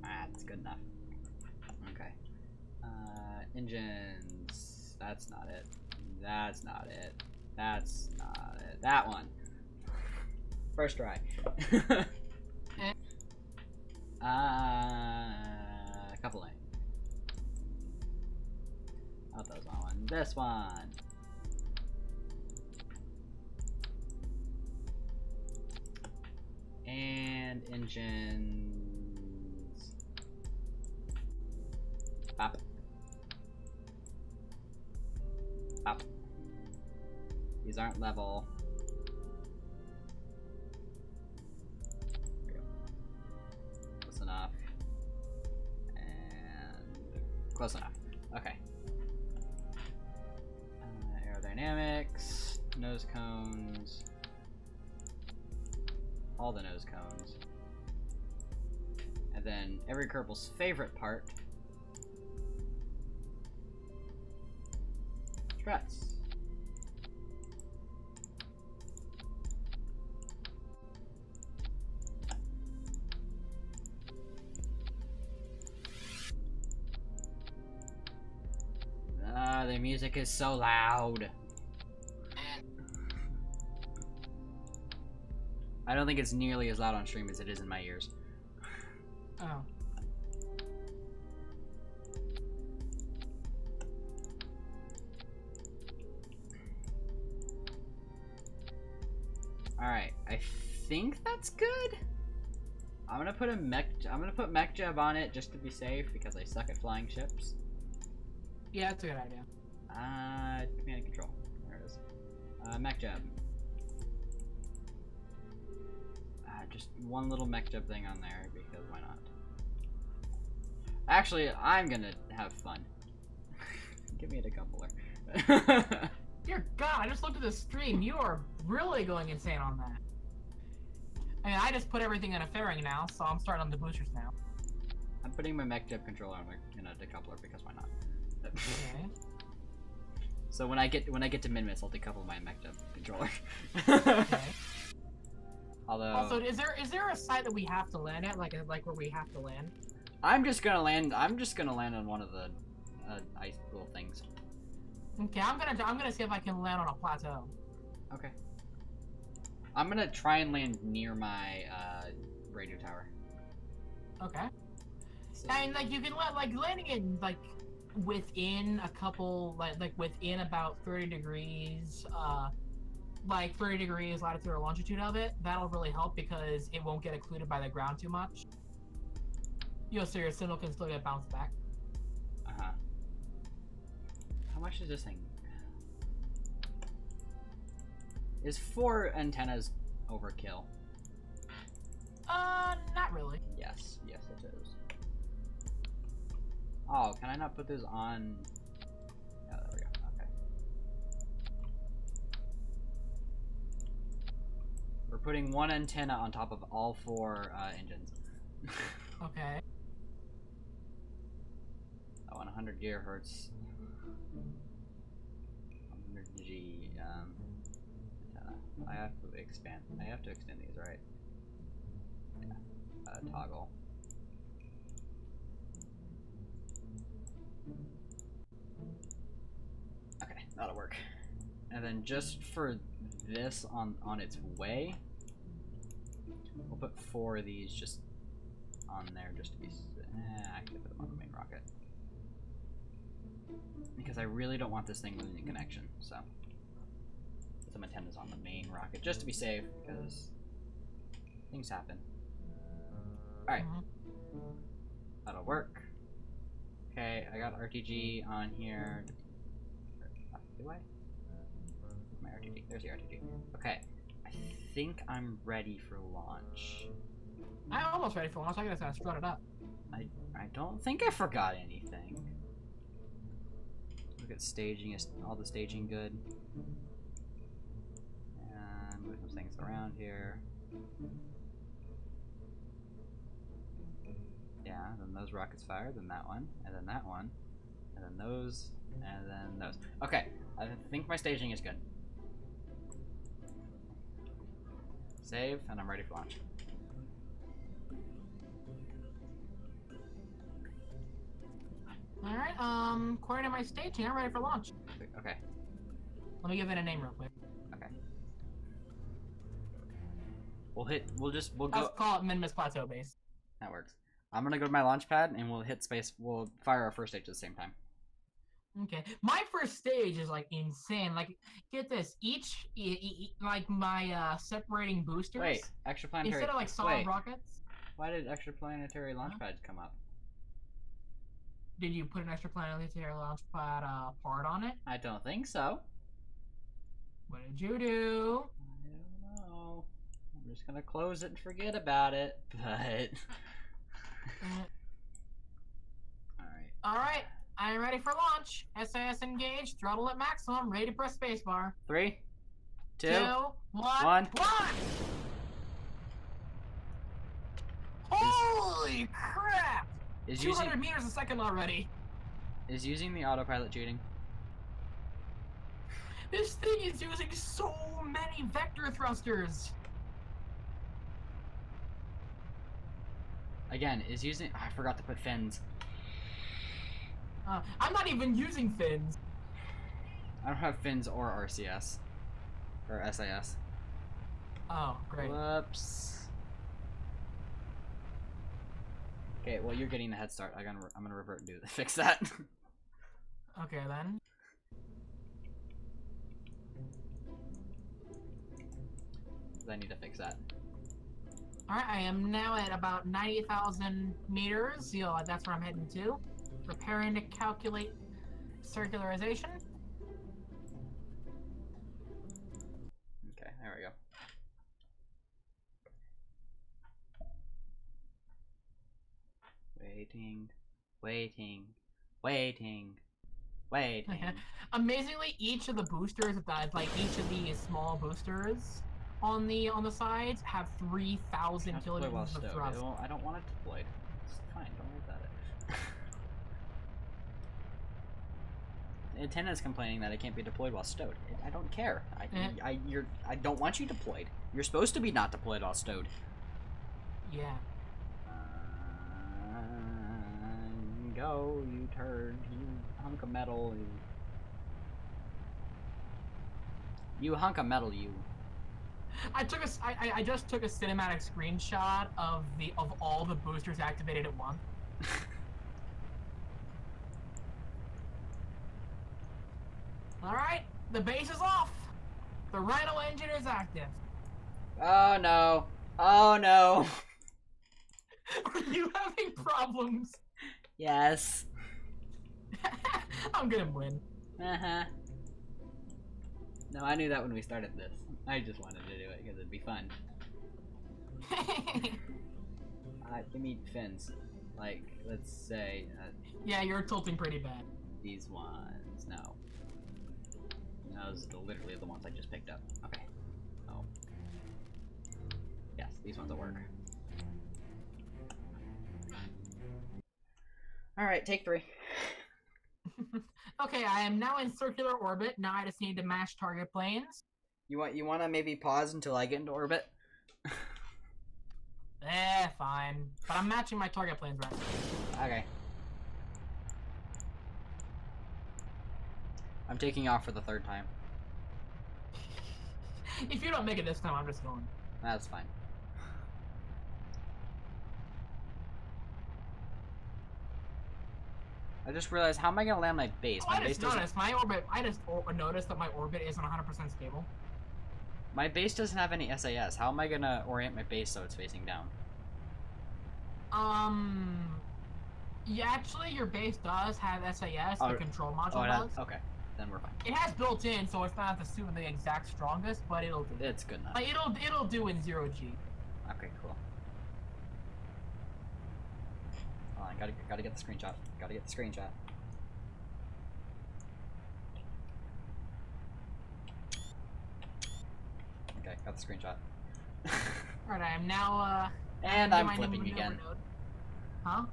That's good enough. Okay. Engines. That's not it. That's not it. That's not it. That one. First try. Coupling. Not those one. This one. And engines. Up. Up. These aren't level. There we go. Close enough. And close enough. Okay. Aerodynamics, nose cones. All the nose cones. And then every Kerbal's favorite part. Struts. The music is so loud. I don't think it's nearly as loud on stream as it is in my ears. Oh. Alright, I think that's good. I'm gonna put mech jab on it just to be safe because I suck at flying ships. Yeah, that's a good idea. Command and control. There it is. Mech jab. Just one little mech jab thing on there because why not? Actually, I'm gonna have fun. Give me a decoupler. Dear God, I just looked at the stream. You are really going insane on that. I mean, I just put everything in a fairing now, so I'm starting on the boosters now. I'm putting my mech jab controller in a decoupler because why not? Okay. So when I get to min-miss, I'll decouple my mech jab controller. Okay. Although, also, is there a site that we have to land at, like where we have to land? I'm just gonna land on one of the ice little things. Okay, I'm gonna see if I can land on a plateau. Okay. I'm gonna try and land near my radio tower. Okay. So. And like you can landing in like within a couple like within about 30 degrees like 30 degrees latitude or longitude of it, that'll really help because it won't get occluded by the ground too much. So your signal can still get bounced back. Uh-huh. How much is this thing? Is 4 antennas overkill? Not really. Yes, it is. Oh, can I not put this on? Oh, there we go. Okay. We're putting one antenna on top of all 4 engines. Okay. Oh, and 100 gigahertz. 100 G antenna. I have to extend these, right? Yeah. Toggle. Okay, that'll work. And then just for this on its way, we'll put 4 of these just on there just to be. I could put them on the main rocket because I really don't want this thing losing connection. So put some antennas on the main rocket just to be safe because things happen. All right, that'll work. Okay, I got RTG on here. Do I? My RTG. There's the RTG. Okay, I think I'm ready for launch. I'm almost ready for launch. I gotta strut it up. I don't think I forgot anything. Look at staging. Is all the staging good? And move some things around here. Yeah, then those rockets fire, then that one, and then that one, and then those, and then those. Okay, I think my staging is good. Save, and I'm ready for launch. Alright, according to my staging, I'm ready for launch. Okay. Let me give it a name real quick. Okay. We'll go. Let's call it Min-Miss Plateau Base. That works. I'm gonna go to my launch pad and we'll hit space. We'll fire our first stage at the same time. Okay. My first stage is like insane. Like, get this. Like my separating boosters. Wait, extraplanetary. Instead of like solid rockets. Why did extraplanetary launch pads come up? Did you put an extraplanetary launch pad part on it? I don't think so. What did you do? I don't know. I'm just gonna close it and forget about it. But Alright, I'm ready for launch. SAS engaged, throttle at maximum, ready to press spacebar. 3, 2, 1. Holy crap! Is 200 meters a second already. Is using the autopilot cheating? This thing is using so many vector thrusters. Again, is using. I forgot to put fins. I'm not even using fins. I don't have fins or RCS. Or SAS. Oh, great. Whoops. Okay, well you're getting the head start. I'm gonna revert and fix that. Okay then. I need to fix that. Alright, I am now at about 90,000 meters. That's where I'm heading to. Preparing to calculate circularization. Okay, there we go. Waiting. Amazingly, each of the boosters, like each of the small boosters on the sides, have 3,000 kilograms of thrust. I don't want it deployed. It's fine. Don't worry about it. The antenna's complaining that it can't be deployed while stowed. I don't care. I don't want you deployed. You're supposed to be not deployed while stowed. Yeah. Go, you turd. You hunk of metal. You hunk of metal, you. I just took a cinematic screenshot of all the boosters activated at once. Alright, the base is off. The Rhino engine is active. Oh no. Oh no. Are you having problems? Yes. I'm gonna win. Uh-huh. No, I knew that when we started this. I just wanted to do it because it'd be fun. Give me fins. Like, let's say... yeah, you're tilting pretty bad. These ones. No. Those are literally the ones I just picked up. Okay. Oh. Yes, these ones will work. Alright, take 3. Okay, I am now in circular orbit. Now I just need to match target planes. You want to maybe pause until I get into orbit? Fine. But I'm matching my target planes right now. Okay. I'm taking off for the 3rd time. If you don't make it this time, I'm just going. That's fine. I just realized, how am I gonna land my base? I just noticed that my orbit isn't 100% stable. My base doesn't have any SAS. How am I gonna orient my base so it's facing down? Yeah, actually, your base does have SAS. The control module does. Okay, then we're fine. It has built in, so it's not the exact strongest, but it'll do. It's good enough. Like, it'll do in 0G. Okay, cool. Hold on, gotta get the screenshot. Gotta get the screenshot. Okay, got the screenshot. Alright, I am now, and I'm flipping again. Huh?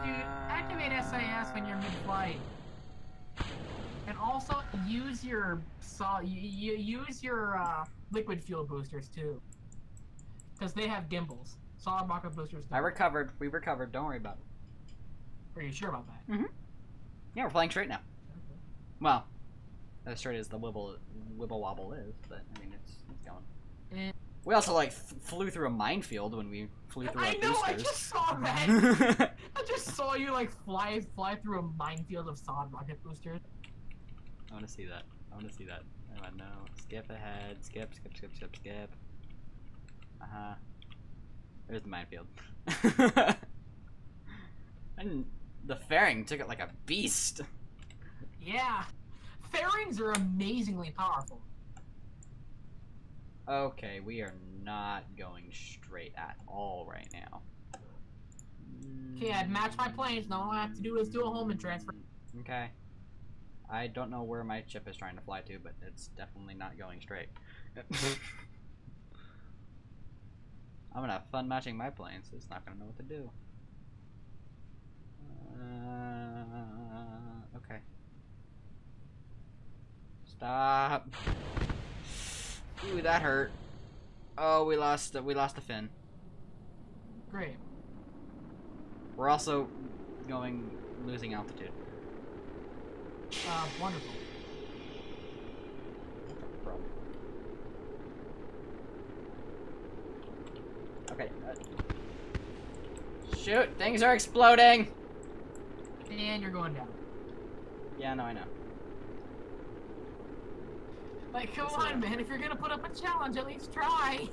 Dude, activate SAS when you're mid-flight. And also, use your liquid fuel boosters, too. Because they have gimbals. Solid rocket boosters. I recovered. We recovered. Don't worry about it. Are you sure about that? Mm-hmm. Yeah, we're flying straight now. Okay. Well, as straight as the wibble wobble is, but I mean it's going. We also like flew through a minefield when we flew through our boosters. I just saw that. I just saw you like fly through a minefield of solid rocket boosters. I want to see that. I want to see that. I want to know. Skip ahead. Skip. There's the minefield. And the fairing took it like a beast. Yeah. Fairings are amazingly powerful. Okay, we are not going straight at all right now. Okay, I'd match my planes. Now all I have to do is do a Holman transfer. Okay. I don't know where my ship is trying to fly to, but it's definitely not going straight. I'm gonna have fun matching my planes. It's not gonna know what to do. Okay. Stop. Ooh, that hurt. Oh, we lost a fin. Great. We're also losing altitude. Wonderful. Okay. Shoot! Things are exploding! And you're going down. Yeah, no, I know. Like, come on, man. If you're gonna put up a challenge, at least try.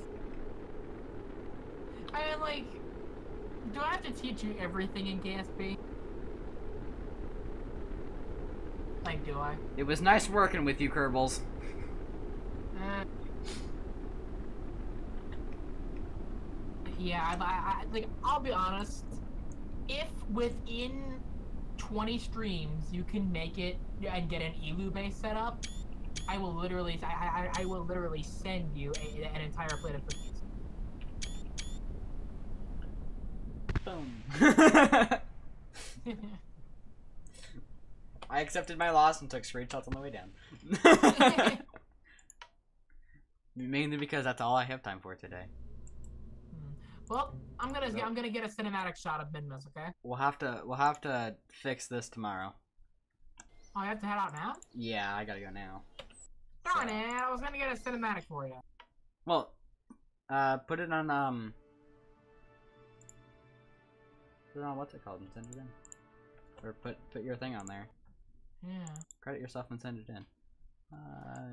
I mean, like, do I have to teach you everything in KSP? Like, do I? It was nice working with you, Kerbals. Yeah, like, I'll be honest. If within 20 streams you can make it and get an Elu base set up, I will literally, I will literally send you an entire plate of cookies. Boom. I accepted my loss and took screenshots on the way down. Mainly because that's all I have time for today. Well, I'm gonna get a cinematic shot of Minmus, okay? We'll have to fix this tomorrow. Oh, you have to head out now? Yeah, I gotta go now. Darn it! I was gonna get a cinematic for you. Well, put it on what's it called and send it in, or put your thing on there. Yeah. Credit yourself and send it in.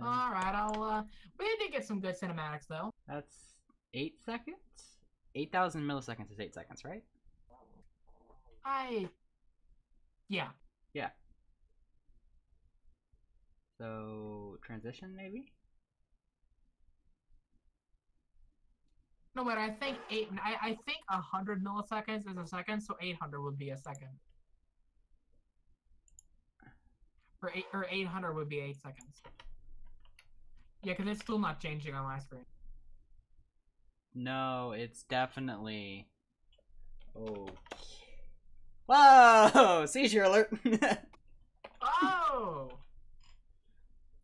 All right, we did get some good cinematics though. That's 8 seconds. 8,000 milliseconds is 8 seconds, right? Yeah. Yeah. So transition maybe. No, but I think 100 milliseconds is a second, so 800 would be a second. Or 800 would be 8 seconds. Yeah, because it's still not changing on my screen. No, it's definitely. Oh. Whoa! Seizure alert! Oh!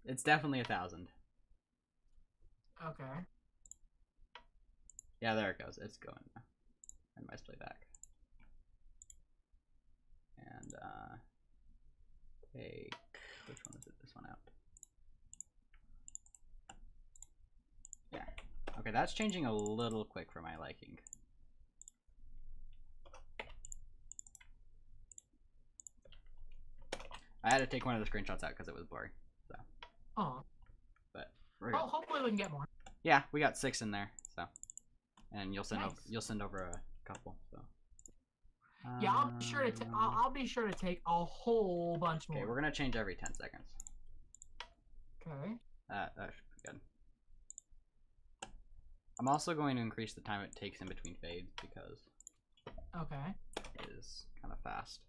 It's definitely 1,000. Okay. Yeah, there it goes. It's going now. And my playback. And take which one is it? This one out. Yeah. Okay, that's changing a little quick for my liking. I had to take one of the screenshots out because it was blurry. So. Oh. But we're good. Hopefully we can get more. Yeah, we got 6 in there. So. And you'll send over a couple. So. Yeah, I'll be sure to take a whole bunch more. Okay, we're gonna change every 10 seconds. Okay. That should be good. I'm also going to increase the time it takes in between fades because it is kind of fast.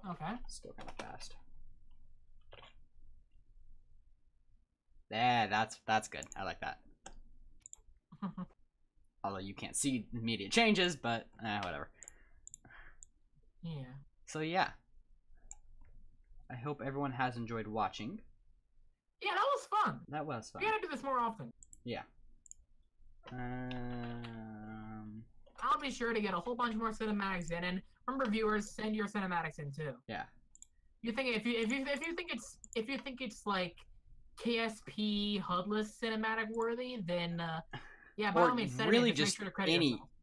Okay. Still kind of fast. Yeah, that's good. I like that. Although you can't see immediate changes, but whatever. Yeah. So yeah. I hope everyone has enjoyed watching. Yeah, that was fun. That was fun. We gotta do this more often. Yeah. I'll be sure to get a whole bunch more cinematics in, and remember, viewers, send your cinematics in too. Yeah. You think if you think it's like KSP HUDless cinematic worthy, then yeah, by all means, send really it in. just make sure to credit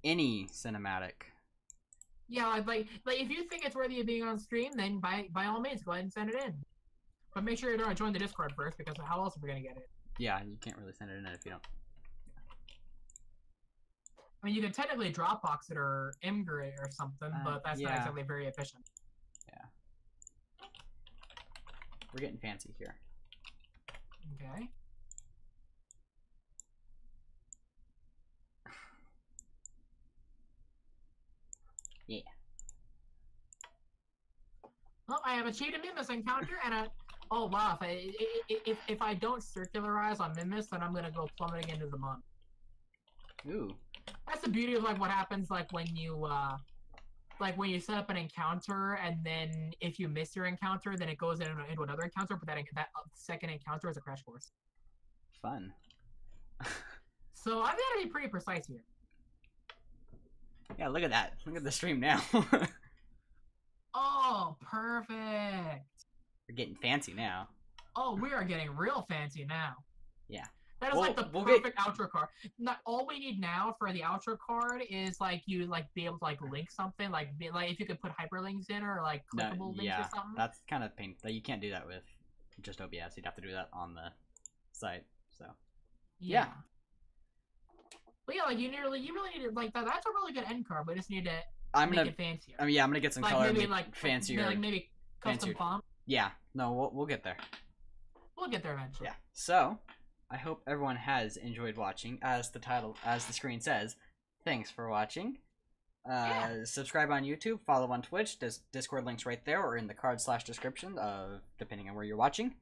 any yourself. cinematic. Yeah, like if you think it's worthy of being on stream, then by all means, go ahead and send it in. But make sure you join the Discord first, because how else are we gonna get it? Yeah, you can't really send it in if you don't. I mean, you can technically Dropbox it or Imgur or something, but that's not exactly very efficient. Yeah. We're getting fancy here. Okay. Yeah. Well, I have achieved a Minmus encounter, and oh wow, if I don't circularize on Minmus, then I'm gonna go plummeting into the mud. Ooh. That's the beauty of like what happens like when you set up an encounter, and then if you miss your encounter, then it goes into another encounter, but that second encounter is a crash course. Fun. So I've got to be pretty precise here. Yeah, look at that. Look at the stream now. Oh, perfect. We're getting fancy now. Oh, we are getting real fancy now. Yeah. That is like the perfect outro card. Not all we need now for the outro card is like you be able to link something like if you could put hyperlinks in or like clickable links or something. That's kind of painful. You can't do that with just OBS. You'd have to do that on the site. So yeah. But yeah, like you really need to, like that's a really good end card, but you just need to make it fancier. Yeah, I'm gonna get some like, color, maybe, and like fancier. Like maybe custom font. Yeah, no, we'll get there. We'll get there eventually. Yeah. So, I hope everyone has enjoyed watching. As the screen says, thanks for watching. Subscribe on YouTube, follow on Twitch. Discord links right there or in the card/description, depending on where you're watching.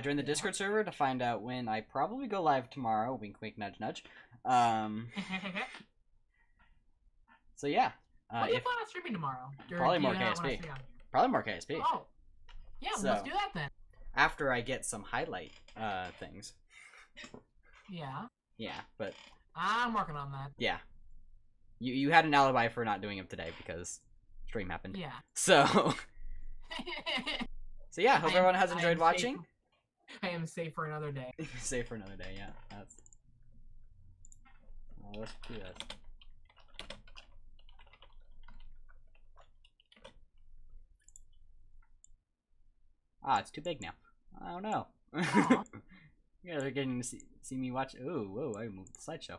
Join the Discord server to find out when I probably go live tomorrow. Wink, wink, nudge, nudge. So yeah. What do you plan on streaming tomorrow? Probably more KSP. Probably more KSP. Oh, yeah. So, let's do that then. After I get some highlight things. Yeah. Yeah, but I'm working on that. Yeah. You had an alibi for not doing them today because stream happened. Yeah. So yeah, hope everyone has enjoyed watching. I am safe for another day. Safe for another day, yeah. That's. Well, let's do this. It's too big now. I don't know. You guys are getting to see me watch. Ooh, whoa! I moved the slideshow.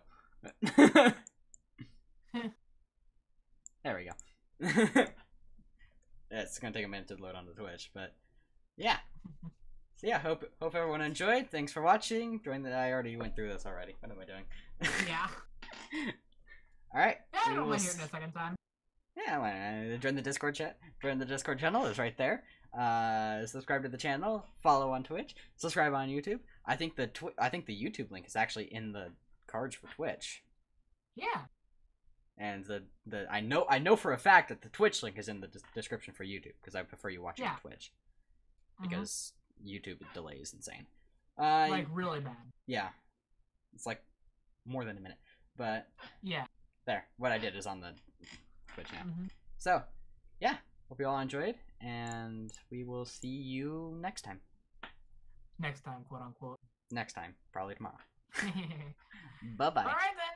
There we go. It's gonna take a minute to load onto Twitch, but yeah. So yeah, hope everyone enjoyed. Thanks for watching. I already went through this already. What am I doing? Yeah. All right. Yeah, I don't want to hear it a second time. Yeah, join the Discord chat. Join the Discord channel. It's right there. Subscribe to the channel. Follow on Twitch. Subscribe on YouTube. I think the YouTube link is actually in the cards for Twitch. Yeah. And I know for a fact that the Twitch link is in the description for YouTube because I prefer you watching on Twitch because YouTube delay is insane. Like really bad. Yeah, it's like more than a minute. But yeah, there. What I did is on the Twitch now. So yeah, hope you all enjoyed, and we will see you next time. Next time, quote unquote. Next time, probably tomorrow. Bye bye. All right then.